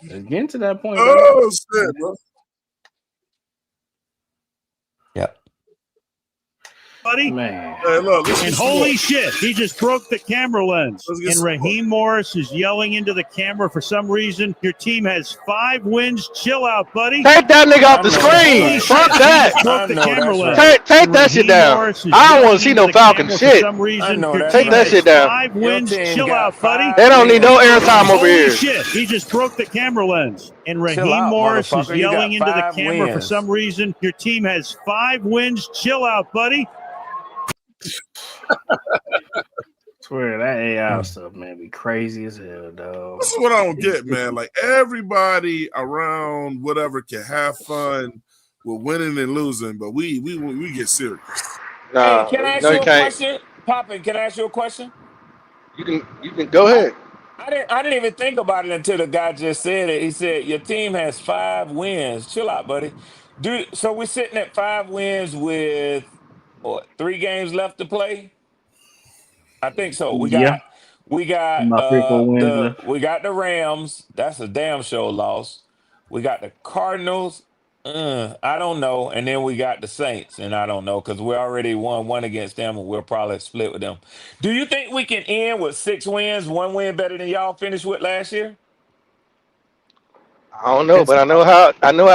It's getting to that point, Oh shit, bro. Yep. buddy. man. Hey, look, let's And get some holy more. shit, he just broke the camera lens. Let's get And some more. Raheem Morris is yelling into the camera for some reason. Your team has 5 wins. Chill out, buddy. Take that nigga I off the know that's screen. right. Fuck He that. just broke I the know camera that's lens. right. Take that shit Raheem down. Morris is I don't want yelling to see into no the Falcon camera for shit. some I reason. know Your that's Take team that right. has shit down. 5 Your wins. team Chill got out, buddy. 5 They don't need no wins. Chill airtime out. over Holy here. shit, he just broke the camera lens. And Chill Raheem out, Morris is motherfucker. You yelling got into the 5 camera for wins. some reason. Your team has 5 wins. Chill out, buddy. Swear that AI stuff, man, be crazy as hell, dog. This is what I don't get, man. Like everybody around whatever can have fun with winning and losing, but we get serious. Hey, Nah, can I ask no, you you a can't. question? Poppin', can I ask you a question? You can go ahead. I didn't even think about it until the guy just said it. He said, your team has 5 wins. Chill out, buddy. So we're sitting at 5 wins with what, 3 games left to play? I think so. Yeah, We got about 3-4 wins left. the Rams. That's a damn show loss. We got the Cardinals. I don't know. And then we got the Saints, and I don't know because we already won one against them, and we'll probably split with them. Do you think we can end with 6 wins, 1 win better than y'all finished with last year? I don't know, It's but I know how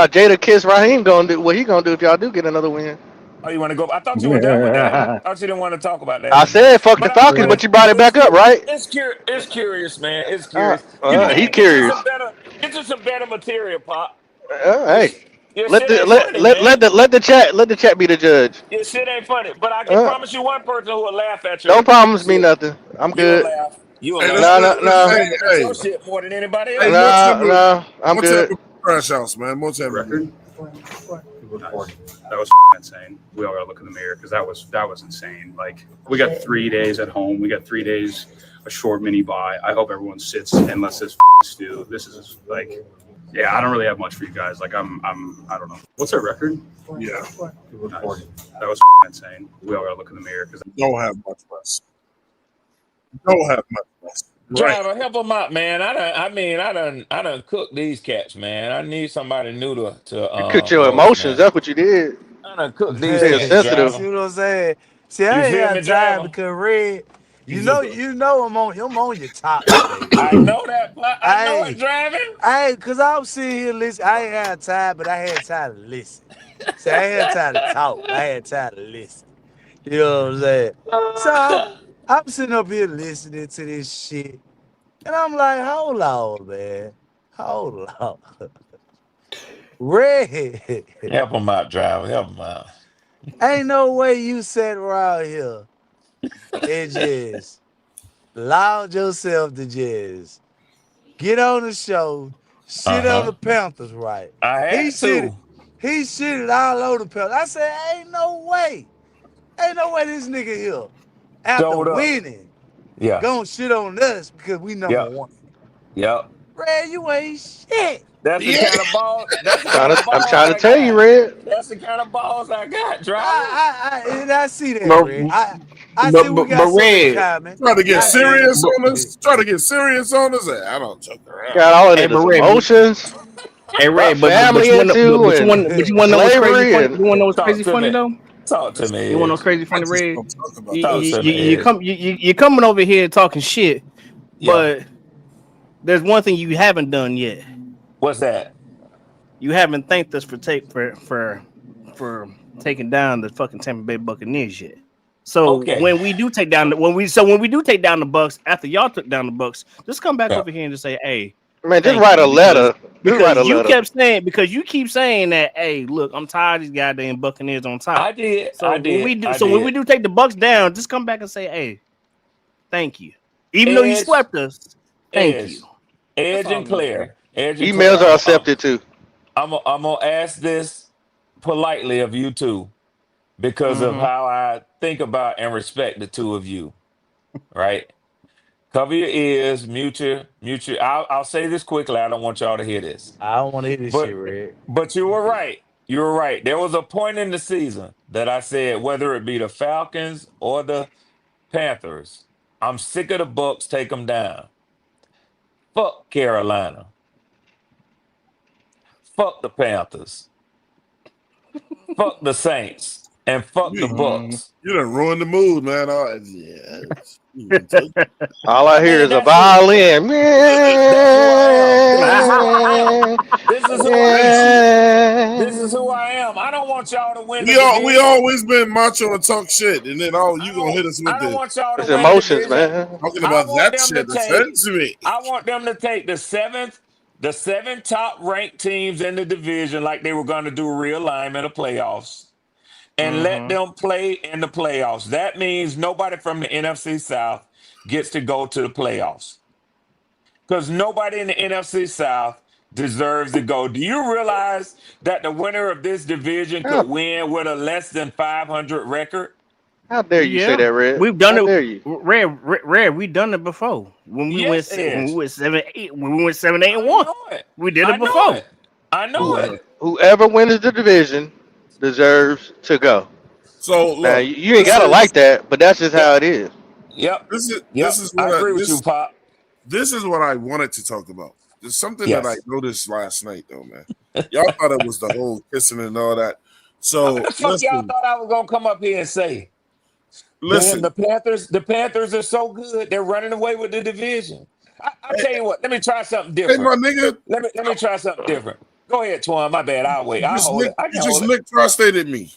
Jada Kiss Raheem gonna do. What he gonna do if y'all do get another win? Oh, you want to go? I thought you were done with that. I thought you didn't want to talk about that I no more. said fuck the But Falcons, but you brought it back up, right? it's curious, man. It's curious. He Get you curious. some better. Get you some better material, Pop. Hey, Your shit ain't funny, man. let the chat be the judge. Your shit ain't funny. But I can Uh, promise you one person who will laugh at don't your promise me shit. nothing. I'm You'll good. laugh. You'll Hey, laugh. No, You'll hey, laugh at hey, your shit more than anybody hey, else. no, I'm more time good. to crash house, man. More time. Record. That was insane. We all gotta look in the mirror because that was insane. Like we got 3 days at home. We got 3 days a short mini bye. I hope everyone sits and lets this stew. This is like, yeah, I don't really have much for you guys. Like I don't know. What's our record? Yeah, Nice. That was insane. We all gotta look in the mirror because don't have much less. Don't have much less. Right. Driver, help them out, man. I done cooked these cats, man. I need somebody new to You cooked your host, emotions. man. That's what you did. I done cooked these Staying cats, sensitive. See driver. what I'm saying? See, I You ain't feel me, got time driver? because Red, you know I'm on your top today, I man. know that. I know it, driving. Cause I'm sitting here listening. I ain't had time, but I had time to listen. See, I ain't had time to talk. I had time to listen. You know what I'm saying? So I'm sitting up here listening to this shit. And I'm like, hold on, man. Hold on. Red. Help them out, driver. Help them out. Ain't no way you sat around here and just allowed yourself to just get on the show, shit on the Panthers, right? I He had shit to. he shitted all over the Panthers. I said, ain't no way this nigga here after Showed up. winning Yeah. gonna shit on us because we number Yep. one. Yep. Red, you ain't shit. That's the Yeah. kind of ball. That's the kind of I'm balls trying to I tell you, got. Red. That's the kind of balls I got, driver. I see that, But, Red. I see we got something in Red, common. Trying to get I see serious but, on us. Trying to get serious on us. I don't joke around. Got all hey, into but some Red, emotions, hey, brought Red, but family you want to, into, but and you want to know what's crazy slavery, funny? and You want to know what's Talk crazy to funny me. though? Talk to me, You want to know Edge. what's crazy I funny, just Red? don't talk about You, that. Talk you, to you, me, you Edge. come, you're coming over here talking shit, Yeah. but there's one thing you haven't done yet. What's that? You haven't thanked us for taking down the fucking Tampa Bay Buccaneers yet. So Okay. when we do take down the Bucks after y'all took down the Bucks, just come back Yeah. over here and just say, "Hey, man, just thank write a you," letter. Just write a you letter. keep saying that, "Hey, look, I'm tired of these goddamn Buccaneers on top." I did. So I did. I when we did. do take the Bucks down, just come back and say, "Hey, thank you," even though you Edge. swept us. Thank you. Edge. That's Edge all and I'm gonna say. Claire. Edge and Claire. Emails are accepted too. I'm gonna ask this politely of you two because of Mm-hmm. how I think about and respect the two of you. Right? Cover your ears, mute your. I'll say this quickly. I don't want y'all to hear this. I don't want to hear this shit, But Red. you were right. You were right. There was a point in the season that I said whether it be the Falcons or the Panthers, I'm sick of the Bucks. Take them down. Fuck Carolina. Fuck the Panthers. Fuck the Saints. And fuck the You, Bucks. you done ruined the mood, man. All I hear Man, is a that's who violin. that's who I am. This is who I am. This is who I am. This is who I am. I don't want y'all to win the we division. always been macho and talk shit, and then you gonna hit us I with don't the want y'all to It's win the emotions, division. man. talking I about want that them to shit take offends me. the seven top ranked teams in the division like they were going to do realignment of playoffs and let them play in the playoffs. That means nobody from the NFC South gets to go to the playoffs because nobody in the NFC South deserves to go. Do you realize that the winner of this division How, could win with a less than 500 record? how dare you say Yeah, that, Red? we've done How it. dare you? Rare. We've done it before. Yes, Edge. 7-8, when we went 7-8-1, I know it. we did I it know before. it. I know Who, it. whoever wins the division deserves to go. So Now look, you ain't this gotta like is that, but that's just Yep. how it is. Yep. this is I what agree with you, Pop. this is what I wanted to talk about. There's something that I Yes. noticed last night, though, man. Y'all thought it was the whole kissing and all that. What So the fuck y'all thought I was gonna come up here and say? Damn, listen. the Panthers are so good, they're running away with the division. I Hey, tell you what, let me try something hey, my different. nigga, Let me try something different. Go ahead, Twan. My bad. I'll wait. I'll hold it. I you can just hold it. lick prostated me.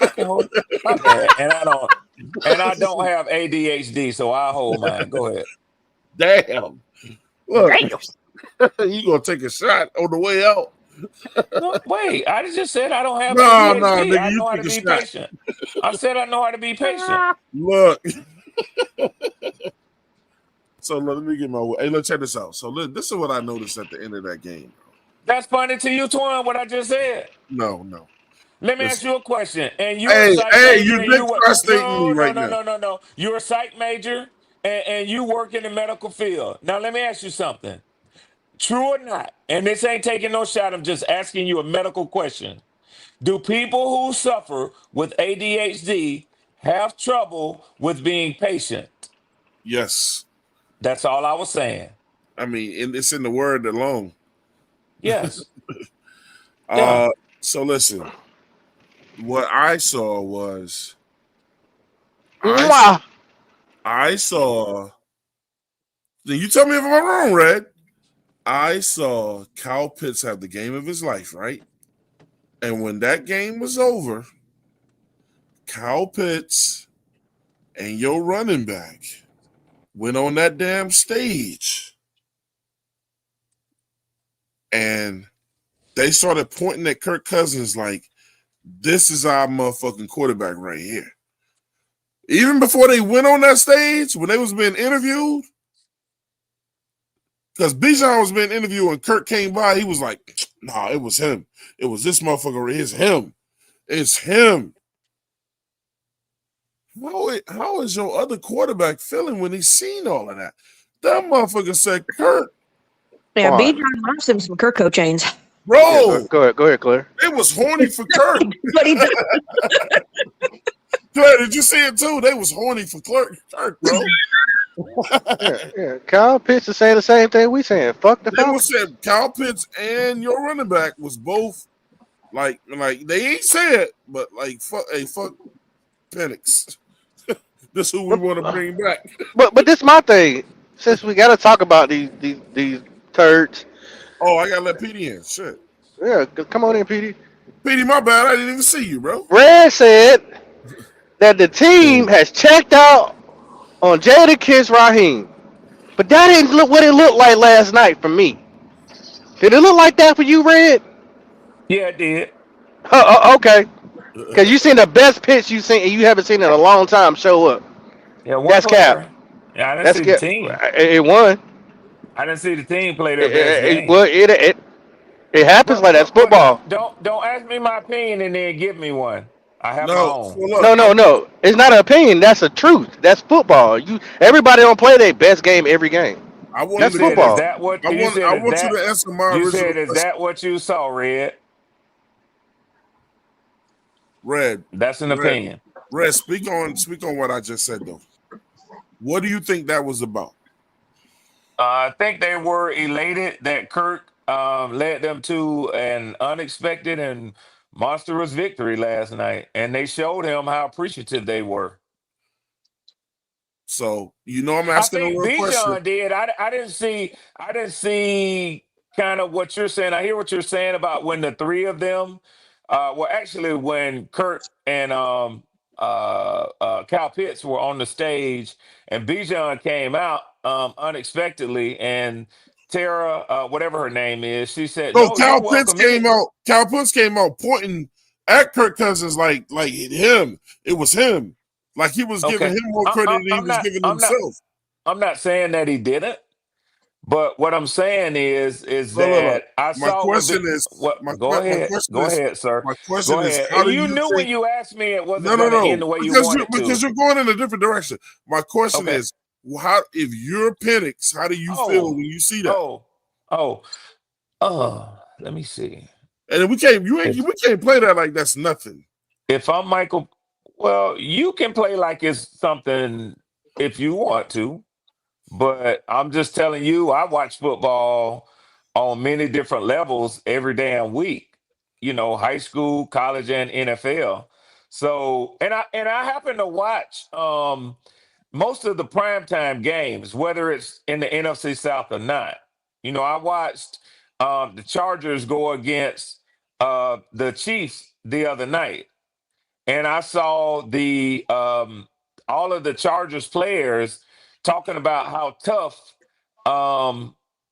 I can hold it. My bad. And I don't have ADHD, so I'll hold mine. Go ahead. Damn. Look, Damn. you gonna take a shot on the way out? No, wait. I just said I don't have No, ADHD. nigga, I you know how to take a be shot. patient. I said I know how to be patient. Look. So let me get my. Hey, let's check this out. So this is what I noticed at the end of that game. That's funny to you, Twan, what I just said. No. Let me ask Listen. you a question. And you're a Hey, psych major, you and dick you were prostating me right now. no. You're a psych major, and you work in the medical field. Now let me ask you something. True or not? And this ain't taking no shot. I'm just asking you a medical question. Do people who suffer with ADHD have trouble with being patient? Yes. That's all I was saying. I mean, it's in the word alone. Yes. Yeah. So listen, what I saw was Mwah! I saw. Then you tell me if I'm wrong, Red. I saw Kyle Pitts have the game of his life, right? And when that game was over, Kyle Pitts and your running back went on that damn stage and they started pointing at Kirk Cousins like, this is our motherfucking quarterback right here. Even before they went on that stage, when they was being interviewed, Because Bijan was being interviewed and Kirk came by, he was like, nah, it was him. It was this motherfucker. It's him. It's him. How is your other quarterback feeling when he's seen all of that? That motherfucker said, Kirk. Yeah, Bijan loves him some Kirko chains. Bro. Yeah, go ahead, Claire. It was horny for Kirk. But he does. Claire, did you see it too? They was horny for Kirk, bro. Yeah. Kyle Pitts is saying the same thing we saying. Fuck the Falcons. They said Kyle Pitts and your running back was both like they ain't said, but like fuck Penix. This is who we want to bring back. But this my thing. Since we got to talk about these turds. Oh, I gotta let PD in. Shit. Yeah, come on in, PD. PD, my bad. I didn't even see you, bro. Red said that the team has checked out on Jadakiss Raheem, but that didn't look what it looked like last night for me. Did it look like that for you, Red? Yeah, it did. Okay. Because you seen the best pitch you seen, and you haven't seen in a long time show up. Yeah, that's player. Cap. Yeah, I didn't see the team. It won. I didn't see the team play their best game. Well, it happens like that's football. Don't ask me my opinion and then give me one. I have my own. No. It's not an opinion. That's a truth. That's football. Everybody don't play their best game every game. That's football. Is that what I want you to answer my original said, is question. that what you saw, Red? Red. That's an opinion. Red, speak on what I just said though. What do you think that was about? I think they were elated that Kirk led them to an unexpected and monstrous victory last night, and they showed him how appreciative they were. So I'm asking a real question. Bijan did. I didn't see kind of what you're saying. I hear what you're saying about when the three of them. Actually, when Kirk and Kyle Pitts were on the stage, and Bijan came out unexpectedly, and Tara, whatever her name is, she said, "No, Kyle Pitts came out. Kyle Pitts came out pointing at Kirk Cousins like him. It was him. Like he was giving him more credit than he was giving himself. I'm not saying that he didn't, but what I'm saying is that I saw. My question is, go ahead, sir. My question is, how do you you knew think, when you asked me it wasn't going to end the way you wanted to. Because you're going in a different direction. My question is, how if you're Penix, how do you feel when you see that? Let me see. And we can't play that like that's nothing. If I'm Michael, well, you can play like it's something if you want to, but I'm just telling you, I watch football on many different levels every damn week. High school, college, and NFL. So, and I happen to watch most of the primetime games, whether it's in the NFC South or not. I watched the Chargers go against the Chiefs the other night, and I saw the all of the Chargers players talking about how tough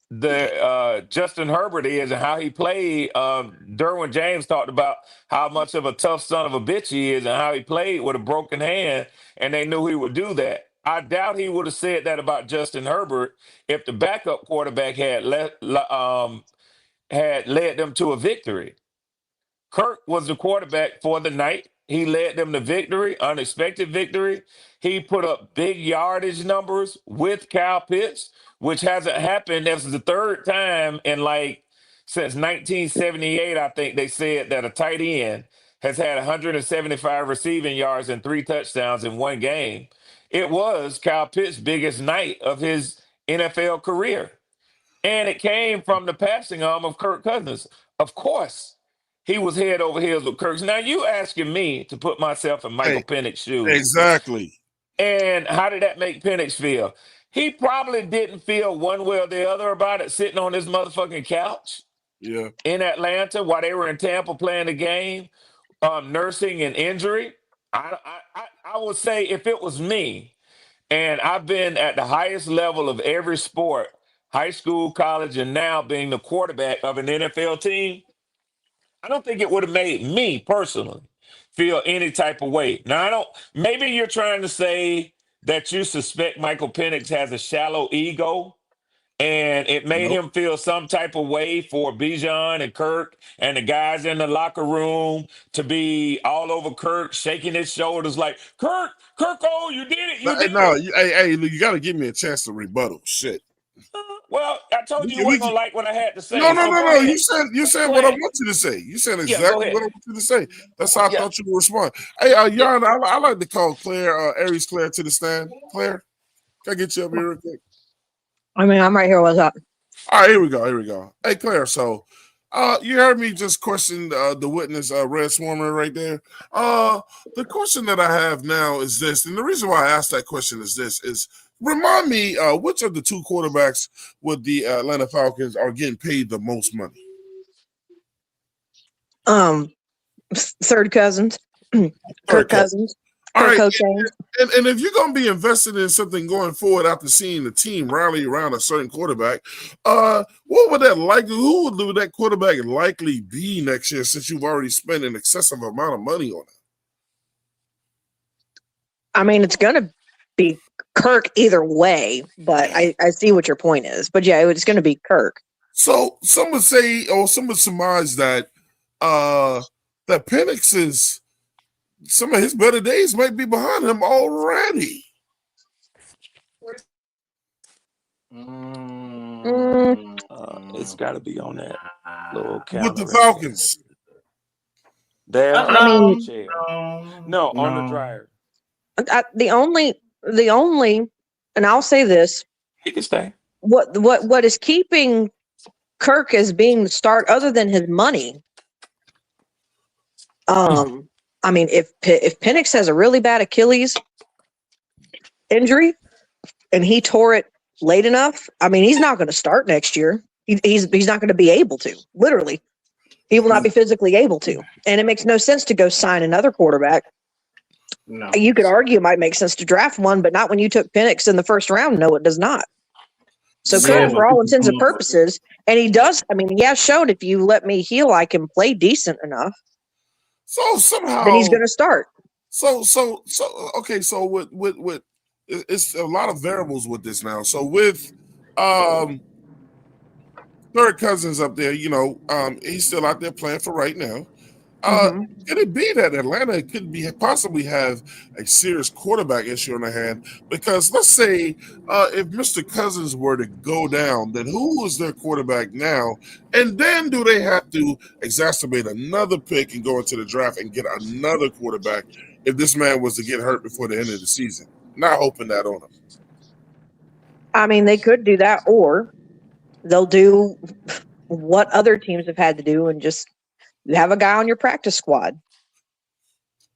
the Justin Herbert is and how he played. Derwin James talked about how much of a tough son of a bitch he is and how he played with a broken hand, and they knew he would do that. I doubt he would have said that about Justin Herbert if the backup quarterback had led them to a victory. Kirk was the quarterback for the night. He led them to victory, unexpected victory. He put up big yardage numbers with Kyle Pitts, which hasn't happened. This is the third time since 1978, I think they said that a tight end has had 175 receiving yards and 3 touchdowns in one game. It was Kyle Pitts' biggest night of his NFL career. And it came from the passing arm of Kirk Cousins. Of course, he was head over heels with Kirk. Now, you asking me to put myself in Michael Penix's shoes. Exactly. And how did that make Penix feel? He probably didn't feel one way or the other about it sitting on his motherfucking couch in Atlanta while they were in Tampa playing the game, nursing an injury. I would say if it was me, and I've been at the highest level of every sport, high school, college, and now being the quarterback of an NFL team, I don't think it would have made me personally feel any type of way. Now, maybe you're trying to say that you suspect Michael Penix has a shallow ego and it made Nope. him feel some type of way for Bijan and Kirk and the guys in the locker room to be all over Kirk, shaking his shoulders like, Kirk, oh, you did it, you did No, it. hey, you got to give me a chance to rebuttal. Shit. Well, I told you you We wasn't gonna like what I had to say. No. So go You ahead. said Go what I ahead. want you to say. You said Yeah, go exactly ahead. what I want you to say. That's how I Yeah. thought you would respond. Hey, Jan, I like to call Claire, Aries Claire to the stand. Claire, can I get you up here real quick? I mean, I'm right here. What's up? All right, here we go. Hey, Claire, so you heard me just question the witness, Red Swarmer, right there. The question that I have now is this, and the reason why I asked that question is this: remind me which of the two quarterbacks with the Atlanta Falcons are getting paid the most money? Third Cousins, Kirk Cousins, All Kirk right, Cousins. and if you're going to be invested in something going forward after seeing the team rally around a certain quarterback, what would that likely? Who would that quarterback likely be next year? Since you've already spent an excessive amount of money on it. I mean, it's going to be Kirk either way, but I see what your point is. But yeah, it's going to be Kirk. So some would say, or some would surmise that that Penix is some of his better days might be behind him already. It's got to be on that little With the counter. Falcons. There, I mean, no, on the dryer. the only, and I'll say this: He can stay. what is keeping Kirk as being the start, other than his money? I mean, if Penix has a really bad Achilles injury and he tore it late enough, I mean, he's not going to start next year. He's not going to be able to. Literally, he will not be physically able to. And it makes no sense to go sign another quarterback. No. You could argue it might make sense to draft one, but not when you took Penix in the first round. No, it does not. So Kirk, for all intents and purposes, and he does. I mean, he has shown if you let me heal, I can play decent enough. So somehow, then he's going to start. So okay. So with it's a lot of variables with this now. So with Kirk Cousins up there, he's still out there playing for right now. Could it be that Atlanta could possibly have a serious quarterback issue on their hand? Because let's say if Mr. Cousins were to go down, then who is their quarterback now? And then do they have to exacerbate another pick and go into the draft and get another quarterback if this man was to get hurt before the end of the season? Not hoping that on him. I mean, they could do that, or they'll do what other teams have had to do and just you have a guy on your practice squad.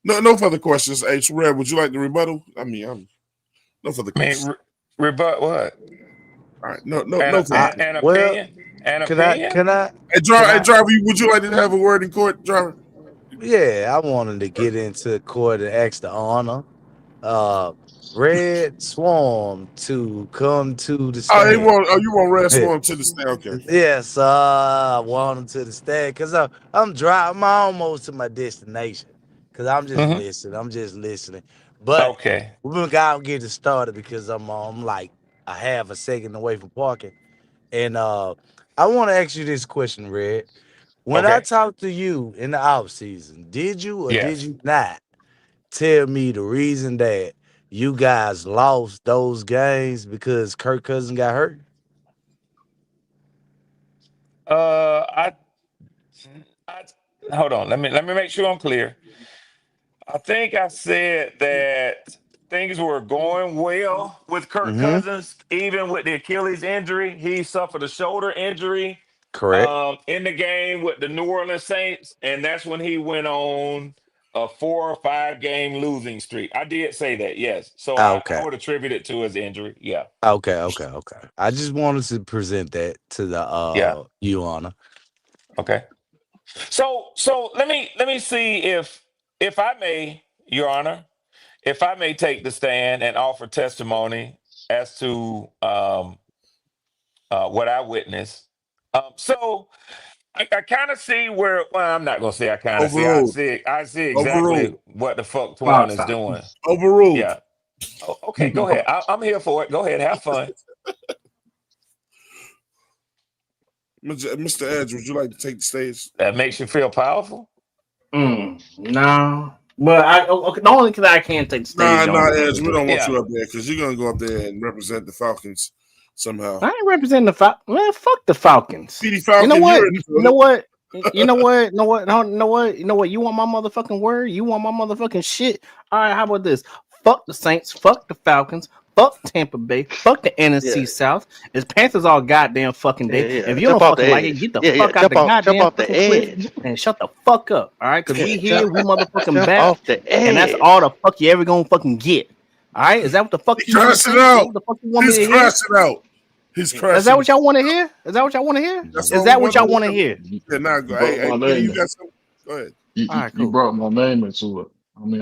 No further questions. H. Red, would you like the rebuttal? I mean, no further questions. Rebut what? All right, no. An opinion. Can I? Hey, driver, would you like to have a word in court, driver? Yeah, I wanted to get into court and ask the honor, Red Swarm to come to the stand. You want Red Swarm to the stand? Okay. Yes, I want him to the stand because I'm driving. I'm almost to my destination because I'm just listening. I'm just listening. But okay, we're gonna get it started because I'm like a half a second away from parking, and I want to ask you this question, Red. When I talked to you in the off season, did you or did you not tell me the reason that you guys lost those games because Kirk Cousins got hurt? I hold on. Let me make sure I'm clear. I think I said that things were going well with Kirk Cousins, even with the Achilles injury. He suffered a shoulder injury. Correct. In the game with the New Orleans Saints, and that's when he went on a 4 or 5 game losing streak. I did say that, yes. So I would attribute it to his injury. Yeah. Okay. I just wanted to present that to the you honor. Okay. So let me see if I may, Your Honor, if I may take the stand and offer testimony as to what I witnessed. So I kind of see where. Well, I'm not gonna say I kind of see. I see exactly what the fuck Twan is doing. Overruled. Yeah. Okay, go ahead. I'm here for it. Go ahead, have fun. Mr. Edge, would you like to take the stage? That makes you feel powerful. No, but the only thing I can't take the stage Nah, on. Edge. We don't want Yeah. you up there because you're gonna go up there and represent the Falcons somehow. I ain't representing the Falcons. Man, fuck the Falcons. Petey Falcon, You know what? you're You know what? You know what? You know what? No, you know what? You know what? You want my motherfucking word? You want my motherfucking shit? All right, how about this? Fuck the Saints. Fuck the Falcons. Fuck Tampa Bay. Fuck the NFC South. It's Panthers all goddamn fucking day. If you don't fucking like it, get the fuck out the goddamn fucking cliff and shut the fuck up. All right, because we here, we motherfucking back, off the edge. and that's all the fuck you ever gonna fucking get. All right, is that what the fuck you want to crashing out. What the fuck you want me He's to hear? crashing out. He's crashing. Is that what y'all want to hear? Is that what y'all want to hear? That's Is that what y'all want to hear? Yeah, now go. brought Hey, my Petey, name you in. got something? Go ahead. You brought my name into it. I mean,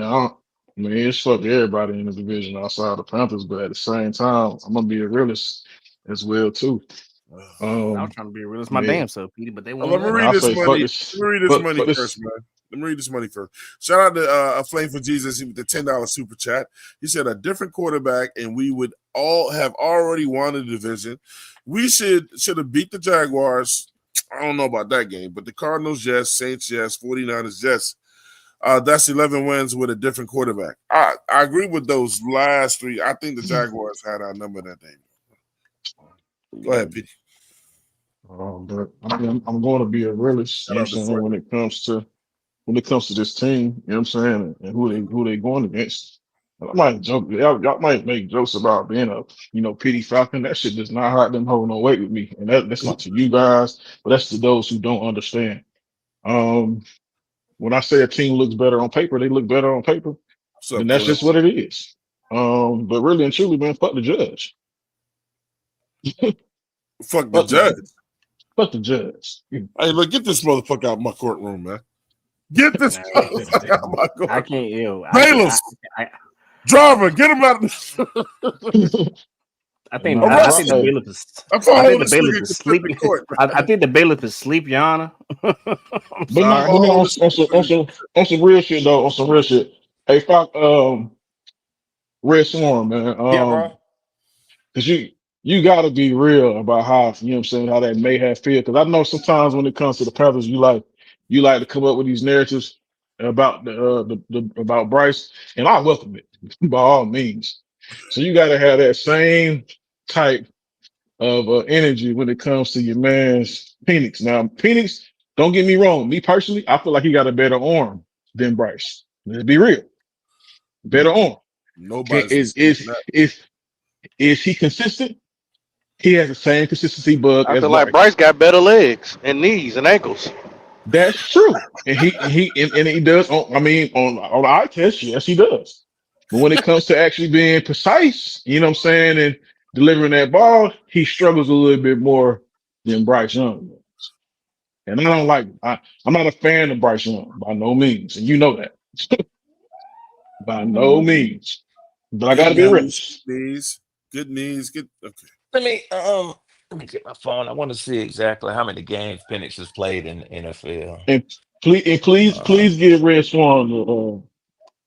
it's fuck everybody in the division outside the Panthers, but at the same time, I'm gonna be a realist as well too. I was trying to be real. It's my damn self, Petey, but they won't. Let me read this money. Let me read this money this- first, man. Let me read this money first. Shout out to A Flame for Jesus with the $10 super chat. He said a different quarterback, and we would all have already won the division. We should have beat the Jaguars. I don't know about that game, but the Cardinals, yes. Saints, yes. 49ers, yes. That's 11 wins with a different quarterback. I agree with those last three. I think the Jaguars had our number that day. Go ahead, Pete. But I mean, I'm going to be a realist. You know what I'm saying, when it comes to this team, you know what I'm saying, and who they going against. I might joke. Y'all might make jokes about being a Petey Falcon. That shit does not hold no weight with me, and that's not to you guys, but that's to those who don't understand. When I say a team looks better on paper, they look better on paper. And that's just what it is. But really and truly, man, fuck the judge. Fuck the judge. Fuck the judge. Hey, look, get this motherfucker out of my courtroom, man. Get this motherfucker out of my courtroom. I can't. Bailiffs. Driver, get him out. I think the bailiff is. I think the bailiff is sleep. I think the bailiff is sleep, Your Honor. But on some real shit though. On some real shit. Hey, fuck, Red Swarm, man. Yeah, bro. Because you got to be real about how, you know what I'm saying, how that may have feel. Because I know sometimes when it comes to the Panthers, you like to come up with these narratives about about Bryce, and I welcome it by all means. So you got to have that same type of energy when it comes to your man's Penix. Now, Penix, don't get me wrong. Me personally, I feel like he got a better arm than Bryce. Let's be real. Better arm. Nobody's is he consistent? He has the same consistency bug. I feel like Bryce got better legs and knees and ankles. That's true, and he does. On the eye test, yes, he does. But when it comes to actually being precise, you know what I'm saying, and delivering that ball, he struggles a little bit more than Bryce Young. And I don't like. I'm not a fan of Bryce Young by no means, and you know that. By no means, but I gotta be rich. Good knees. Okay. Let me get my phone. I want to see exactly how many games Penix has played in the NFL. And please give Red Swan the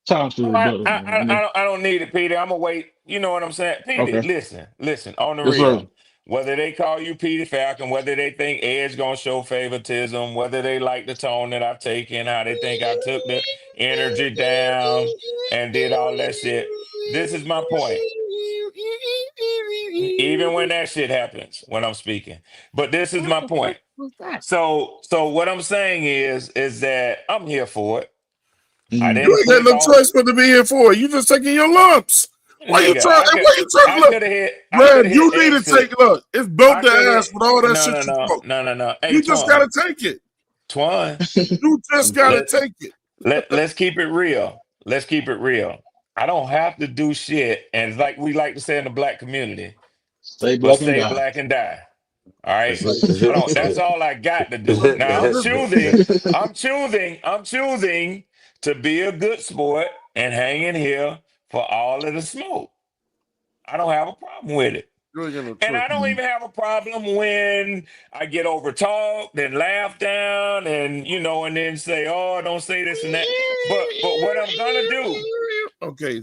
time to rebuttal. I don't need it, Peter. I'm gonna wait. You know what I'm saying, Peter? Okay. Listen. On the Yes, real, sir. whether they call you Peter Falcon, whether they think Ed's gonna show favoritism, whether they like the tone that I've taken, how they think I took the energy down and did all that shit. This is my point. Even when that shit happens, when I'm speaking. But this is my point. So what I'm saying is that I'm here for it. I didn't You ain't got no choice but to be here for it. You just taking your lumps. Why you trying? Why you trying to look? Red, you need to take look. It's built the ass with all that shit. No. Hey, you just gotta take it. Twan. You just gotta take it. Let's keep it real. Let's keep it real. I don't have to do shit, and like we like to say in the black community, stay black and die. All right. That's all I got to do. Now I'm choosing to be a good sport and hang in here for all of the smoke. I don't have a problem with it. And I don't even have a problem when I get over talked and laughed down and and then say, oh, don't say this and that. But what I'm gonna do. Okay.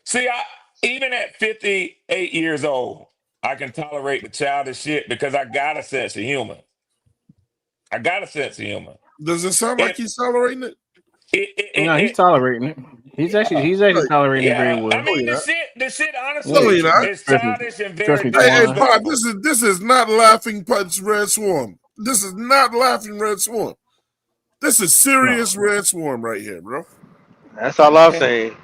See, even at 58 years old, I can tolerate the childish shit because I got a sense of humor. I got a sense of humor. Does it sound like he's tolerating it? No, he's tolerating it. He's actually tolerating it very well. I mean, yeah. the shit honestly No, you're not. is childish and very me, Hey, Twan. Pop, this is not Laughing Punch Red Swarm. This is not Laughing Red Swarm. This is serious Red Swarm right here, bro. That's all I'm saying.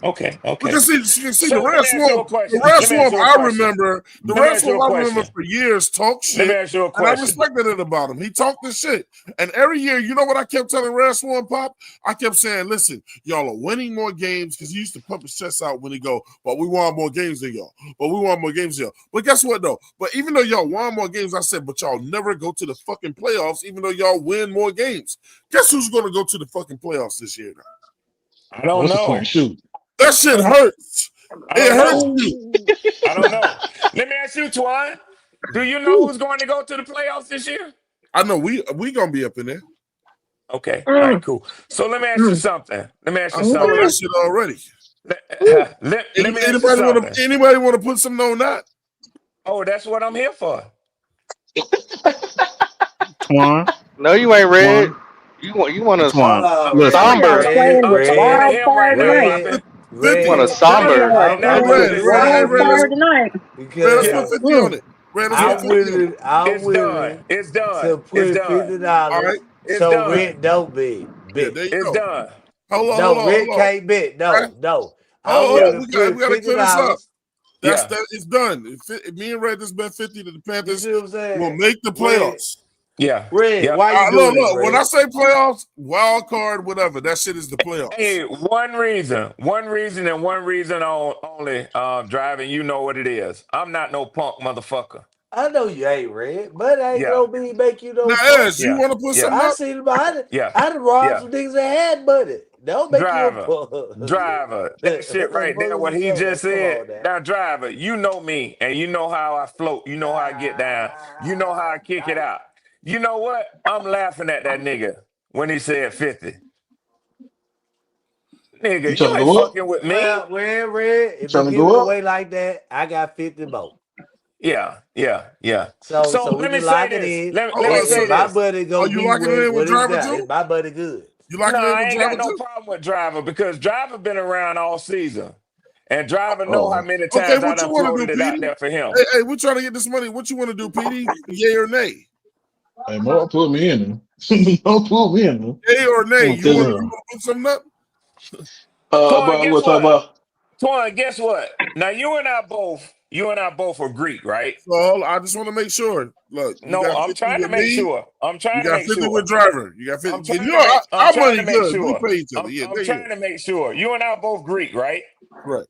Okay. Because you can see So the let Red me ask you a Swarm. question. The Red Let me ask Swarm you a I question. remember. The Let me Red ask you a Swarm I remember question. for years talk Let me shit. ask you a And I question. respected it about him. He talked this shit. And every year, you know what I kept telling Red Swarm Pop? I kept saying, listen, y'all are winning more games, because he used to pump his chest out when he go, but we won more games than y'all. But we won more games than y'all. But guess what, though? But even though y'all won more games, I said, but y'all never go to the fucking playoffs, even though y'all win more games. Guess who's going to go to the fucking playoffs this year now? I don't What's the know. point? Shoot. That shit hurts. It hurts know. you. I don't know. Let me ask you, Twan. Do you know who's going to go to the playoffs this year? I know we gonna be up in there. Okay. All right, cool. So let me ask you something. Let me ask I you know that something. shit already. Let me ask you something. Anybody want to put something on that? Oh, that's what I'm here for. Twan. No, you ain't red. Twan. You want a Twan. I'm Listen. talking somber. I'm talking to him right now, red, Poppy. You want a red. I'm talking to him somber. right now, I'm Red, Poppy. willing. let's put Yeah. Because 50 on it. Red, let's put 50 on it. I'm It's done. willing It's done. to It's put done. All right. $50 It's so done. Red don't bet. Yeah, there you It's go. done. No, Red Hold on. can't bet. Right? No. I'm Oh, willing we to put gotta clear this up. $50. Yeah. It's done. Me and Red just bet 50 to the You Panthers see what I'm will saying? make the Red, playoffs. Yeah. Red, Yeah. why you doing this, Look, when I Red? say playoffs, wild card, whatever, that shit is the playoffs. Hey, one reason, and one reason only, driving, you know what it is. I'm not no punk motherfucker. I know you ain't Red, but I ain't Yeah. gonna be make you no Now, punk. Ez, you want to put Yeah. something I up? seen him. I Yeah. done robbed Yeah. some niggas that had money. Don't make you a Driver. punk. Driver. That shit What the right fuck there, is what you he talking just about? Come said. on now. Now, driver, you know me, and you know how I float. You know how I get down. You know how I kick it out. You know what? I'm laughing at that nigga when he said 50. You Nigga, trying you to ain't go up? fucking with me. Well, Red, You if you trying to give it go up? away like that, I got 50 more. Yeah. So So we let me can say lock it this. in, Let me So, say and my this. buddy are gonna you be locking it in with what it's driver now. too? It's my buddy good. You No, locking it in I with ain't driver got no too? problem with Driver because Driver been around all season. And Driver know how Oh, many Okay, times I what you done want to floated do, it out Petey? there for him. Hey, we're trying to get this money. What you want to do, Petey? Yay or nay? hey, Mo, put me in there. Don't put me in there. Yay or nay? I'm You telling want you. to put something up? Twan, But guess we'll talk what? about. Twan, guess what? Now you and I both are Greek, right? So I just want to make sure. Look, you No, got I'm 50 trying to with make me. sure. I'm You trying to got make 50 with sure. driver. You got 50. You know, I'm our trying to money make good. We sure. pay each other. Yeah, I'm there you trying to make sure. You and I both Greek, right? go. Right.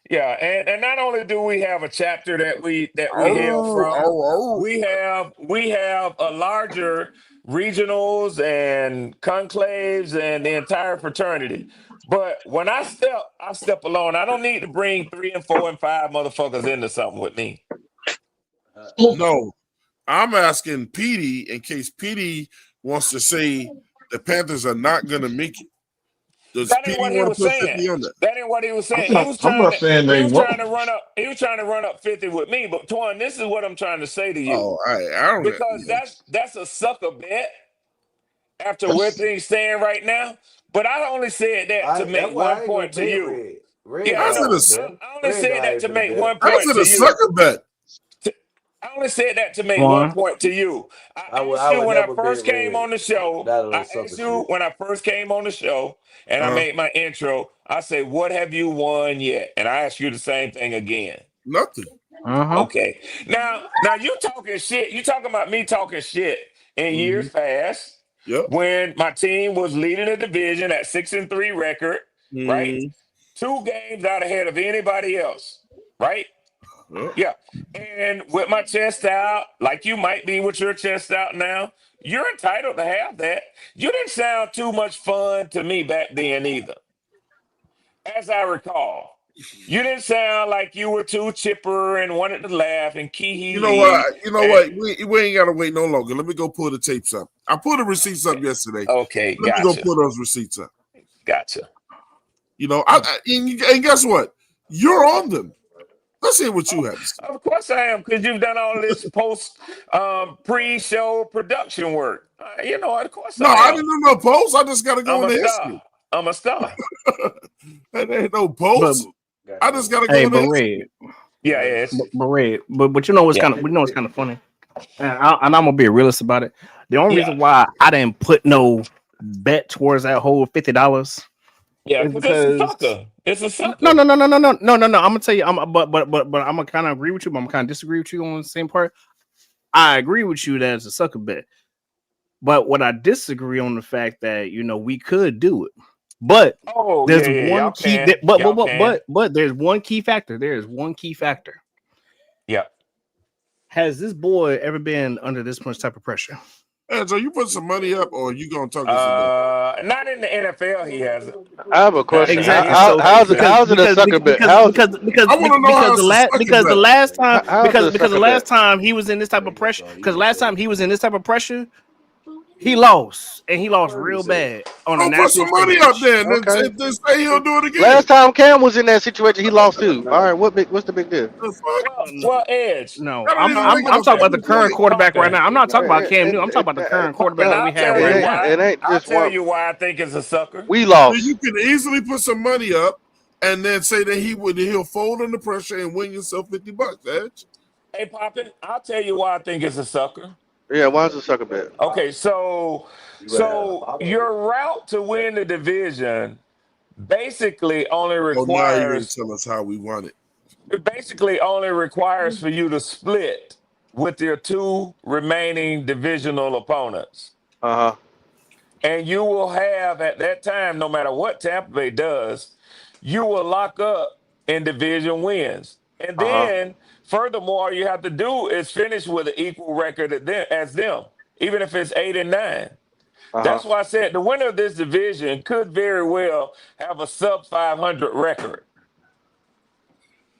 Yeah, and not only do we have a chapter that we hail Oh, from, oh, we have a larger regionals and conclaves and the entire fraternity. But when I step alone. I don't need to bring 3 and 4 and 5 motherfuckers into something with me. oh. No, I'm asking Petey in case Petey wants to say the Panthers are not going to make it. Does That ain't Petey what he want to was put saying. 50 on that? That ain't what he was saying. I'm not saying He they was won't. trying to run up. He was trying to run up 50 with me. But Twan, this is what I'm trying to say to you. Oh, I don't know. Because Yeah. that's a sucker bet after where That's, things stand right now. But I only said that to That's make why one I ain't gonna point to bet you. Red. Red Yeah, know I How's I it know. a, ain't better. I only Red know said I that ain't to finna make bet him. one how's point it to a you. sucker bet? I only said that to make one Twan. point to you. I asked I you would when I never first bet came Red. on the show. That I little asked sucker you shit. when I first came on the show and I Uh, made my intro. I say, "What have you won yet?" And I asked you the same thing again. Nothing. Uh-huh. Okay. Now you talking shit. You talking about me talking shit in Mm-hmm. years past Yep. when my team was leading the division at 6-3 record, right? Mm, 2 games out ahead of anybody else, right? yep. Yeah. And with my chest out, like you might be with your chest out now, you're entitled to have that. You didn't sound too much fun to me back then either, as I recall. You didn't sound like you were too chipper and wanted to laugh and kee hee You know what? hee. You know And what? We ain't got to wait no longer. Let me go pull the tapes up. I pulled the receipts up yesterday. okay, Let me go gotcha. pull those receipts up. Gotcha. You know, and guess what? You're on them. Let's hear what you have to say. Of course I am, because you've done all this pre-show production work. You know, of course No, I I am. didn't do no post. I just got to go I'm in a the star. history. I'm a star. There ain't no post. I just got to go Hey, in the but history. Red, Yeah, it's but Red, but you know what's kind of, we know it's kind of funny, and I'm gonna be a realist about it. The only reason why I didn't put no bet towards that whole $50 yeah, is because it's a because sucker. It's a sucker. no. I'm gonna tell you, but I'm gonna kind of agree with you, but I'm kind of disagree with you on the same part. I agree with you that it's a sucker bet, but what I disagree on the fact that we could do it, but Oh there's yeah, y'all one key, can. Y'all can. but there's one key factor. There is one key factor. Yeah. Has this boy ever been under this much type of pressure? So you put some money up, or you gonna talk us about? Not in the NFL. He hasn't. I have a question. Exactly. How, So how's it? because How's it a because sucker bet? How's it? I want to know how it's a sucker because the bet. last time How's it a because the sucker last bet? time he was in this type of pressure he lost, and he lost real bad on a Oh, put some national money up stage. there, and Okay. then say he'll do it again. Last time Cam was in that situation, he lost too. All right, what's the big deal? The fuck? Well, Edge. No, That don't even I'm make it a talking about the fucking current point. quarterback right Pumpkin. now. I'm not talking about Cam It, Newton. I'm talking about the current quarterback And that we I'll have tell right you now. it why. ain't I'll just tell one. you why I think it's a sucker. We So lost. you can easily put some money up, and then say that he'll fold under pressure and win yourself $50, Edge. Hey, Poppin, I'll tell you why I think it's a sucker. Yeah, why is it a sucker bet? Okay, so your route to win the division basically only Oh, now you're gonna requires tell us how we want it. for you to split with your two remaining divisional opponents. Uh-huh. And you will have at that time, no matter what Tampa Bay does, you will lock up in division wins. And then, furthermore, all you have to do is finish with an equal record as them, even if it's 8-9. That's why I said the winner of this division could very well have a sub 500 record.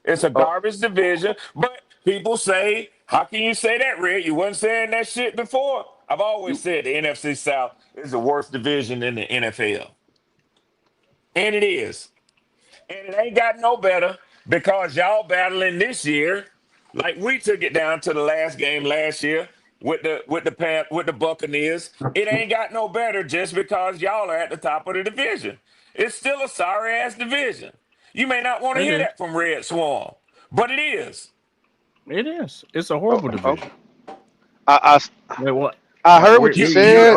It's a garbage division, but people say, how can you say that, Red? You wasn't saying that shit before. I've always said the NFC South is the worst division in the NFL. And it is. And it ain't got no better because y'all battling this year, like we took it down to the last game last year with the Buccaneers. It ain't got no better just because y'all are at the top of the division. It's still a sorry ass division. You may not want to hear that from Red Swarm, but it is. It is. It's a horrible division. Wait, what? I heard what you said.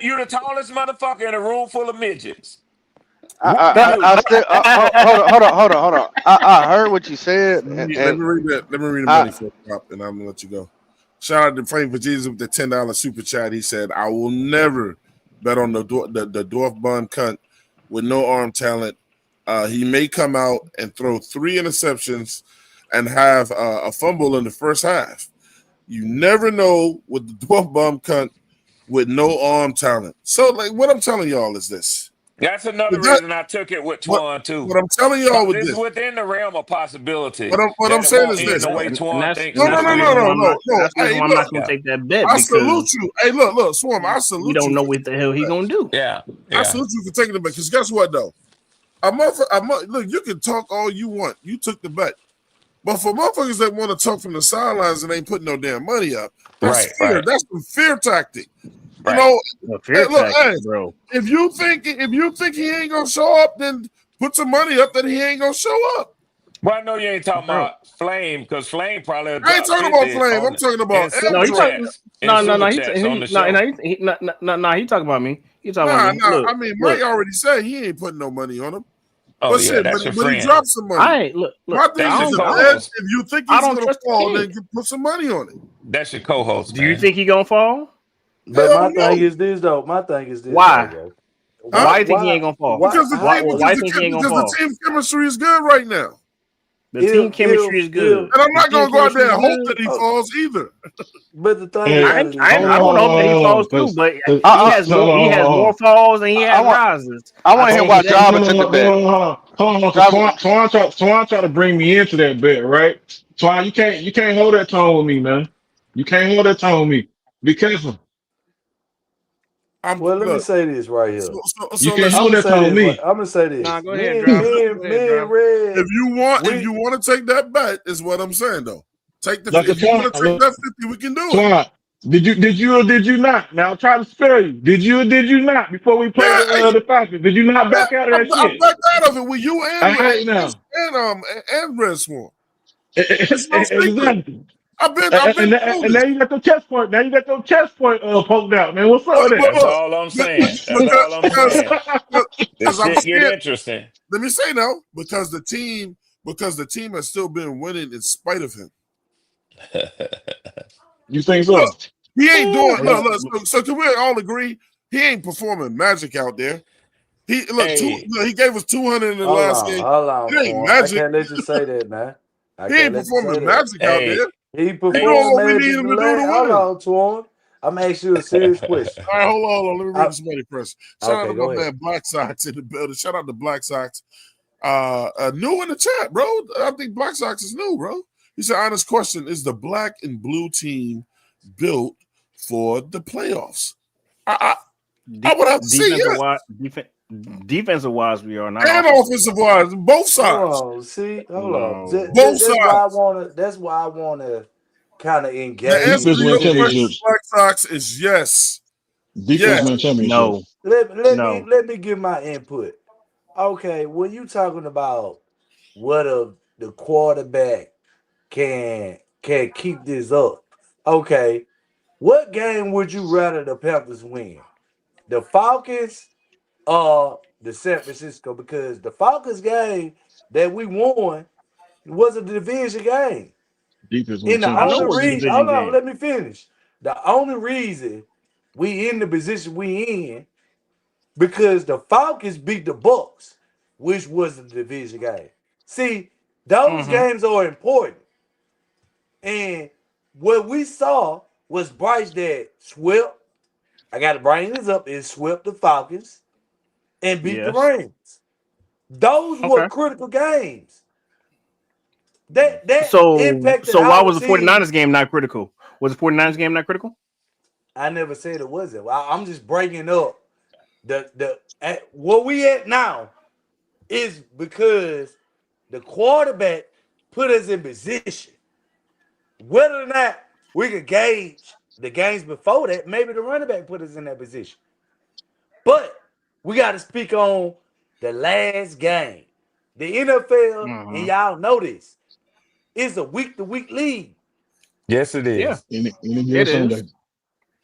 You're the tallest motherfucker in a room full of midgets. Hold on. I heard what you said. Let me read that. Let me read the money for a pop, and I'm gonna let you go. Shout out to Frank for Jesus with the $10 super chat. He said, "I will never bet on the dwarf bun cunt with no arm talent. He may come out and throw 3 interceptions and have a fumble in the first half. You never know with the dwarf bum cunt with no arm talent. So, like, what I'm telling y'all is this." That's another reason I took it with Twan too. What I'm telling y'all with this this, within the realm of possibility. What I'm saying is this. The way Twan thinks. No. That's the reason Hey, why I'm look, not going to take that bet. I because salute you. Hey, look, Swarm. I salute you. We don't know what the hell he gonna do. Yeah. I salute you for taking the bet. Because guess what, though? Look, you can talk all you want. You took the bet. But for motherfuckers that want to talk from the sidelines and ain't putting no damn money up, that's fear. Right. That's some fear tactic. Right. You know, bro. If you think he ain't gonna show up, then put some money up that he ain't gonna show up. Well, I know you ain't talking about Flame because Flame probably. I ain't talking about Flame. I'm talking about he talking about me. He talking about me. Look, I mean, Mike already said he ain't putting no money on him. Oh, but yeah, shit, that's but he dropped some money. My thing is, if you think he's gonna fall, then you put some money on it. That's your co-host. Do you think he gonna fall? But my thing is this, though. Why? Why you think he ain't gonna fall? Because why you think he ain't gonna fall? The team chemistry is good right now. The team chemistry is good. And I'm not gonna go out there and hope that he falls either. But the thing is, I don't know that he falls too, but he has more falls than he has rises. I want to hear why Java took the bet. Hold on. Twan try to bring me into that bet, right? Twan, you can't hold that tone with me, man. You can't hold that tone with me. Be careful. Well, let me look. say this right here. So You can't listen. I'm hold gonna that say on this. me. I'm gonna say Nah, this. go ahead, drive. Go ahead, Me drive. and Red. If you want to take that bet, is what I'm saying though. Take the Like a if you want to take Twine. that 50, we can do it. Twine. Did you or did you not? Now I'm trying to spare you. Did you or did you not before we play Yeah, the Falcons? Did you not yeah, back out of that I shit? backed out of it with you All and right now. Red Swan. It's no secret. Exactly. I've been through And this. now you got your chest point. Now you got your chest point poked out, man. What's up But, with but That's that? look, all I'm but- saying. That's because all I'm saying. This because I'm shit get scared. interesting. Let me say no, because the team has still been winning in spite of him. You think so? Look, he ain't doing. Well, Look. So can we all agree he ain't performing magic out there? He Hey, he gave us 200 in the Hold last on, game. hold on, It ain't Twan. I magic. can't let you say that, man. I He can't ain't let you say performing that. magic out hey, there. He He doing performed what we need magic him the to do last. to Hold win. on, Twan. I'm gonna ask you a serious question. All right, hold on. Let me read this money press. Shout out Okay, to my go ahead. man Black Sox in the building. Shout out to Black Sox. New in the chat, bro. I think Black Sox is new, bro. He said, honest question: is the black and blue team built for the playoffs? I would have to say yes. Defensive wise, we are not And offensive. offensive wise, both sides. Hold on, see, hold on. No. Both That's why I sides. wanna. That's why I wanna kind of The engage answer Defense to win your into question, this. championships. Black Sox, is yes. Defense Yes. win No. championships. No. Let me give my input. Okay, when you talking about whether the quarterback can keep this up, okay, what game would you rather the Panthers win? The Falcons or the San Francisco? Because the Falcons game that we won was a division game. Defense win And the I know only it was a championships. reason, division hold on, game. let me finish. The only reason we in the position we in because the Falcons beat the Bucks, which was the division game. See, those Mm-hmm. games are important. And what we saw was Bryce that swept. I got to bring this up. It swept the Falcons and beat the Yes. Rams. Those were Okay. critical games. That impacted So why our was the team. 49ers game not critical? Was the 49ers game not critical? I never said it wasn't. I'm just bringing up where we at now is because the quarterback put us in position. Whether or not we could gauge the games before that, maybe the running back put us in that position. But we got to speak on the last game. The NFL, and Mm-hmm. y'all know this, is a week-to-week league. yes, it Yeah, is. Any given it is. Sunday.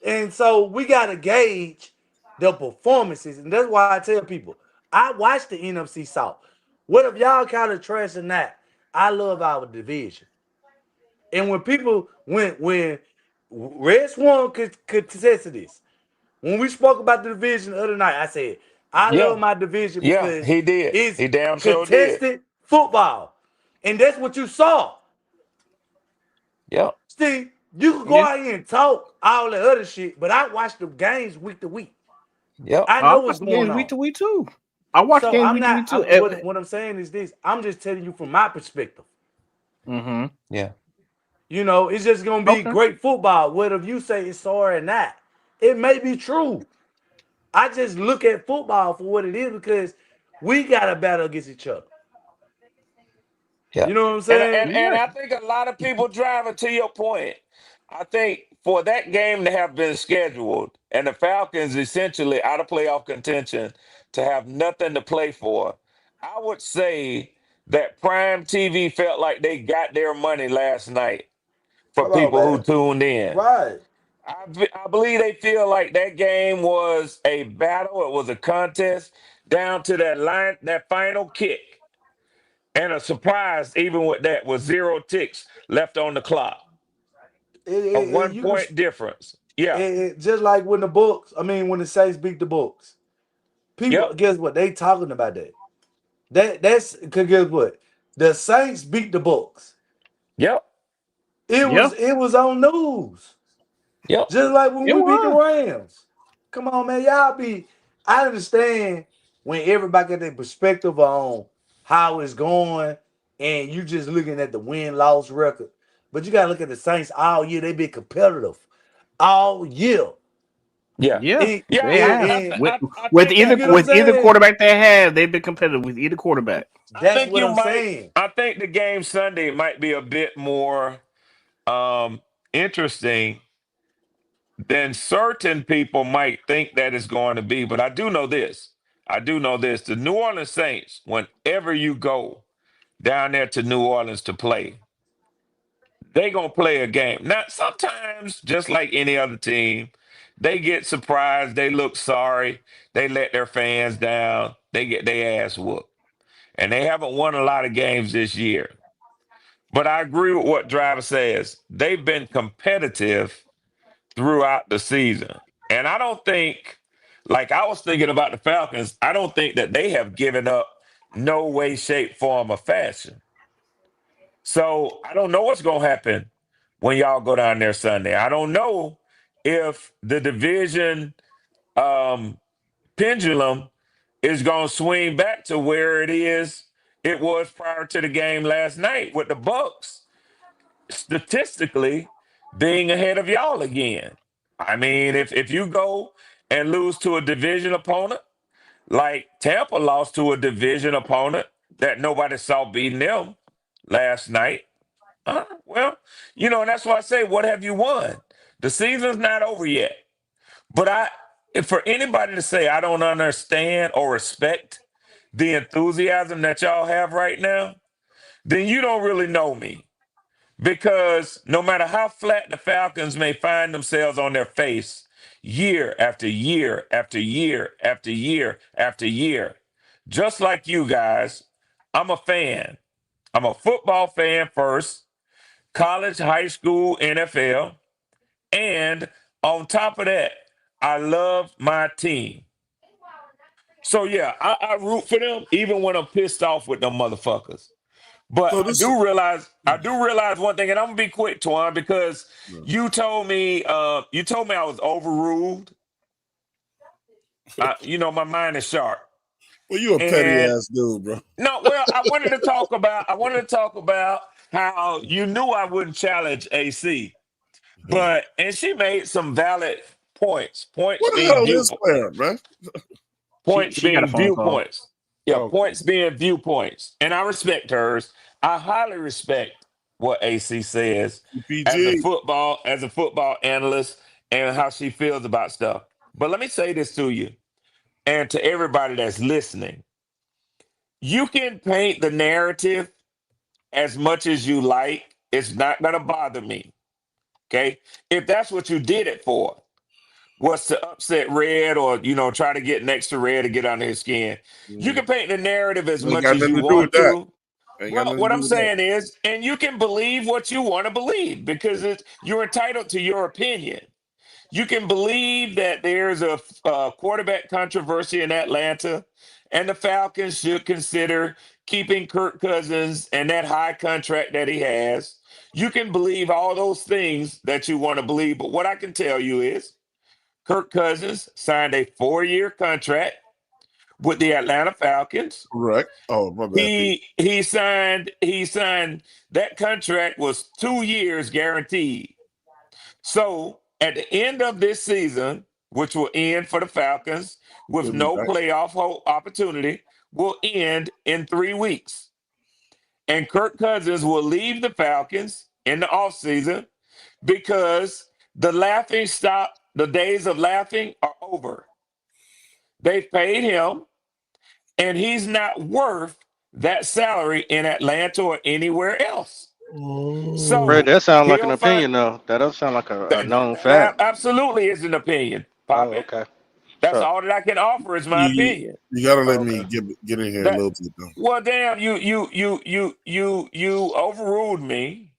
And so we got to gauge the performances. And that's why I tell people, I watch the NFC South. What if y'all kind of trash or not? I love our division. And when people, when Red Swan could attest to this, when we spoke about the division the other night, I said, I Yeah, love my division yeah, because he did. it's He damn sure did. contested football. And that's what you saw. Yep, Steve, you can go Yeah. out here and talk all the other shit, but I watch the games week to week. yep. I I know what's watched the games going week on. to week too. I watched So games I'm week to not. week too. What I'm saying is this. I'm just telling you from my perspective. Mm-hmm. Yeah. You know, it's just gonna be Okay. great football. Whether you say it's sorry or not, it may be true. I just look at football for what it is because we got to battle against each other. Yeah. You know what I'm And saying? and and I think a lot of people driving to your point. I think for that game to have been scheduled and the Falcons essentially out of playoff contention to have nothing to play for, I would say that Prime TV felt like they got their money last night for Come on, people who man. tuned in. Right. I believe they feel like that game was a battle, it was a contest down to that line, that final kick. And a surprise, even with that, was 0 ticks left on the clock. A one You can point difference. Yeah. just like when when the Saints beat the Bucks. People, Yep. guess what? They talking about that. That's cause guess what? The Saints beat the Bucks. Yep. Yeah. It was on news. Yep. Just like when It we beat the was. Rams. Come on, man. I understand when everybody got their perspective on how it's going and you just looking at the win-loss record. But you gotta look at the Saints all year. They've been competitive all year. Yeah, Yeah, yeah. they have. I With think either that You get what I'm saying? quarterback they have, they've been competitive with either quarterback. I That's think what you I'm might. saying. I think the game Sunday might be a bit more interesting than certain people might think that it's going to be. But I do know this. I do know this. The New Orleans Saints, whenever you go down there to New Orleans to play, they gonna play a game. Now, sometimes, just like any other team, they get surprised, they look sorry, they let their fans down, they get their ass whooped. And they haven't won a lot of games this year. But I agree with what Driver says. They've been competitive throughout the season. And I don't think, like I was thinking about the Falcons, I don't think that they have given up no way, shape, form, or fashion. So I don't know what's going to happen when y'all go down there Sunday. I don't know if the division pendulum is going to swing back to where it was prior to the game last night with the Bucks statistically being ahead of y'all again. I mean, if you go and lose to a division opponent, like Tampa lost to a division opponent that nobody saw beating them last night. Well, and that's why I say, what have you won? The season's not over yet. But for anybody to say I don't understand or respect the enthusiasm that y'all have right now, then you don't really know me. Because no matter how flat the Falcons may find themselves on their face, year after year after year after year after year, just like you guys, I'm a fan. I'm a football fan first, college, high school, NFL. And on top of that, I love my team. So yeah, I root for them even when I'm pissed off with them motherfuckers. But So I this, do realize one thing, and I'm gonna be quick, Twan, because you told me I was overruled. My mind is sharp. well, you a petty And ass dude, bro. no, well, I wanted to talk about how you knew I wouldn't challenge AC. And she made some valid points. Points What the being hell is viewpoints. player, man? Points She got a being phone call. viewpoints. Yeah, Oh, points being viewpoints. And I respect hers. I highly respect what AC says PG. as a football analyst and how she feels about stuff. But let me say this to you and to everybody that's listening. You can paint the narrative as much as you like. It's not going to bother me. Okay? If that's what you did it for, was to upset Red or, try to get next to Red to get under his skin. You can paint the narrative as Ain't much got as nothing you to do with want that. to. Ain't got Well, nothing to what do I'm with that. saying is, and you can believe what you want to believe because you're entitled to your opinion. You can believe that there's a quarterback controversy in Atlanta, and the Falcons should consider keeping Kirk Cousins and that high contract that he has. You can believe all those things that you want to believe, but what I can tell you is Kirk Cousins signed a 4-year contract with the Atlanta Falcons. Correct. Oh, my bad, Pete. He signed that contract was 2 years guaranteed. So at the end of this season, which will end for the Falcons with He'll be no back. playoff opportunity, will end in 3 weeks. And Kirk Cousins will leave the Falcons in the offseason because the days of laughing are over. They've paid him, and he's not worth that salary in Atlanta or anywhere else. Fred, So that sounds like an he'll find opinion, though. That doesn't sound like a known that fact. absolutely is an opinion, Oh, Poppy. okay. That's Sure. all that I can offer is my You, opinion. you gotta let Oh, me okay. get in here a That little bit though. well, damn, you overruled me,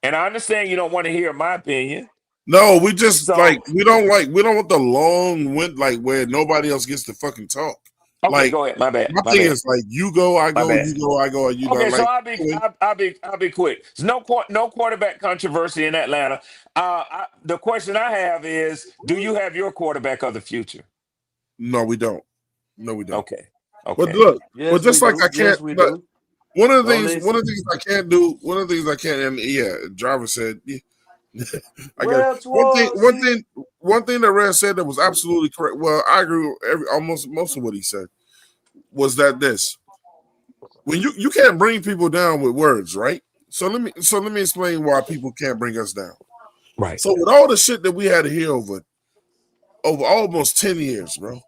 and I understand you don't want to hear my opinion. No, we just So we don't want the long wind where nobody else gets to fucking talk. okay, Like go ahead. My bad. my My thing bad. is you go, I My go, bad. you go, I go, you know, Okay, so like I'll be quick. There's no quarterback controversy in Atlanta. The question I have is, do you have your quarterback of the future? no, we don't. No, we don't. Okay. But Okay. look, but Yes, we just like do. I Yes, can't. we But do. one of the Don't things listen. I can't do. One of the things I can't. And yeah, driver said I got Well, one thing that Red said that was absolutely correct. Well, I agree with almost most of what he said. Was that this? When you can't bring people down with words, right? So let me explain why people can't bring us down. Right. So with all the shit that we had to hear over almost 10 years, bro.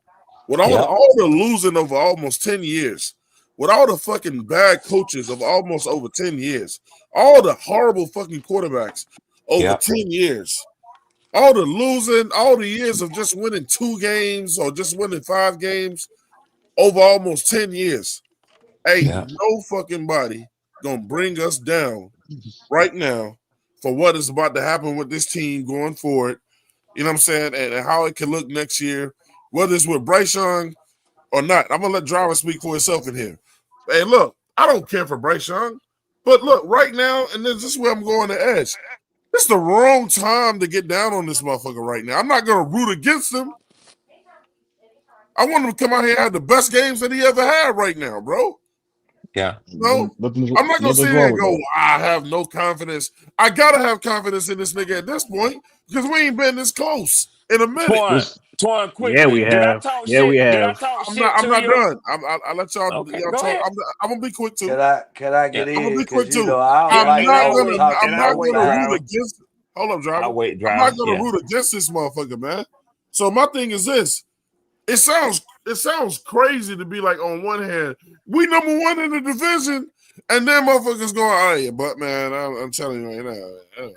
With all Yep. the losing over almost 10 years, with all the fucking bad coaches of almost over 10 years, all the horrible fucking quarterbacks over Yep. 10 years, all the losing, all the years of just winning 2 games or just winning 5 games over almost 10 years. Ain't Yep. no fucking body gonna bring us down right now for what is about to happen with this team going forward. You know what I'm saying? And how it can look next year, whether it's with Bryce Young or not. I'm gonna let Driver speak for himself in here. Hey, look, I don't care for Bryce Young, but look, right now, and this is where I'm going to edge. It's the wrong time to get down on this motherfucker right now. I'm not gonna root against him. I want him to come out here and have the best games that he ever had right now, bro. Yeah. No, I'm not gonna sit here and go, I have no confidence. I gotta have confidence in this nigga at this point because we ain't been this close in a minute. Twan, quickly. Yeah, we Did I have. talk Yeah, shit? we Did I have. talk I'm shit to not you? done. I'll let y'all Okay, y'all go talk. ahead. I'm gonna be quick too. Can I get Yeah. I'm gonna in? be quick Because you too. know I don't Yeah, like and I'll always wait. talking I'm And not I'll wait, gonna behind. root Driver. against. Hold up, Driver. I'll wait, I'm Driver. not gonna Yeah. root against this motherfucker, man. So my thing is this. It sounds crazy to be like on one hand, we number 1 in the division, and then motherfuckers going, oh yeah, but man, I'm telling you right now,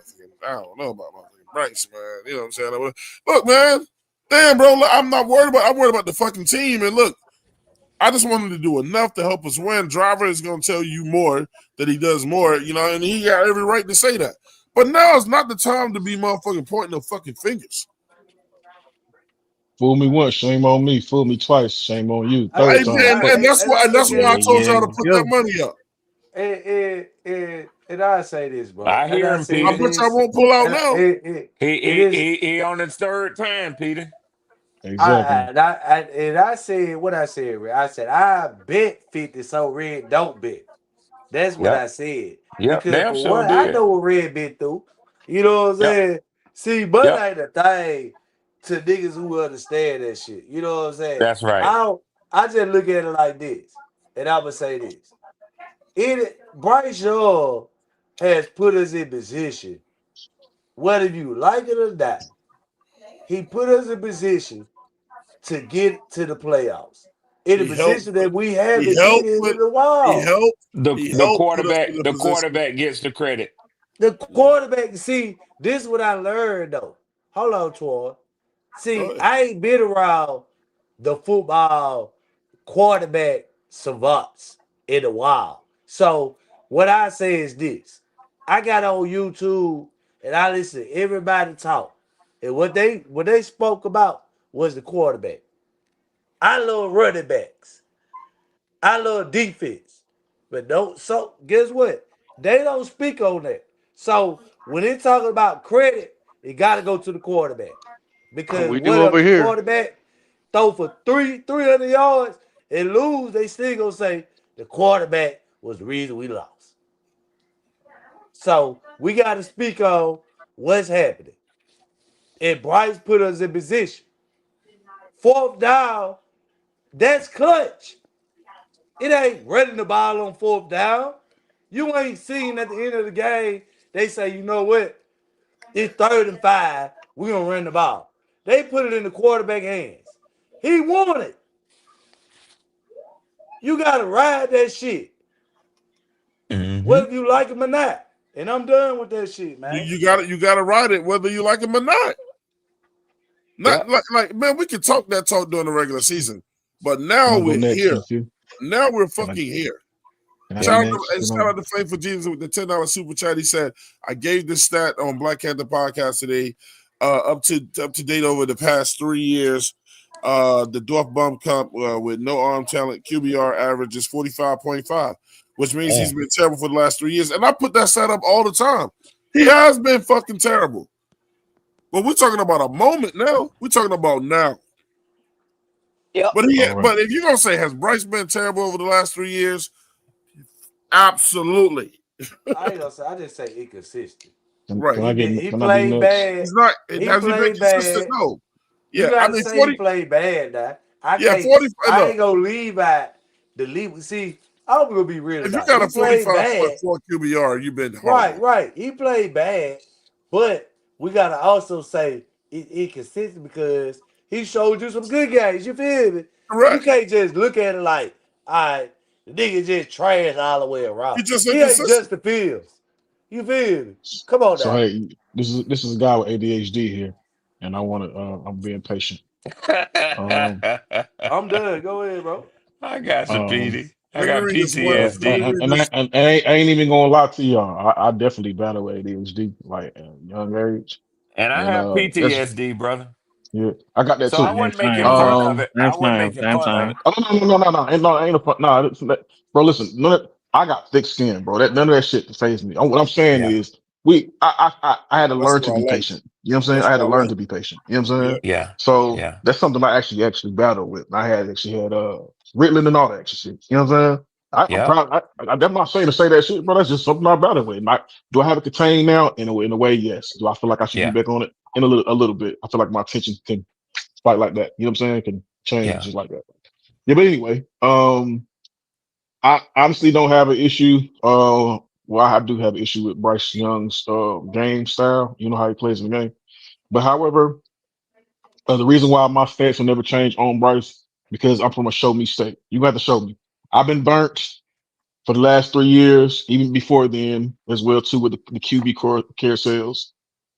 I don't know about motherfucking Bryce, man. You know what I'm saying? Look, man, damn, bro, look, I'm worried about the fucking team. And look, I just want him to do enough to help us win. Driver is gonna tell you more that he does more, you know, and he got every right to say that. But now is not the time to be motherfucking pointing no fucking fingers. Fool me once, shame on me. Fool me twice, shame on you. Third time, fuck. And that's why I told y'all to put that money up. And I say this, bro. I And hear I him, say I Peter. bet y'all this. won't pull out And now. it is. He on his 3rd time, Peter. Exactly. I said what I said. Rick. I said I bet 50 so Red don't bet. That's what I Yep. said. Yep. Because Damn for sure what I did. know what Red been through. You know what I'm Yep. saying? See, but Yep. ain't a thing to niggas who understand that shit. You know what I'm saying? That's right. I just look at it like this. And I'ma say this. Bryce Young has put us in position, whether you like it or not. He put us in position to get to the playoffs. In a He helped. position that we He haven't been helped in with. a He while. helped. The He the helped put us quarterback in the the position. quarterback gets the credit. The quarterback, see, this is what I learned though. Hold on, Troy. Go See, ahead. I ain't been around the football quarterback savants in a while. So what I say is this. I got on YouTube and I listen to everybody talk. And what they spoke about was the quarterback. I love running backs. I love defense. But don't so guess what? They don't speak on that. So when they talking about credit, it gotta go to the quarterback. Because We what do if over the here. quarterback throw for 300 yards and lose, they still gonna say the quarterback was the reason we lost. So we gotta speak on what's happening. And Bryce put us in position. 4th down, that's clutch. It ain't running the ball on 4th down. You ain't seen at the end of the game, they say, you know what? It's 3rd and 5. We're going to run the ball. They put it in the quarterback hands. He won it. You got to ride that shit. Whether you like him or not. And I'm done with that shit, man. You got to ride it whether you like him or not. Not Yep. like man, we can talk that talk during the regular season, but Can now I go we're next, here. TQ? Now we're Can I, fucking here. can I Yep. be Shout next? out to Flame for Jesus with the $10 super chat. He said, "I gave this stat on Black Panther podcast today, up to date over the past 3 years. The Dwarf Bum Cup with no arm talent QBR average is 45.5, which means he's been terrible for the last 3 years. And I put that stat up all the time. He has been fucking terrible. But we're talking about a moment now. We're talking about now. Yep. But All right. but if you're gonna say has Bryce been terrible over the last 3 years, absolutely. I ain't gonna say, I just say inconsistent. Right. Can I be played next? bad. He's not. He Has he been played consistent? bad. No. You Yeah, I gotta mean say he 40. played bad now. I Yeah, can't 40. I Look, ain't gonna leave out the leave. See, I'm gonna be real if you about it. got He a played bad. 45.4 QBR, you've been Right, horrible. right. He played bad, but we gotta also say it consistent because he showed you some good games. You feel me? You Correct. can't just look at it like, all right, the nigga just trash all the way around. He's just He ain't inconsistent. Justin Fields. You feel me? Come on So now. hey, this is a guy with ADHD here, and I want to. I'm being patient. Um, I'm done. Go ahead, bro. I got you, um, Petey. I Let me got read this one. Let me PTSD. read this. I ain't even gonna lie to y'all. I definitely battle with ADHD, like at a young age, And I and have that's PTSD, brother. yeah. I got that So I too. Same, wasn't making same, fun bro. of it. I wasn't making Same, fun of same. it. Oh no, ain't no fun. No, bro. Listen, I got thick skin, bro. None of that shit phase me. What I'm saying Yeah. is, I had to That's learn to what I be like. patient. You know what I'm saying? That's I had what to I learn like. to be patient. You know what I'm saying? Yep. Yeah. So Yeah. that's something I actually battled with. I had Ritalin and all that extra shit. You know what I'm saying? I'm Yep. proud. I'm not saying to say that shit, bro. That's just something I battled with. Do I have it contained now? In a way, yes. Do I feel like I should be Yeah. back on it? In a little bit. I feel like my attention can spike like that. You know what I'm saying? Can change Yeah. just like that. Yeah, but anyway, I honestly don't have an issue. Well, I do have an issue with Bryce Young's game style. You know how he plays in the game. But however, the reason why my stance will never change on Bryce because I'm from a show me state. You got to show me. I've been burnt for the last 3 years, even before then as well too with the QB carousels.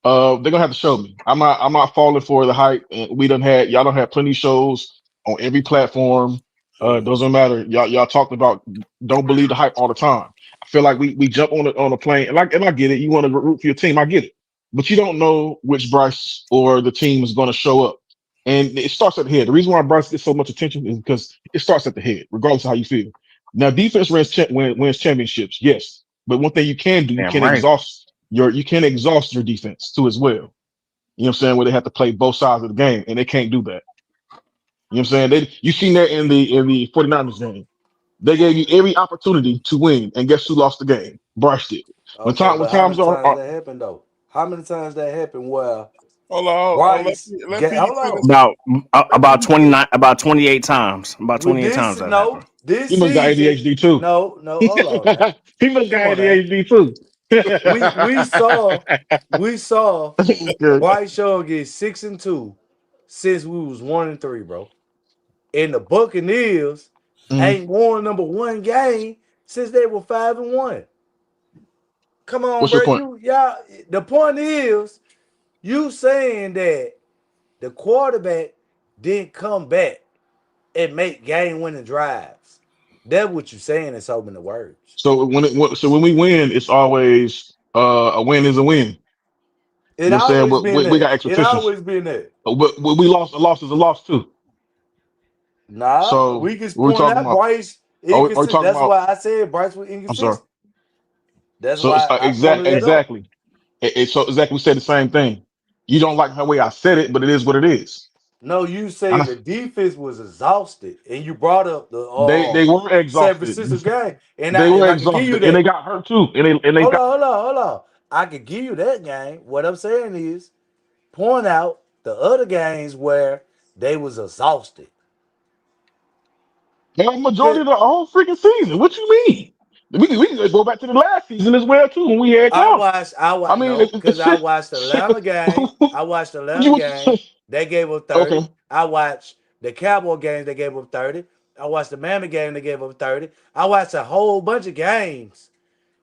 They're gonna have to show me. I'm not falling for the hype. And y'all don't have plenty of shows on every platform. Doesn't matter. Y'all talked about don't believe the hype all the time. I feel like we jump on a plane and I get it. You want to root for your team, I get it. But you don't know which Bryce or the team is gonna show up. And it starts at the head. The reason why Bryce gets so much attention is because it starts at the head, regardless of how you feel. Now, defense wins championships, yes. But one thing you can do, Damn right. you can exhaust your defense too as well. You know what I'm saying? Where they have to play both sides of the game, and they can't do that. You know what I'm saying? You seen that in the 49ers game. They gave you every opportunity to win, and guess who lost the game? Bryce did. Okay, When but how times many times are that happened though? How many times that happened where Hold on. Bryce Let Petey hold on. finish. Let About Petey 29, finish. about 28 times. About With 28 times this that happened. he this must got season, ADHD too. no, he hold on now. must got Come on now. ADHD too. We saw Okay. Bryce Young get 6-2 since we was 1-3, bro. And the Buccaneers Mhm. ain't won number one game since they were 5-1. Come on, What's your bro. point? Y'all. The point is, you saying that the quarterback didn't come back and make game-winning drives. That's what you're saying in so many words. So when we win, it's always a win is a win. It You know what I'm saying? always But been we that. got It expectations. always been that. But when we lost, a loss is a loss too. Nah, So we can what we point talking out about? Bryce Are we inconsistent. talking That's about? why I said Bryce was I'm sorry. inconsistent. That's So it's why I pointed that up. exactly. So exactly, we said the same thing. You don't like the way I said it, but it is what it is. No, you And say the defense was exhausted, and you brought up the they were San exhausted. Francisco game, and They if were I could give you exhausted, and they that, got hurt too. And they got. hold on. I could give you that game. What I'm saying is, point out the other games where they was exhausted. The majority 'Cause of the whole freaking season. What you mean? We can go back to the last season as well too when we had Clowney. I I watched mean, no, because I shit, watched the shit. Atlanta game. I watched the What Atlanta you game. They gave up 30. okay? I watched the Cowboy games. They gave up 30. I watched the Miami game. They gave up 30. I watched a whole bunch of games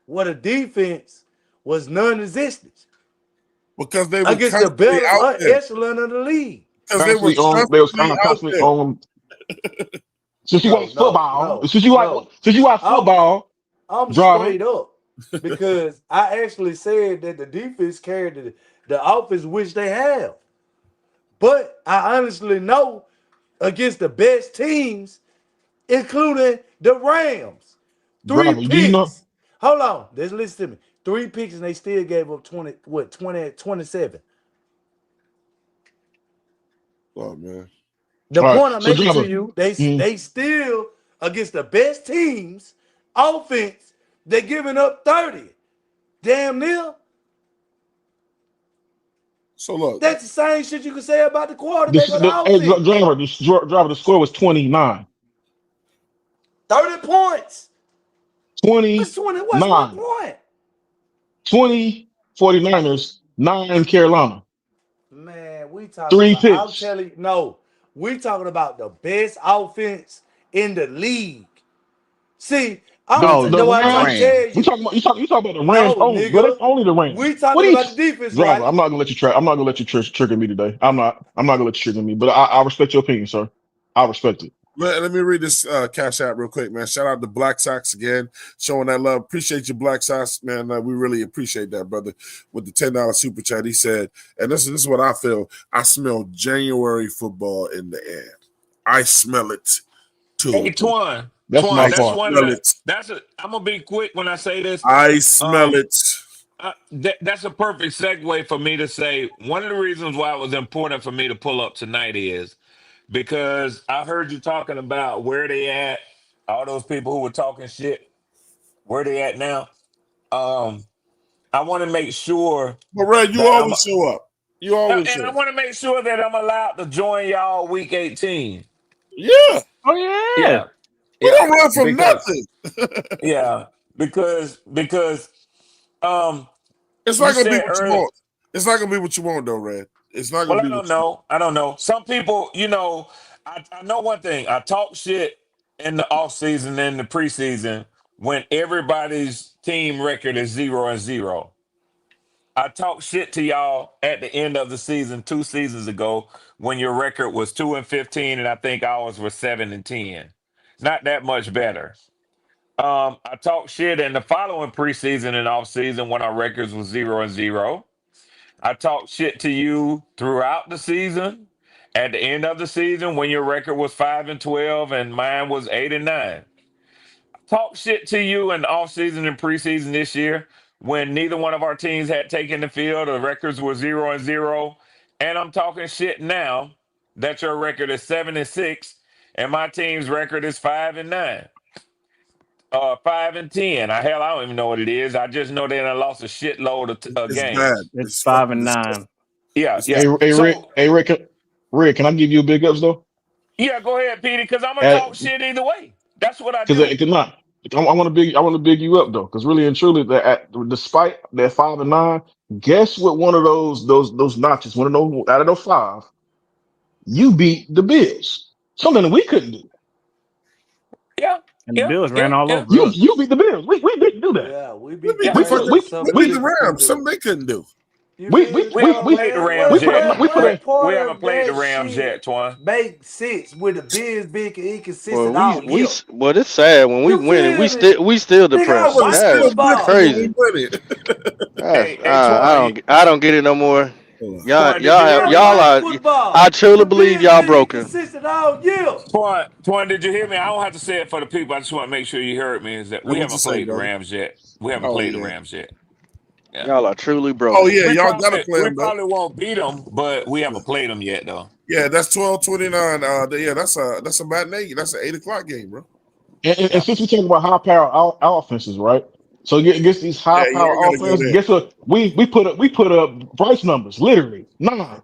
where the defense was non-existent Because they were against the constantly better out there. echelon of the league. Because they were Constantly on. They was constantly out constantly there. on. Since you No, watch no, football, no, no. since you watch I'm football, I'm drama. straight up because I actually said that the defense carried the offense, which they have. But I honestly know against the best teams, including the Rams, three Drama. Do you know? picks. Hold on, just listen to me. 3 picks and they still gave up 27. Oh man. The All right. point I'm So making to drama. you, they Mm, they still against the best teams, offense, they're giving up 30. Damn near. So look, That's the same shit you can say about the quarterback or the Hey, offense. driver, the score was 29. 30 points. What's 1 29. point? 20 49ers, 9 Carolina. Man, we talking 3 about. I'm picks. telling you, no, we talking about the best offense in the league. See, No, the know what I'm trying to Rams. tell You you. talking about the Rams No, only, but that's nigga, only the Rams. we What talking each about the defense, driver? right? I'm not gonna let you try. I'm not gonna let you trigger me today. I'm not gonna let you trigger me. But I respect your opinion, sir. I respect it. let me read this cash app real quick, man. Shout out to Black Sox again, showing that love. Appreciate you, Black Sox, man. We really appreciate that, brother. With the $10 super chat, he said, and this is what I feel. I smell January football in the air. I smell it too. Hey, Twan, That's my that's fault. one of the. I'm gonna be quick when I say this. I smell it. That's a perfect segue for me to say one of the reasons why it was important for me to pull up tonight is because I heard you talking about where they at, all those people who were talking shit, where they at now. I want to make sure But Red, you that I'm, always show up. You always and show I up. want to make sure that I'm allowed to join y'all week 18. Yeah. Oh yeah. Yeah, We yeah, don't run from because nothing. yeah, because It's you not gonna be said what you earlier. want. It's not gonna be what you want, though, Red. It's not Well, gonna I be don't what you know. I don't know. Some people, I know one thing. I talk shit in the off season and the preseason when everybody's team record is 0-0. I talk shit to y'all at the end of the season 2 seasons ago when your record was 2-15 and I think ours was 7-10. Not that much better. I talk shit in the following preseason and off season when our records was 0-0. I talked shit to you throughout the season. At the end of the season, when your record was 5-12 and mine was 8-9. Talk shit to you in the offseason and preseason this year when neither one of our teams had taken the field. The records were 0-0. And I'm talking shit now that your record is 7-6 and my team's record is 5-9. 5-10. Hell, I don't even know what it is. I just know that I lost a shitload of It's bad. games. It's It's 5 fucking and disgusting. 9. Yeah, It's yeah. Rick, So Rick, can I give you a big ups though? yeah, go ahead, Petey, because I'm gonna talk shit either way. That's what I Because do. it cannot. I want to big you up though, because really and truly, despite that 5 and 9, guess what? One of those notches, one of those out of those 5, you beat the Bills. Something that we couldn't do. Yeah, And the yeah, Bills yeah, ran all yeah, over You us. beat the Bills. We didn't do that. Yeah, we We beat the beat yeah. the We Rams. fucking. Some We beat we the niggas couldn't Rams. do. Something they couldn't do. You we feel we me, We we haven't though, we played the man? Rams we What put yet. a what we put We what a we part haven't of played the that Rams shit yet, Twan. makes sense with the Bills being inconsistent Well, all year? well, it's sad when we You win it. feel me? We still Nigga, I depressed. But it's watch still That's football. different when we crazy. win it. Hey, Twan, I don't get it no more. Y'all, did you hear I me? Y'all watch are. I football. truly The believe Bills y'all been broken. inconsistent all year. Twan, did you hear me? I don't have to say it for the people. I just want to make sure you heard me. Is that Hey, we what you haven't say, played the brother? Rams yet? We haven't Oh played the yeah. Rams yet. Yeah, Y'all are truly Oh broken. yeah. Y'all gotta play we them though. probably won't beat them, but we haven't played them yet, though. Yeah, that's 12:29. Yeah, that's a matinee. That's an 8 o'clock game, bro. and Yeah. since we talk about high power offenses, right? So against these high Yeah, power y'all gotta go offenses, there. guess what? We put up Bryce numbers, literally 9.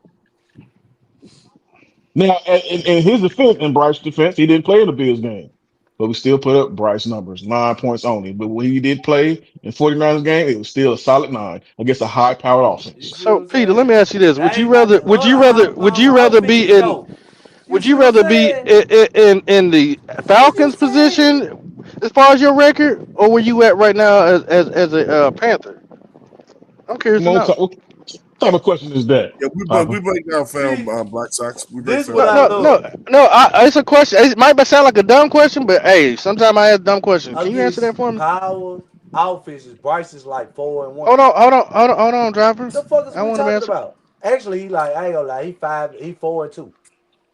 Now, in his defense, in Bryce's defense, he didn't play in the Bills game, but we still put up Bryce numbers, 9 points only. But when he did play in 49ers game, it was still a solid 9 against a high powered You offense. see what So I'm Peter, let saying? me ask you this: That ain't like the other high Would power you rather offenses, be in? though. You Would see you what I'm rather be saying? in the You Falcons said it. position as far as your record, or where you at right now as a Panther? I'm curious Come to on, know. what type of question is that, Yeah, we Papa? break down film See, Black Sox. We break this film what No, I down. no, love. no, no. It's a question. It might sound like a dumb question, but hey, sometimes I ask dumb questions. Can you answer Against that for me? power offenses, Bryce is like 4-1. Hold on, driver. The fuck is I we want to talking answer. about? Actually, he like I ain't gonna lie, he 4-2.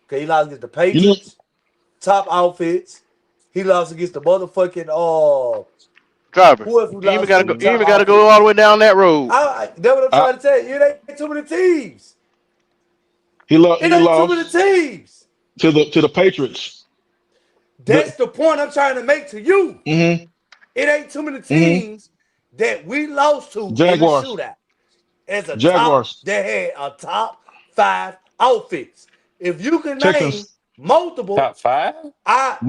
Okay, he lost against the You know, Patriots, top outfits. He lost against the motherfucking Driver, who else we you lost to in you top even gotta go outfits? all the way down that road. That's what I'm I, trying to tell you. It ain't too many teams. It he ain't too many lost teams. to the Patriots. The That's the point I'm trying to make to you. mm-hmm, It ain't too many mm-hmm, teams that we lost to in the Jaguars. shootout. as a Jaguars. that had a top 5 offense. If you can name Texans. multiple, Top 5?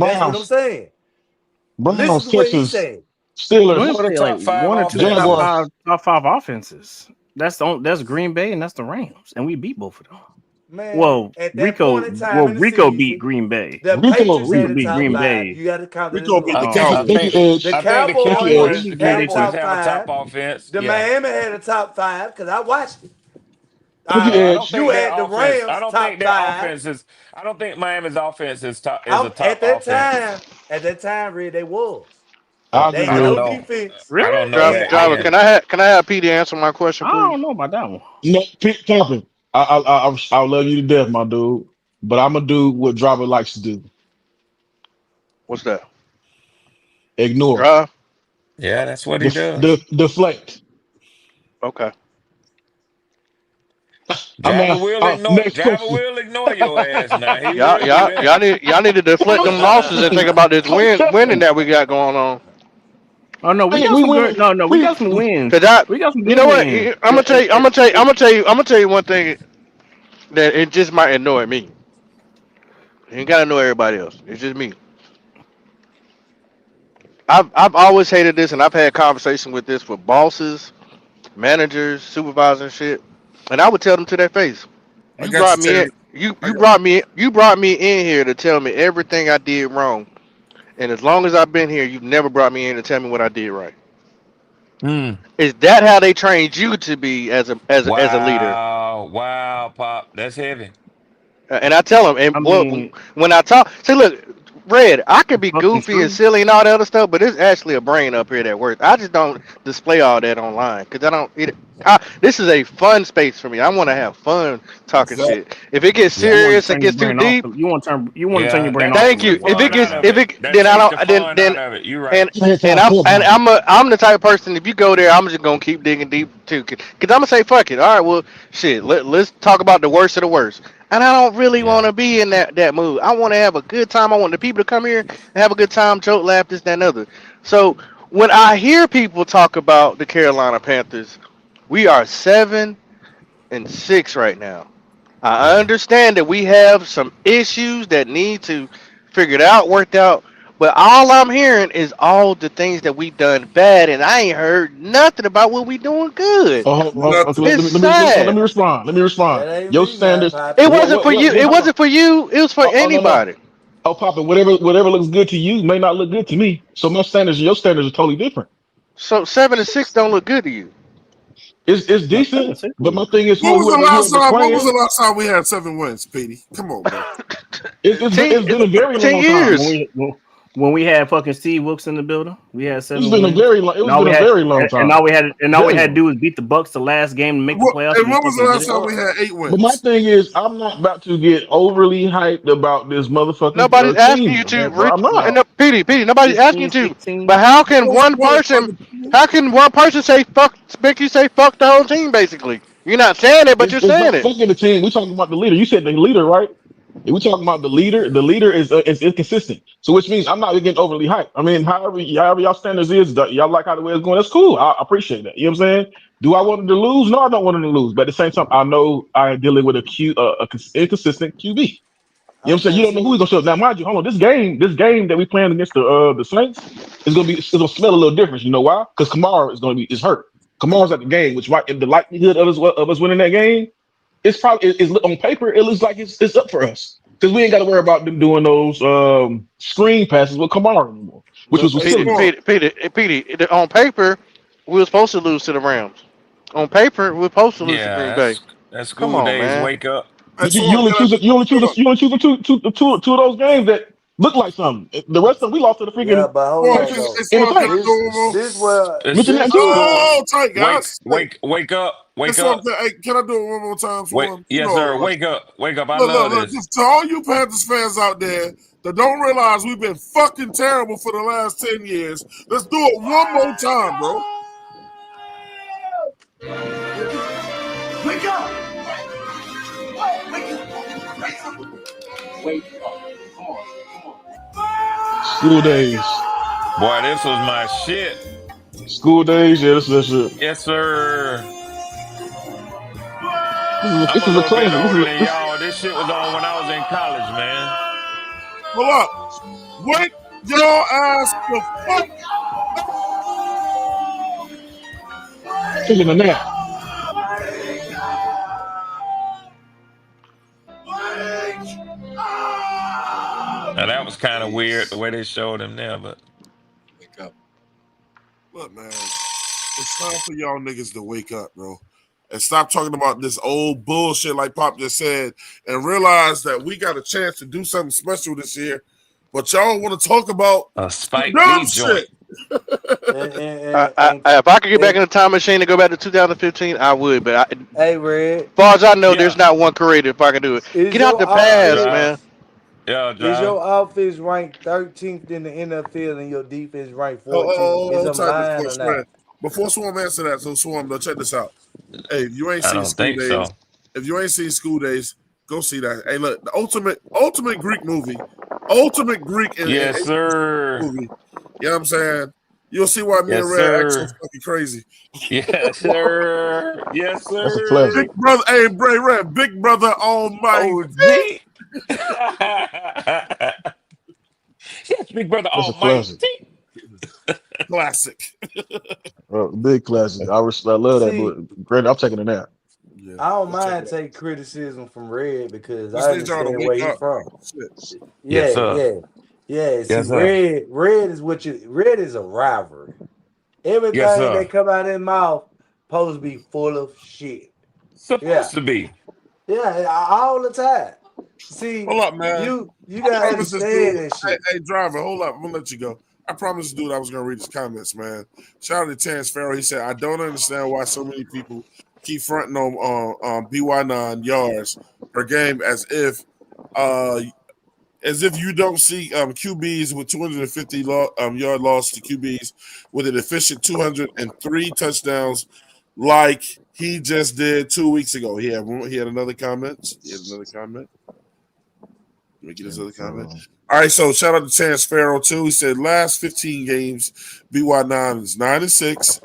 that's what I'm Browns. saying. Listen Browns. to what he's Texans. saying. We only Steelers. What a say like top 5 one or two offense Jaguars. is. top five offenses. That's Green Bay and that's the Rams, and we beat both of them. Man, Well, at that Rico, point in time in the Rico beat season, Green Bay. the Rico. Patriots Rico had the beat top Green 5. Bay. You got to count that as Rico one. beat the I, Cow. I Thank you, think Edge. The I think the Thank you, Cowboys Edge. He beat had Green a Bay too. Cowboys top have a top 5. offense. The Yeah. Miami had a top 5 because I watched it. Thank you, I don't Edge. You think their had the offense. Rams I don't think top their 5. offense is. I don't think Miami's offense is a I'm top offense. at that time, Red, they was. I They agree, ain't I got don't no Red. know. defense. I Really? don't know Driver, And that. driver, Yeah. can I have PD answer my question, I please? don't know about that one. No, Compton. I love you to death, my dude. But I'm gonna do what Driver likes to do. What's that? Ignore. Drive. Yeah, that's what he does. Deflect. Okay. I'm Driver will ignore. next Driver question. will ignore your ass. Now he Y'all, will do y'all, that. y'all need to deflect them losses and think about this winning that we got going on. Oh no, we Hey, got we some good. win. No, we got some wins. Cause I, We got some you good know what? wins. I'm gonna tell you. I'm gonna tell you one thing that it just might annoy me. You ain't gotta annoy everybody else. It's just me. I've always hated this, and I've had conversation with this with bosses, managers, supervisors, and shit. And I would tell them to their face. I You got brought you, me in. Terry. I got You brought me in here to tell me everything I did wrong. And as long as I've been here, you've never brought me in to tell me what I did right. Mm. Is that how they trained you to be as a leader? Wow. Wow, Pop. That's heavy. And I tell them, I and boy, mean, when I talk, say, look, Red, I could be fucking goofy and true. silly and all that other stuff, but there's actually a brain up here that works. I just don't display all that online because I don't. This is a fun space for me. I want to have fun talking that. shit. If it gets You want to serious and turn your gets too brain off. deep, You want to turn. You want to turn your Yeah, brain that off a thank takes little the you. bit. If fun it out gets, of if it. it, That then I takes the don't, fun out of it. You're right. I'm the type of person. If you go there, I'm just gonna keep digging deep too, cause I'm gonna say fuck it. All right, well, shit. Let's talk about the worst of the worst. And I don't really want Yeah. to be in that mood. I want to have a good time. I want the people to come here and have a good time, joke, laugh, this, that, and other. So when I hear people talk about the Carolina Panthers, we are 7-6 right now. I Yeah. understand that we have some issues that need to figured out, worked out. But all I'm hearing is all the things that we done bad, and I ain't heard nothing about what we doing good. Okay, Nothing. It's let sad. me respond. Let me respond. That ain't Your me now, standards. It Poppy. wasn't for you. It Hold on. wasn't for you. It was for No, no. anybody. Oh, Papa, whatever looks good to you may not look good to me. So my standards, your standards are totally different. So 7-6 don't look good to you. It's No, 7 decent, 6 but is. my thing is When was the last whoever's time? When was playing, the last time we had 7 wins, Petey? Come on, bro. ten, it's been a very 10 long time. years. When we had fucking Steve Wilkes in the building, we had It's 7 been a wins. very long. It's And all been we a had, very long and time. all we Very had to long. do was beat the Bucks the last game to make the playoffs, And and we when was the fucking did last it. time we had 8 But my wins? thing is, I'm not about to get overly hyped about this motherfucking Nobody's asking team, you to bro. I'm and not. no, Petey, nobody's asking you 15, to. 16. But how What can was the one point for person, the team? how can one person say fuck, make you say fuck the whole team? Basically, you're not saying it, but you're It's saying not it. fucking the team. We talking about the leader. You said the leader, right? And we talking about the leader. The leader is inconsistent. So which means I'm not getting overly hyped. I mean, however y'all standards is, y'all like how the way it's going. That's cool. I appreciate that. You know what I'm saying? Do I want them to lose? No, I don't want them to lose. But at the same time, I know I'm dealing with inconsistent QB. You know what I'm saying? You Okay, don't know who he's see, gonna show up. Now, mind you, hold on. This game that we playing against the Saints it's gonna smell a little different. You know why? Because Kamara is hurt. Kamara's at the game, which might in the likelihood of us winning that game, it's probably is on paper. It looks like it's up for us because we ain't got to worry about them doing those screen passes with Kamara anymore, which but was a Hey, Petey, silliness. Smart. Petey, Petey, Petey. On paper, we were supposed to lose to the Rams. On paper, we were supposed to lose to Yeah. Green Bay. That's Come school on, days. man. Wake up. Hey, But you, Smart. Can I do? Smart. you only choose two of those games that look like something. The rest of them we lost to the yeah, freaking but hold Smart. on Saints though. Hey, in the Smart. Can I Saints. do This one more? this where It's Mention that this too. where Oh, tight wake, guys. Hey, wake up, hey, wake Smart. up. Hey, can I do it one more time Wait, for him? You yes, sir. know, Wake up, wake up. I look, love look. this. Just to all you Panthers fans out there that don't realize we've been fucking terrible for the last 10 years. Let's do it one more time, bro. Wake up! Wake up. Come on. School days, Boy, this was my shit. school days. Yeah, that's it. Yes, sir. I'm this a is a little bit classic. older than y'all. This shit was on when I was in college, man. Hold up. Wait your ass the fuck. taking a nap. Now that was kind of weird the way they showed him there, but Wake up. Look, man, it's time for y'all niggas to wake up, bro. And stop talking about this old bullshit like Pop just said and realize that we got a chance to do something special this year. But y'all want to talk about a the Spike dumb Lee joint. shit. If I could get back in the time machine and go back to 2015, I would. But Hey, Red, as far as I know, Yeah, there's not one creator if I can do it. is Get out your the yeah, past, outfit man. drive. Yeah, is drive. your outfit ranked 13th in the NFL and your defense ranked Oh, 14th? Is hold them tight lying before or not? Swan. Before Swarm answer that, so Swarm, though, check this out. Hey, if you ain't I seen don't School think Days, so. if you ain't seen School Days, go see that. Hey, look, the ultimate Greek movie, ultimate Greek and Yes, sir. movie. You know what I'm saying? You'll see why me Yes, and Red act so sir. fucking crazy. Yes, sir. Yes, That's a Big classic. sir. brother, hey, Bray Red, Big Brother on my OG. Yes, big brother That's a Almighty. classic. classic. Big classic. I love that. See, But Brandon, I'm taking a nap. Yeah, I don't go check mind it out. take criticism from Red because Just I need y'all to understand wake where he up. from. Shit. Yes, Yeah, sir. yeah, yeah. See, Yes, sir. Red is Red is a rivalry. Yes, Everything sir. that come out of his mouth supposed to be full of shit. Yeah, Supposed to be. yeah, all the time. See, Hold up, man. you I gotta promise this dude. understand that shit. Hey, driver, hold up. I'm gonna let you go. I promised this dude I was gonna read his comments, man. Shout out to Terrence Farrell. He said, "I don't understand why so many people keep fronting on BY9 yards per game uh as if you don't see QBs with 250 yard loss to QBs with an efficient 203 touchdowns like he just did 2 weeks ago." He had another comment. Let me get his other comment. All right, so shout out to Chance Farrell too. He said last 15 games, BY9 is 9-6,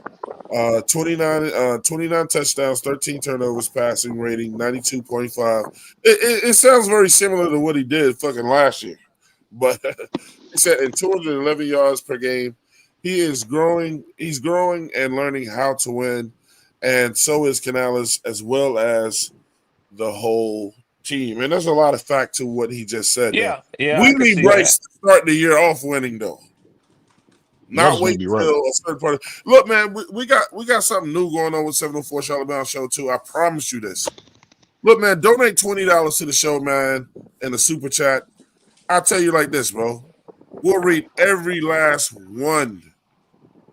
29 touchdowns, 13 turnovers, passing rating 92.5. It sounds very similar to what he did fucking last year, but he said in 211 yards per game, he is growing. He's growing and learning how to win, and so is Canales as well as the whole team. And there's a lot of fact to what he just said, though. Yeah, yeah, I We can need see that. Bryce to start the year off winning, though. Y'all Not just need wait to be right. till a certain part. Look, man, we got something new going on with 704 Charlotte Show too. I promise you this. Look, man, donate $20 to the show, man, in the super chat. I'll tell you like this, bro. We'll read every last one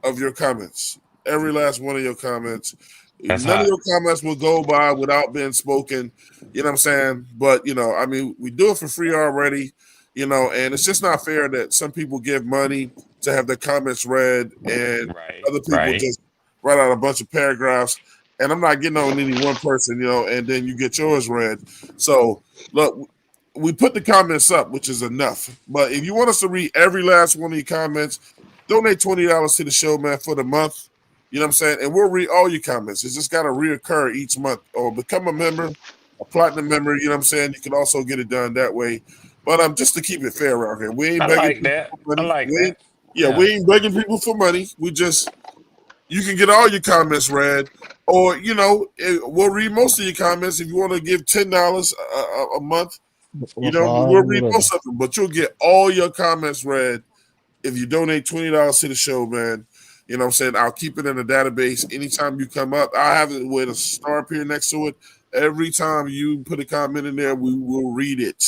of your comments. Every last one of your comments. That's None of hot. your comments will go by without being spoken. You know what I'm saying? But, I mean, we do it for free already, and it's just not fair that some people give money to have their comments read and Right, other people right. just write out a bunch of paragraphs. And I'm not getting on any one person, and then you get yours read. So, look, we put the comments up, which is enough. But if you want us to read every last one of your comments, donate $20 to the show, man, for the month. You know what I'm saying? And we'll read all your comments. It's just got to reoccur each month or become a member, a platinum member. You know what I'm saying? You can also get it done that way. But just to keep it fair around here, we ain't I begging like people that. for I money. like that. Yeah. We ain't begging people for money. You can get all your comments read, or we'll read most of your comments if you want to give $10 a month. Or We'll five, read whatever. most of them, but you'll get all your comments read if you donate $20 to the show, man. You know what I'm saying? I'll keep it in the database. Anytime you come up, I have it with a star up here next to it. Every time you put a comment in there, we will read it.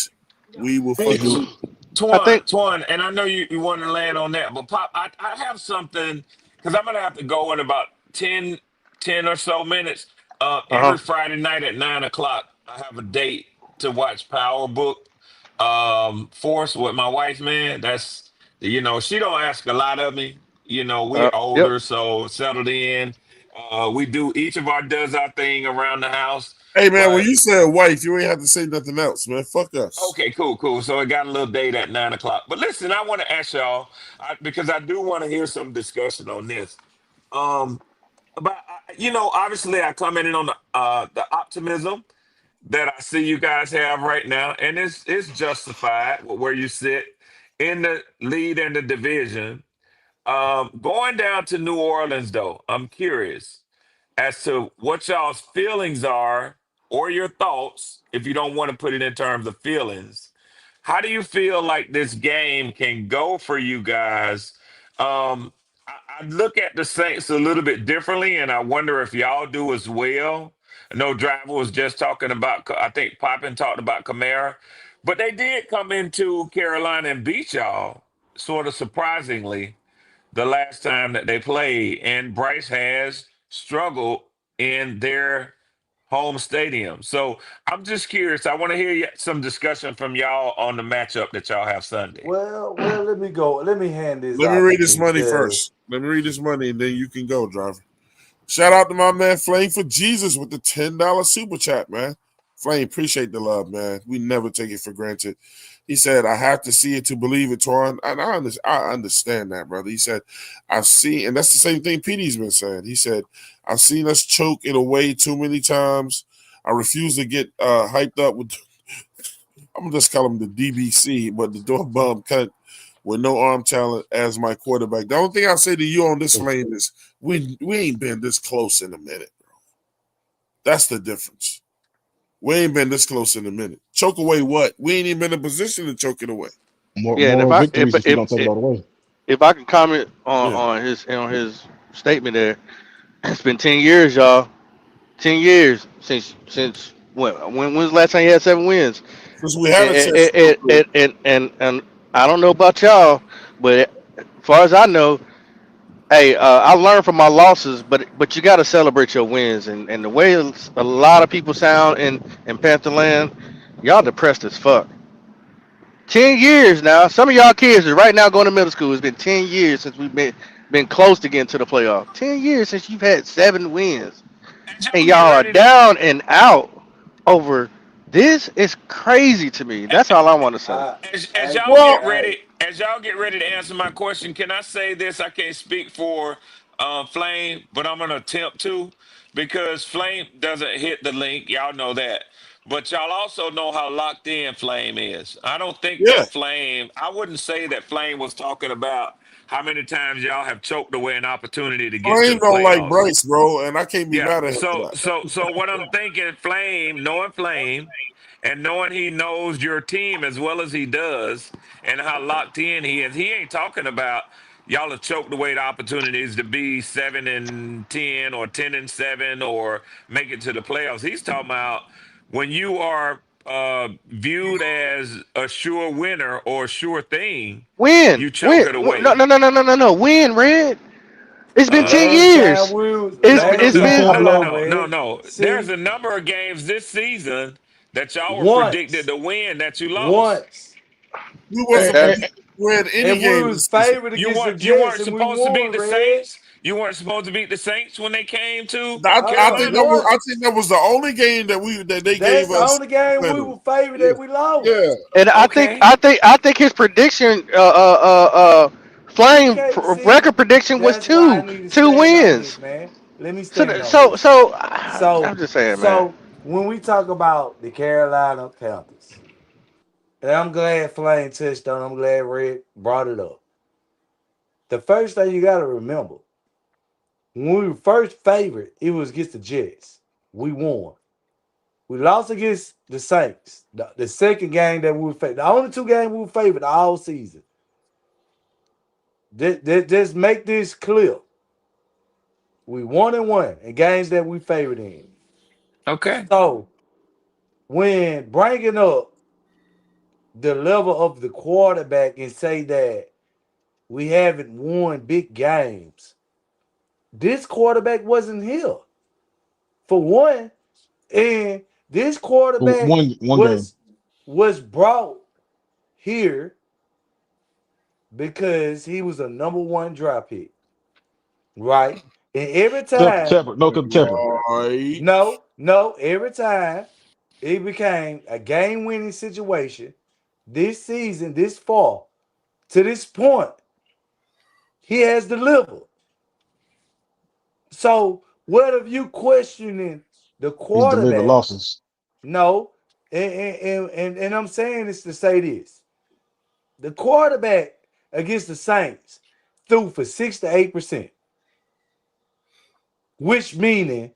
We will Hey, fucking read it. I think. Twan, and I know you want to land on that, but Pop, I have something because I'm gonna have to go in about 10 or so minutes. Uh huh. Every Friday night at 9 o'clock, I have a date to watch Power Book Force with my wife. Man, that's she don't ask a lot of me. We're Yep. older, so settled in. We do each of our does our thing around the house, Hey, man, when but you said wife, you ain't have to say nothing else, man. Fuck us. okay, cool, cool. So it got a little date at 9 o'clock. But listen, I want to ask y'all because I do want to hear some discussion on this. Um, but obviously, I commented on the optimism. that I see you guys have right now, and it's justified with where you sit in the lead in the division. Going down to New Orleans, though, I'm curious as to what y'all's feelings are or your thoughts, if you don't want to put it in terms of feelings. How do you feel like this game can go for you guys? I look at the Saints a little bit differently, and I wonder if y'all do as well. I know Driver was just talking about, I think Poppin talked about Kamara, but they did come into Carolina and beat y'all, sort of surprisingly, the last time that they played. And Bryce has struggled in their home stadium. So I'm just curious. I want to hear some discussion from y'all on the matchup that y'all have Sunday. Well, let me go. Let me hand this Let me off read to this money first. Let me read this money, and then you can go, Driver. Shout out to my man Flame for Jesus with the $10 super chat, man. Flame, appreciate the love, man. We never take it for granted. He said, I have to see it to believe it, Twan. And I understand that, brother. He said, I've seen, and that's the same thing PD's been saying. He said, I've seen us choke it away too many times. I refuse to get hyped up with, I'm going to just call him the DBC, but the door bum cut with no arm talent as my quarterback. The only thing I say to you on this Flame is we ain't been this close in a minute, bro. That's the difference. We ain't been this close in a minute. Choke away what? We ain't even been in a position to choke it away. Yeah, and More victories if you don't take it all the way. if I can comment Yeah. on his statement there, it's been 10 years, y'all. 10 years since when was the last time you had 7 wins? Since we had a chance to go And through it. and I don't know about y'all, but as far as I know, hey, I learned from my losses, but you got to celebrate your wins. And the way a lot of people sound in Pantherland, y'all depressed as fuck. 10 years now. Some of y'all kids are right now going to middle school. It's been 10 years since we've been close to getting to the playoff. 10 years since you've had 7 wins, As and y'all get y'all are ready to down and out over this. Is crazy to me. That's all I want to say. as I, y'all Well, get ready, as y'all get ready to answer my question, can I say this? I can't speak for Flame, but I'm gonna attempt to, because Flame doesn't hit the link. Y'all know that. But y'all also know how locked in Flame is. I don't think yeah. that Flame, I wouldn't say that Flame was talking about how many times y'all have choked away an opportunity to get to Flame the don't like playoffs. Bryce, bro, and I can't be Yeah. mad at him for So that. what I'm thinking, Flame, knowing Flame, and knowing he knows your team as well as he does, and how locked in he is, he ain't talking about y'all have choked away the opportunities to be 7-10 or 10-7 or make it to the playoffs. He's talking about when you are viewed as a sure winner or a sure thing, Win, you choke win. it No, away. no, no, no, no, no, no. Win, Red. It's been ten Uh, last time years. we was It's no, no, last it's no, time. been no, Hold no, on, no, no, Red. no. There's See, a number of games this season that y'all were predicted once, to win that you lost. once, We And, wasn't that. and, predicted to win any and we game was this season. favored against the You Jets weren't and we supposed to beat won, the Red. Saints. You weren't supposed to beat the Saints when they came to I think Carolina. Once. that was the only game that they That's gave the us. only game we Credit. were favored Yeah, that we lost. yeah. And Okay. I think his prediction, You Flame can't see. record prediction was That's why I need to two stand on this, wins. man. Let me So stand on this. I'm So, just saying, man. so when we talk about the Carolina Panthers, and I'm glad Flame touched on, I'm glad Red brought it up. The first thing you got to remember, when we were first favored, it was against the Jets. We won. We lost against the Saints. The second game that we were favored, the only two games we were favored all season. Just make this clear. We won and won in games that we favored in. Okay. So when bringing up the level of the quarterback and say that we haven't won big games, this quarterback wasn't here for one, and this quarterback one game. was brought here because he was a number one draft pick, right? And every time, Temper. No, because temper. Right. no, every time it became a game-winning situation this season, this fall, to this point, he has delivered. So, what of you questioning the He's delivered quarterback? losses. No, and I'm saying this to say this: the quarterback against the Saints threw for 6 to 8%, which meaning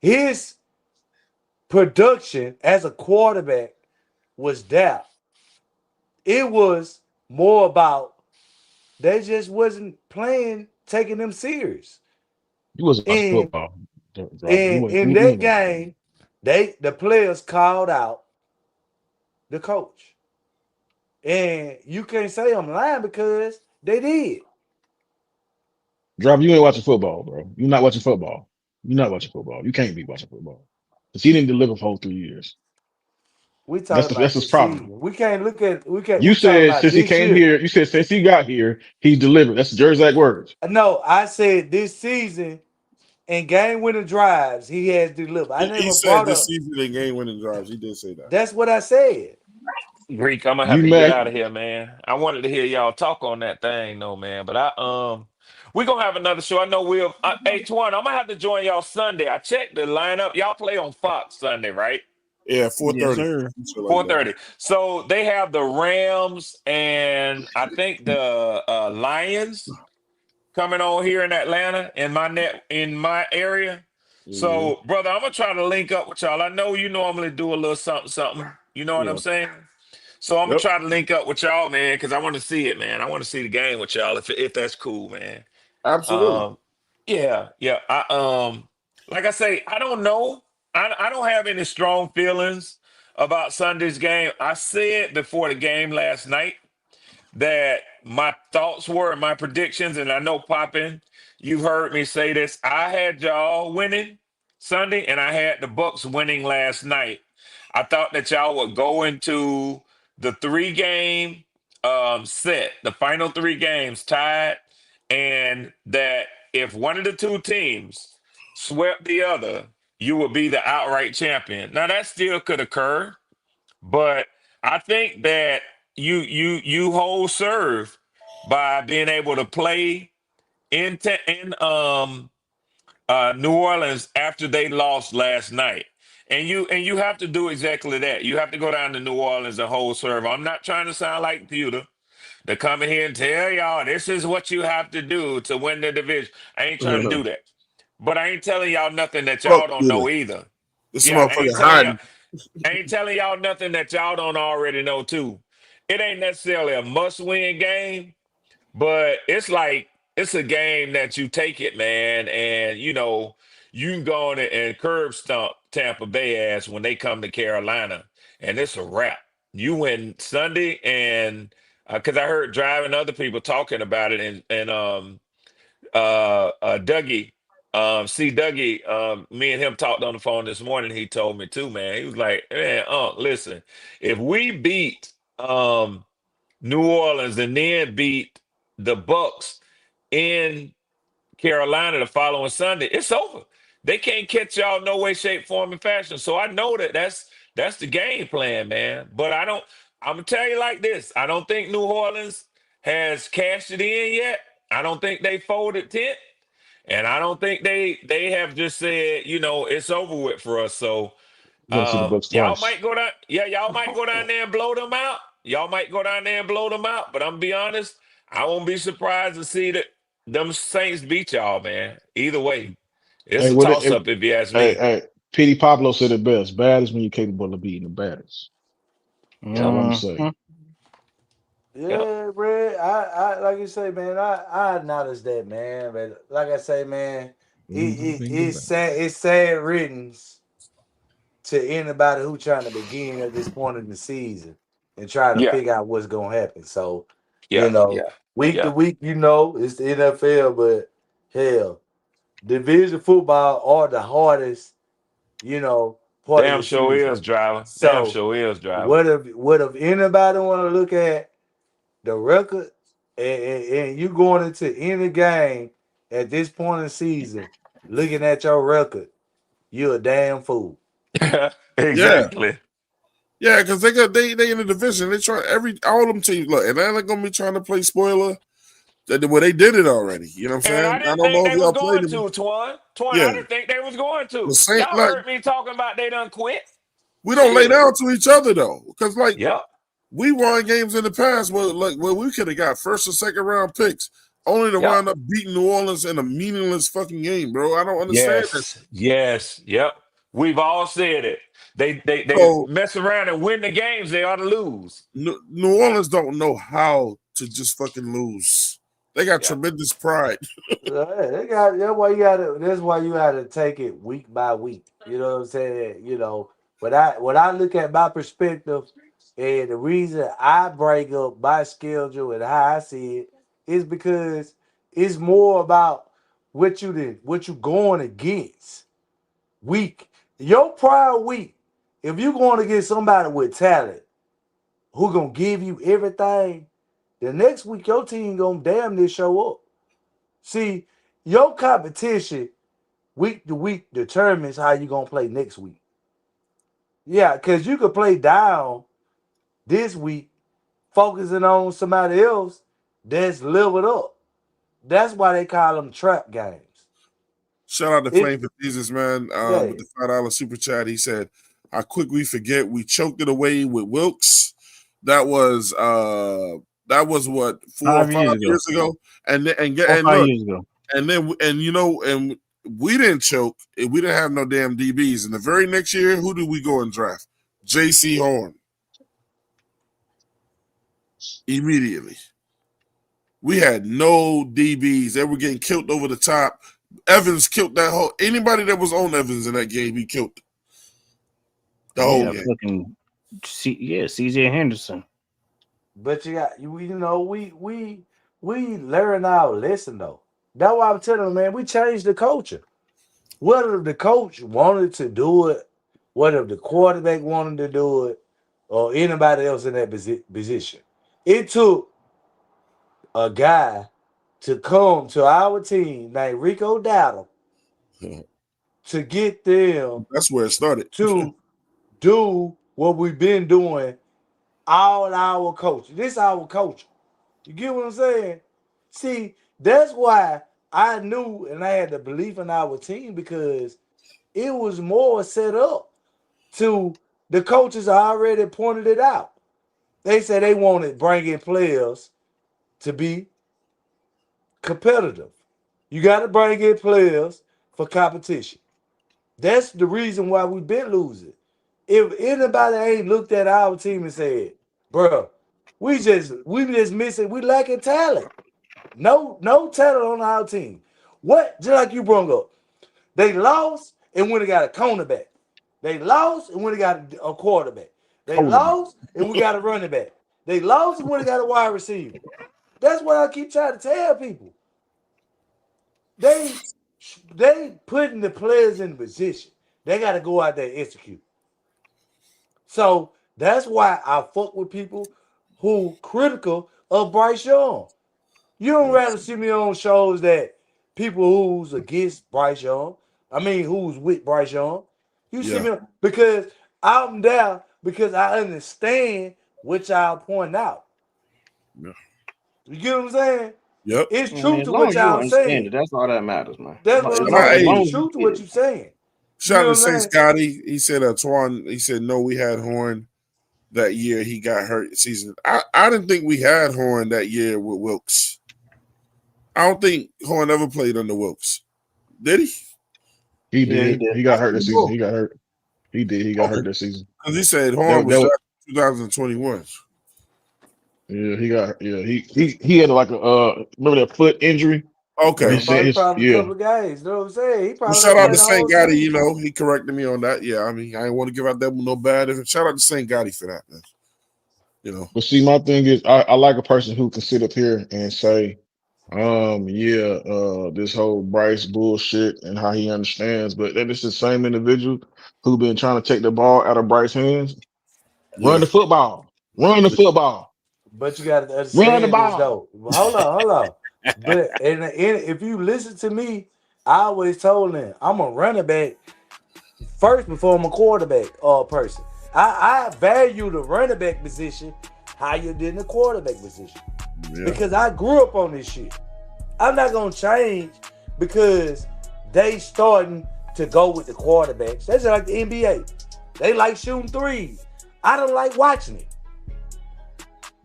his production as a quarterback was down. It was more about they just wasn't playing, taking them serious. You wasn't watching And football, Rob. in that game, the players called out the coach. And you can't say I'm lying because they did. Rob, you ain't watching football, bro. You're not watching football. You're not watching football. You can't be watching football because he didn't deliver for whole 3 years. We talking That's about his this problem. season. We can't look at we You talking said about since he this came year. here, you said since he got here, he delivered. That's Jersey like words. No, I said this season in game winning drives, he has delivered. I He never said brought this up. season in game winning drives. He did say that. That's what I said. Greek, I'm gonna have You to get mad? out of here, man. I wanted to hear y'all talk on that thing, though, man. But we gonna have another show. I know we'll. Hey, Twan, I'm gonna have to join y'all Sunday. I checked the lineup. Y'all play on Fox Sunday, right? Yeah, Yes, 4:30. sir. Shit like that. 4:30. So they have the Rams and I think the Lions coming on here in Atlanta in my area. Mhm. So, brother, I'm gonna try to link up with y'all. I know you normally do a little something. You know what I'm Yeah. saying? So I'm gonna Yep. try to link up with y'all, man, because I want to see it, man. I want to see the game with y'all if that's cool, man. Absolutely. Um, yeah. Like I say, I don't know. I don't have any strong feelings about Sunday's game. I said before the game last night that my thoughts were and my predictions, and I know Poppin, you've heard me say this. I had y'all winning Sunday, and I had the Bucks winning last night. I thought that y'all would go into the 3 game set, the final 3 games tied, and that if one of the two teams swept the other, you would be the outright champion. Now that still could occur, but I think that you hold serve by being able to play in New Orleans after they lost last night. And you have to do exactly that. You have to go down to New Orleans and hold serve. I'm not trying to sound like Pewter to come in here and tell y'all this is what you have to do to win the division. I ain't trying to do that. But I ain't telling y'all nothing that Fuck y'all don't Peter. know either. This Yeah, motherfucker hiding. I ain't telling y'all nothing that y'all don't already know too. It ain't necessarily a must-win game, but it's a game that you take it, man, and you can go on it and curb stomp Tampa Bay ass when they come to Carolina, and it's a wrap. You win Sunday, and because I heard driving other people talking about it, and Dougie, Dougie, me and him talked on the phone this morning. He told me too, man. He was like, man, listen, if we beat New Orleans and then beat the Bucks in Carolina the following Sunday, it's over. They can't catch y'all no way, shape, form, and fashion. So I know that's the game plan, man. But I'm gonna tell you like this. I don't think New Orleans has cashed it in yet. I don't think they folded tent. And I don't think they have just said, it's over with for us. So You got to see the Bucks y'all twice. might go down. Yeah, y'all might go down there and blow them out. Y'all might go down there and blow them out. But I'm gonna be honest, I won't be surprised to see that them Saints beat y'all, man. Either way, it's Hey, a what? toss up if you ask me. Hey, Petey Pablo said it best. Bad is when you're capable of beating the baddest. That's Yep. all I'm Mhm. saying. Yep. Yeah, bro. I like you say, man. I acknowledge that, man. But like I say, man, it's sad riddance to anybody who trying to begin at this point in the season and try to Yeah. figure out what's gonna happen. So, Yeah. Yeah. week to Yeah. week, it's the NFL, but hell, division football are the hardest, part of Damn the sure season. is driver. Damn So, sure is driver. what if anybody want to look at the record and you going into any game at this point in the season looking at your record, you're a damn fool. Yeah. Exactly. Yeah, because they in the division. They try all them teams. Look, Atlanta gonna be trying to play spoiler. Well, they did it already. You know what I'm And I saying? I didn't don't think know if they was y'all played going them. to, Twan. Twan, Yeah, I didn't think they was going the to. Saint Y'all like heard me talking about they done quit. We don't lay Shit. down to each other though, because like Yep. we won games in the past where we could have got first or second round picks, only to Yep. wind up beating New Orleans in a meaningless fucking game, bro. I don't understand this. Yes. Yep. We've all said it. They So mess around and win the games they ought to lose. New Orleans don't know how to just fucking lose. They got tremendous pride. They got that's why you gotta take it week by week. You know what I'm saying? You know, when I look at my perspective and the reason I bring up my schedule and how I see it is because it's more about what you going against week. Your prior week, if you're going against somebody with talent who gonna give you everything, the next week your team gonna damn near show up. See, your competition week to week determines how you gonna play next week. Yeah, because you could play down this week, focusing on somebody else that's leveled up. That's why they call them trap games. Shout out to Flame for Jesus, man. Yeah. With the $5 super chat, he said, "How quick we forget we choked it away with Wilkes. That was what 4 or 5 years ago, and look, years ago. And we didn't choke. We didn't have no damn DBs. And the very next year, who did we go and draft? J.C. Horn. Immediately, we had no DBs. They were getting killed over the top. Evans killed that whole. Anybody that was on Evans in that game, he killed the whole game. CJ Henderson. But you know, we learn our lesson though. That's why I'm telling them, man, we changed the culture. Whether the coach wanted to do it, whether the quarterback wanted to do it, or anybody else in that position, it took a guy to come to our team named Rico Dowdle to get them. That's where it started. To do what we've been doing all our coaching. This is our culture. You get what I'm saying? See, that's why I knew and I had the belief in our team because it was more set up to the coaches already pointed it out. They said they wanted bringing players to be competitive. You got to bring in players for competition. That's the reason why we've been losing. If anybody ain't looked at our team and said, bro, we just missing, we lacking talent. No talent on our team. What? Just like you brought up. They lost and went and got a cornerback. They lost and went and got a quarterback. They lost and we got a running back. They lost and went and got a wide receiver. That's what I keep trying to tell people. They putting the players in position. They got to go out there and execute. So that's why I fuck with people who critical of Bryce Young. You don't rather see me on shows that people who's against Bryce Young. I mean, who's with Bryce Young. You see me because I'm there because I understand what y'all point out. Yeah. You get what I'm saying? Yep. It's true to what y'all saying. That's all that matters, man. That's what I'm saying. It's true to what you're saying. Shout out to Saint Scotty. He said Twan. He said no, we had Horn that year. He got hurt season. I didn't think we had Horn that year with Wilkes. I don't think Horn ever played under Wilkes. Did he? He did. He got hurt this season. He got hurt. He did. He got hurt this season. Because he said Horn was 2021. Yeah, he got. Yeah, he had like a remember that foot injury. Okay. He probably a couple of guys. You know what I'm saying? He probably shout out to Saint Gotti. You know, he corrected me on that. Yeah, I mean, I didn't want to give out that no bad. Shout out to Saint Gotti for that, man. You know. But see, my thing is, I like a person who can sit up here and say, this whole Bryce bullshit and how he understands, but then it's the same individual who been trying to take the ball out of Bryce's hands. Run the football. Run the football. But you got to understand this, though. Hold on. But if you listen to me, I always told them I'm a running back first before I'm a quarterback person. I value the running back position higher than the quarterback position because I grew up on this shit. I'm not gonna change because they starting to go with the quarterbacks. That's like the NBA. They like shooting threes. I don't like watching it.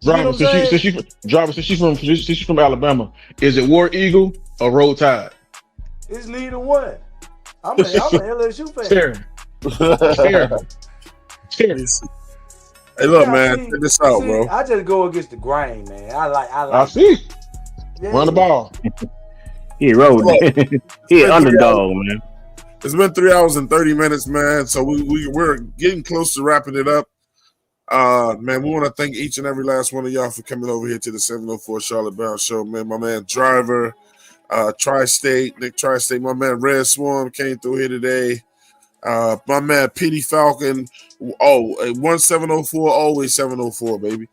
You Driver, know what I'm saying? since she's from Alabama, is it War Eagle or Roll Tide? It's neither one. I'm an LSU fan. Fair. Hey, look, Yeah, man, see- check this out, see, bro. I just go against the grain, man. I like. I see. Yeah. Run the ball. He rode. He an underdog, man. It's been 3 hours and 30 minutes, man. So we're getting close to wrapping it up. Man, we want to thank each and every last one of y'all for coming over here to the 704 Charlotte Brown Show, man. My man Driver, Tri-State, Nick Tri-State, my man Red Swarm came through here today. My man Petey Falcon. 1704, always 704, baby.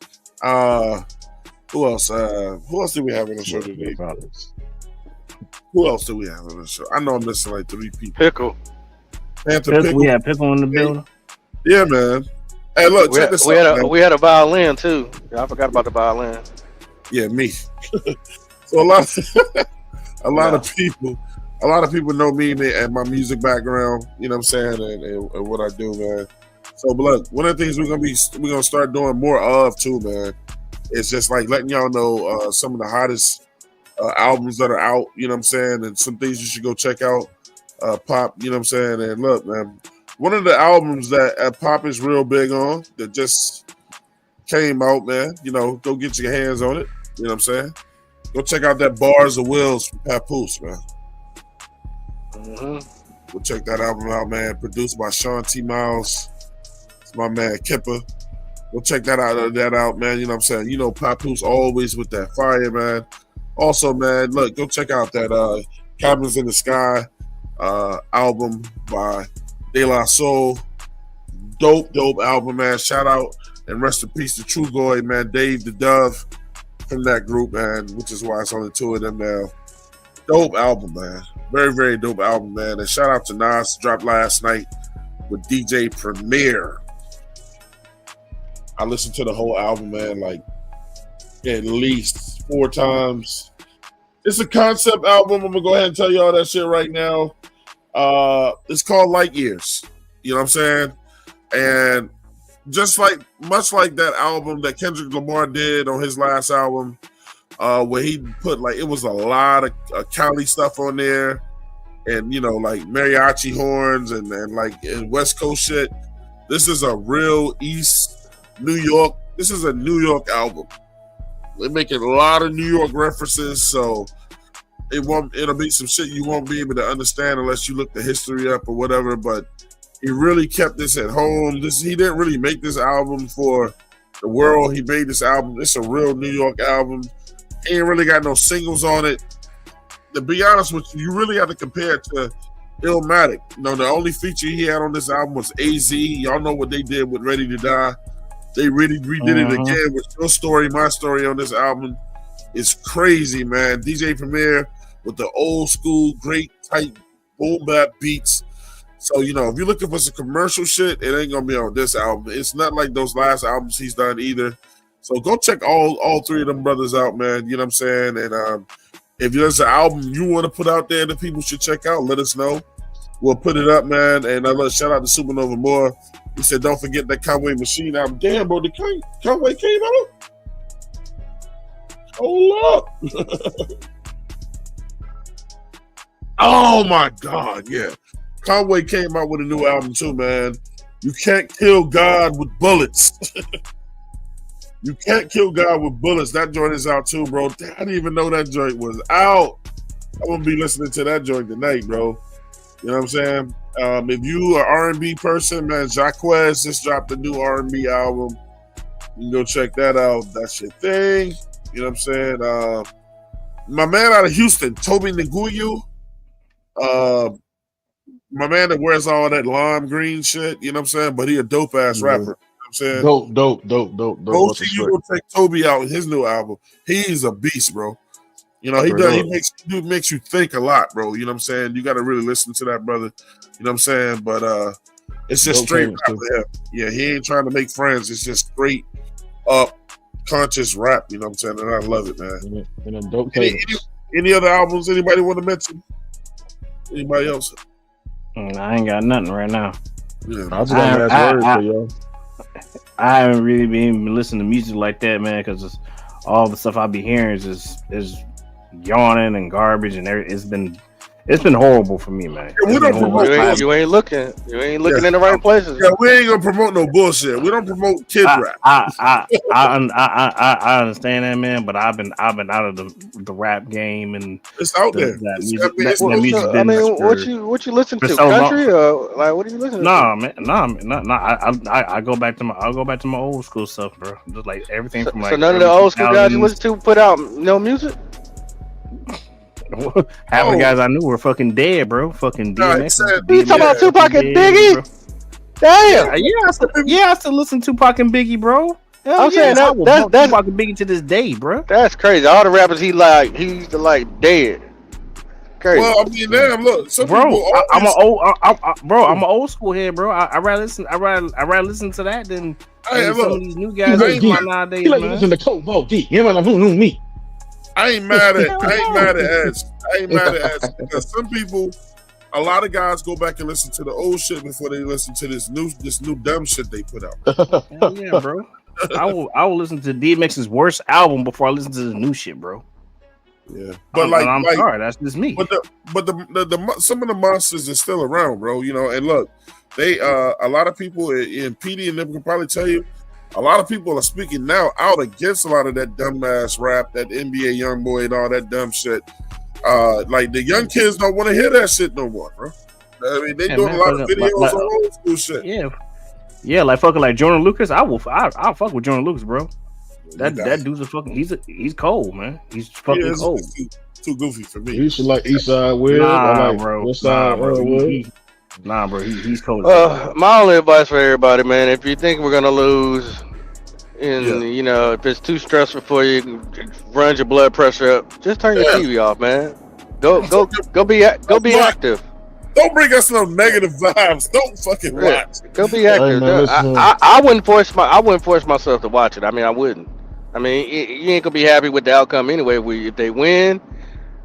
Who else? Who else did we have on the show today? Who else do we have on the show? I know I'm missing like 3 people. Pickle. Panther Pickle, Pickle. we had Pickle in the building. Yeah, man. Hey, look, check this out. Man. We had a violin too. Yeah, I forgot about the violin. Yeah, me. So a lot of people know me and my music background. You know what I'm saying, and what I do, man. So, but look, one of the things we're gonna start doing more of too, man. It's just like letting y'all know some of the hottest albums that are out. You know what I'm saying, and some things you should go check out. Pop, you know what I'm saying, and look, man. One of the albums that Pop is real big on that just came out, man. You know, go get your hands on it. You know what I'm saying? Go check out that Bars of Wills from Papoose, man. Go check that album out, man. Produced by Sean T. Miles. It's my man Kipper. Go check that out, man. You know what I'm saying? You know, Papoose always with that fire, man. Also, man, look, go check out that Cabins in the Sky album by De La Soul. Dope album, man. Shout out and rest in peace to True Goy, man. Dave the Dove from that group, man, which is why it's only 2 of them now. Dope album, man. Very, very dope album, man. And shout out to Nas, dropped last night with DJ Premier. I listened to the whole album, man, like at least 4 times. It's a concept album. I'm gonna go ahead and tell you all that shit right now. It's called Light Years. You know what I'm saying? And just much like that album that Kendrick Lamar did on his last album, where he put it was a lot of Cali stuff on there, and you know, like mariachi horns and West Coast shit. This is a real East New York. This is a New York album. They're making a lot of New York references, so it'll be some shit you won't be able to understand unless you look the history up or whatever. But he really kept this at home. He didn't really make this album for the world. He made this album. It's a real New York album. He ain't really got no singles on it. To be honest with you, you really have to compare it to Illmatic. You know, the only feature he had on this album was AZ. Y'all know what they did with Ready to Die. They really redid it again with Your Story, My Story on this album. It's crazy, man. DJ Premier with the old school, great, tight, boom bap beats. So, you know, if you're looking for some commercial shit, it ain't going to be on this album. It's not like those last albums he's done either. So go check all 3 of them brothers out, man. You know what I'm saying? And if there's an album you want to put out there that people should check out, let us know. We'll put it up, man. And shout out to Supernova Moore. He said, don't forget that Conway Machine album. Damn, bro, the Conway came out? Hold up. Oh, my God, yeah. Conway came out with a new album, too, man. You can't kill God with bullets. You can't kill God with bullets. That joint is out, too, bro. I didn't even know that joint was out. I'm going to be listening to that joint tonight, bro. You know what I'm saying? If you are R&B person, man, Jacquez just dropped a new R&B album. You can go check that out. That's your thing. You know what I'm saying? My man out of Houston, Toby Nguyu. My man that wears all that lime green shit, you know what I'm saying? But he a dope-ass rapper. You know what I'm saying? Dope. Go see you go check Toby out in his new album. He's a beast, bro. You know, he makes you think a lot, bro. You know what I'm saying? You got to really listen to that brother. You know what I'm saying? But it's just straight rap with him. Yeah, he ain't trying to make friends. It's just straight up conscious rap. You know what I'm saying? And I love it, man. And them dope any other albums anybody want to mention? Anybody else? I ain't got nothing right now. Yeah. I just got last words for y'all. I haven't really been listening to music like that, man, because all the stuff I be hearing is yawning and garbage, and it's been horrible for me, man. Yeah, we don't promote You ain't looking in the right places. Yeah, we ain't gonna promote no bullshit. We don't promote kid rap. I understand that, man, but I've been out of the rap game, and it's out there. What you listen to? Country or like what are you listening to? I go back to my old school stuff, bro. Just like everything from like. So none of the old school guys you listen to put out no music. Half the guys I knew were fucking dead, bro. Fucking DMX. You talking about Tupac and Biggie? Bro. Damn. I still listen to Tupac and Biggie, bro. I'm saying that's Tupac and Biggie to this day, bro. That's crazy. All the rappers he used to like dead. Crazy. Well, I mean, damn, look, some bro, people I'm an old school head, bro. I rather listen to that than some of these new guys nowadays. He like listen to Kobo D. Me. I ain't mad at Edge. I ain't mad at Edge because some people, a lot of guys go back and listen to the old shit before they listen to this new dumb shit they put out. Hell yeah, bro. I will listen to DMX's worst album before I listen to the new shit, bro. Yeah, but I'm sorry, that's just me. But the some of the monsters are still around, bro. You know, and look, they a lot of people in PD and them can probably tell you. A lot of people are speaking now out against a lot of that dumbass rap, that NBA YoungBoy and all that dumb shit. Like the young kids don't want to hear that shit no more, bro. I mean, they doing a lot of videos on old school shit. Yeah, like fucking like Jordan Lucas. I'll fuck with Jordan Lucas, bro. That dude's a fucking he's cold, man. He's fucking cold. Too goofy for me. You should like Eastside Will. Nah, bro. Westside bro. He's cold. My only advice for everybody, man, if you think we're gonna lose, and you know, if it's too stressful for you, runs your blood pressure up, just turn your TV off, man. Go be active. Don't bring us no negative vibes. Don't fucking watch. Go be active. Man, I wouldn't force myself to watch it. I mean, I wouldn't. I mean, you ain't gonna be happy with the outcome anyway. If they win,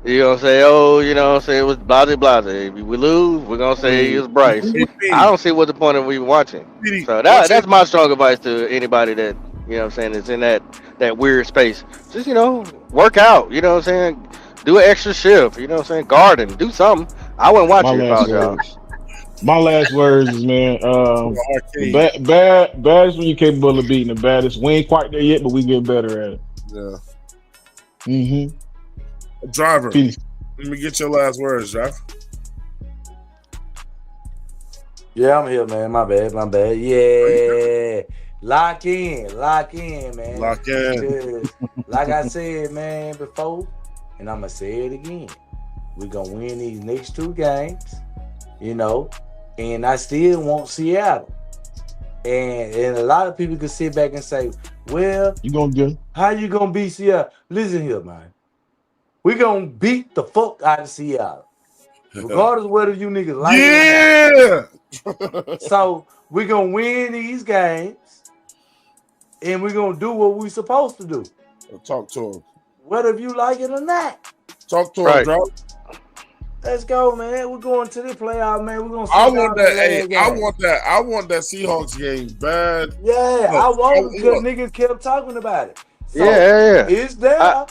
you're gonna say, oh, you know, say it was blase blase. If we lose, we're gonna say it was Bryce. I don't see what the point of even watching. So that's my strong advice to anybody that, you know what I'm saying, is in that weird space. Just, you know, work out, you know what I'm saying? Do an extra shift, you know what I'm saying? Garden, do something. I wouldn't watch it if I was y'all. My last words is, man, bad is when you're capable of beating the baddest. We ain't quite there yet, but we get better at it. Yeah. Mm-hmm. Driver, Peace. let me get your last words, Driver. Yeah, I'm here, man. My bad. Yeah. Lock in, man. Lock in. Because, like I said, man, before, and I'm going to say it again. We're going to win these next 2 games, you know, and I still want Seattle. And a lot of people can sit back and say, well, you gonna get how you going to beat Seattle? Listen here, man. We're going to beat the fuck out of Seattle. Regardless of whether you niggas like it or not. So we're going to win these games, and we're going to do what we're supposed to do. Talk to him. Whether you like it or not. Talk to him, bro. Let's go, man. We're going to the playoff, man. We're gonna. I want that Seahawks game bad. Yeah, I want it because niggas kept talking about it. So yeah. It's there. I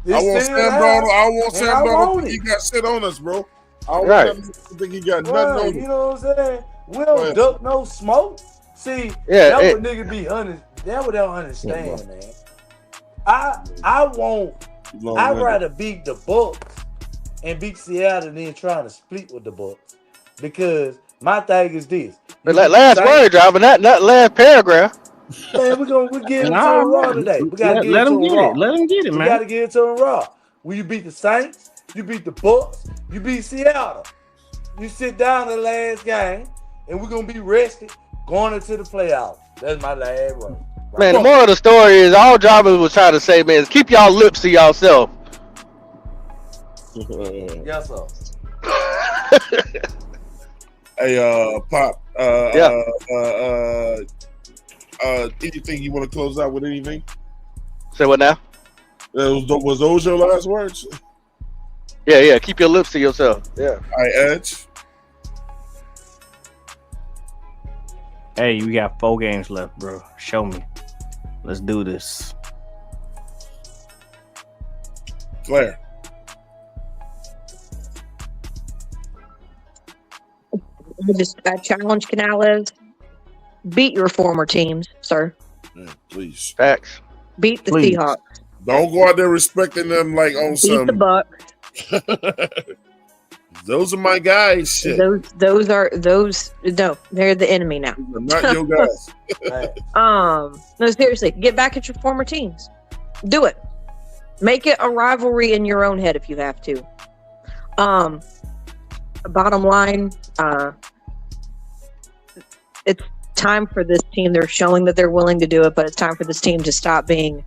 want Sam Darnold. I want Sam Darnold. He got shit on us, bro. I don't think he got nothing on you. You know what I'm saying? We don't duck no smoke. See, that what niggas be honest. That what they don't understand, man. I'd rather beat the Bucks and beat Seattle than trying to split with the Bucks. Because my thing is this. Last word, Driver, not last paragraph. Man, we're getting to them raw today. We gotta get it to them raw. Let them get it, man. We gotta get it to them raw. When you beat the Saints, you beat the Bucks, you beat Seattle. You sit down in the last game, and we're gonna be rested going into the playoffs. That's my last word. Right. Man, the moral of the story is all Drivers was trying to say, man, is keep y'all lips to yourself. Yes, sir. Hey, Pop. Anything you want to close out with? Anything? Say what now? Was those your last words? Yeah. Keep your lips to yourself. Yeah. All right, Edge. Hey, we got 4 games left, bro. Show me. Let's do this. Claire. I challenge Canales. Beat your former teams, sir. Yeah, please. Facts. Beat the Please. Seahawks. Don't go out there respecting them like on Beat some. the Bucks. Those are my guys. Shit. Those. No, they're the enemy now. They're not your guys. No, seriously, get back at your former teams. Do it. Make it a rivalry in your own head if you have to. Bottom line, it's time for this team. They're showing that they're willing to do it, but it's time for this team to stop being,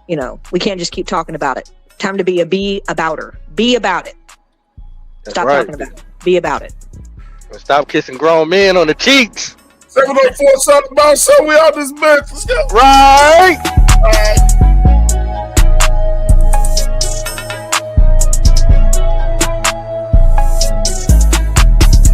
we can't just keep talking about it. Time to be abouter. Be about it. Stop talking about it. Be about it. Stop kissing grown men on the cheeks. 704 something about so we out this bitch. Let's go. Right. All right.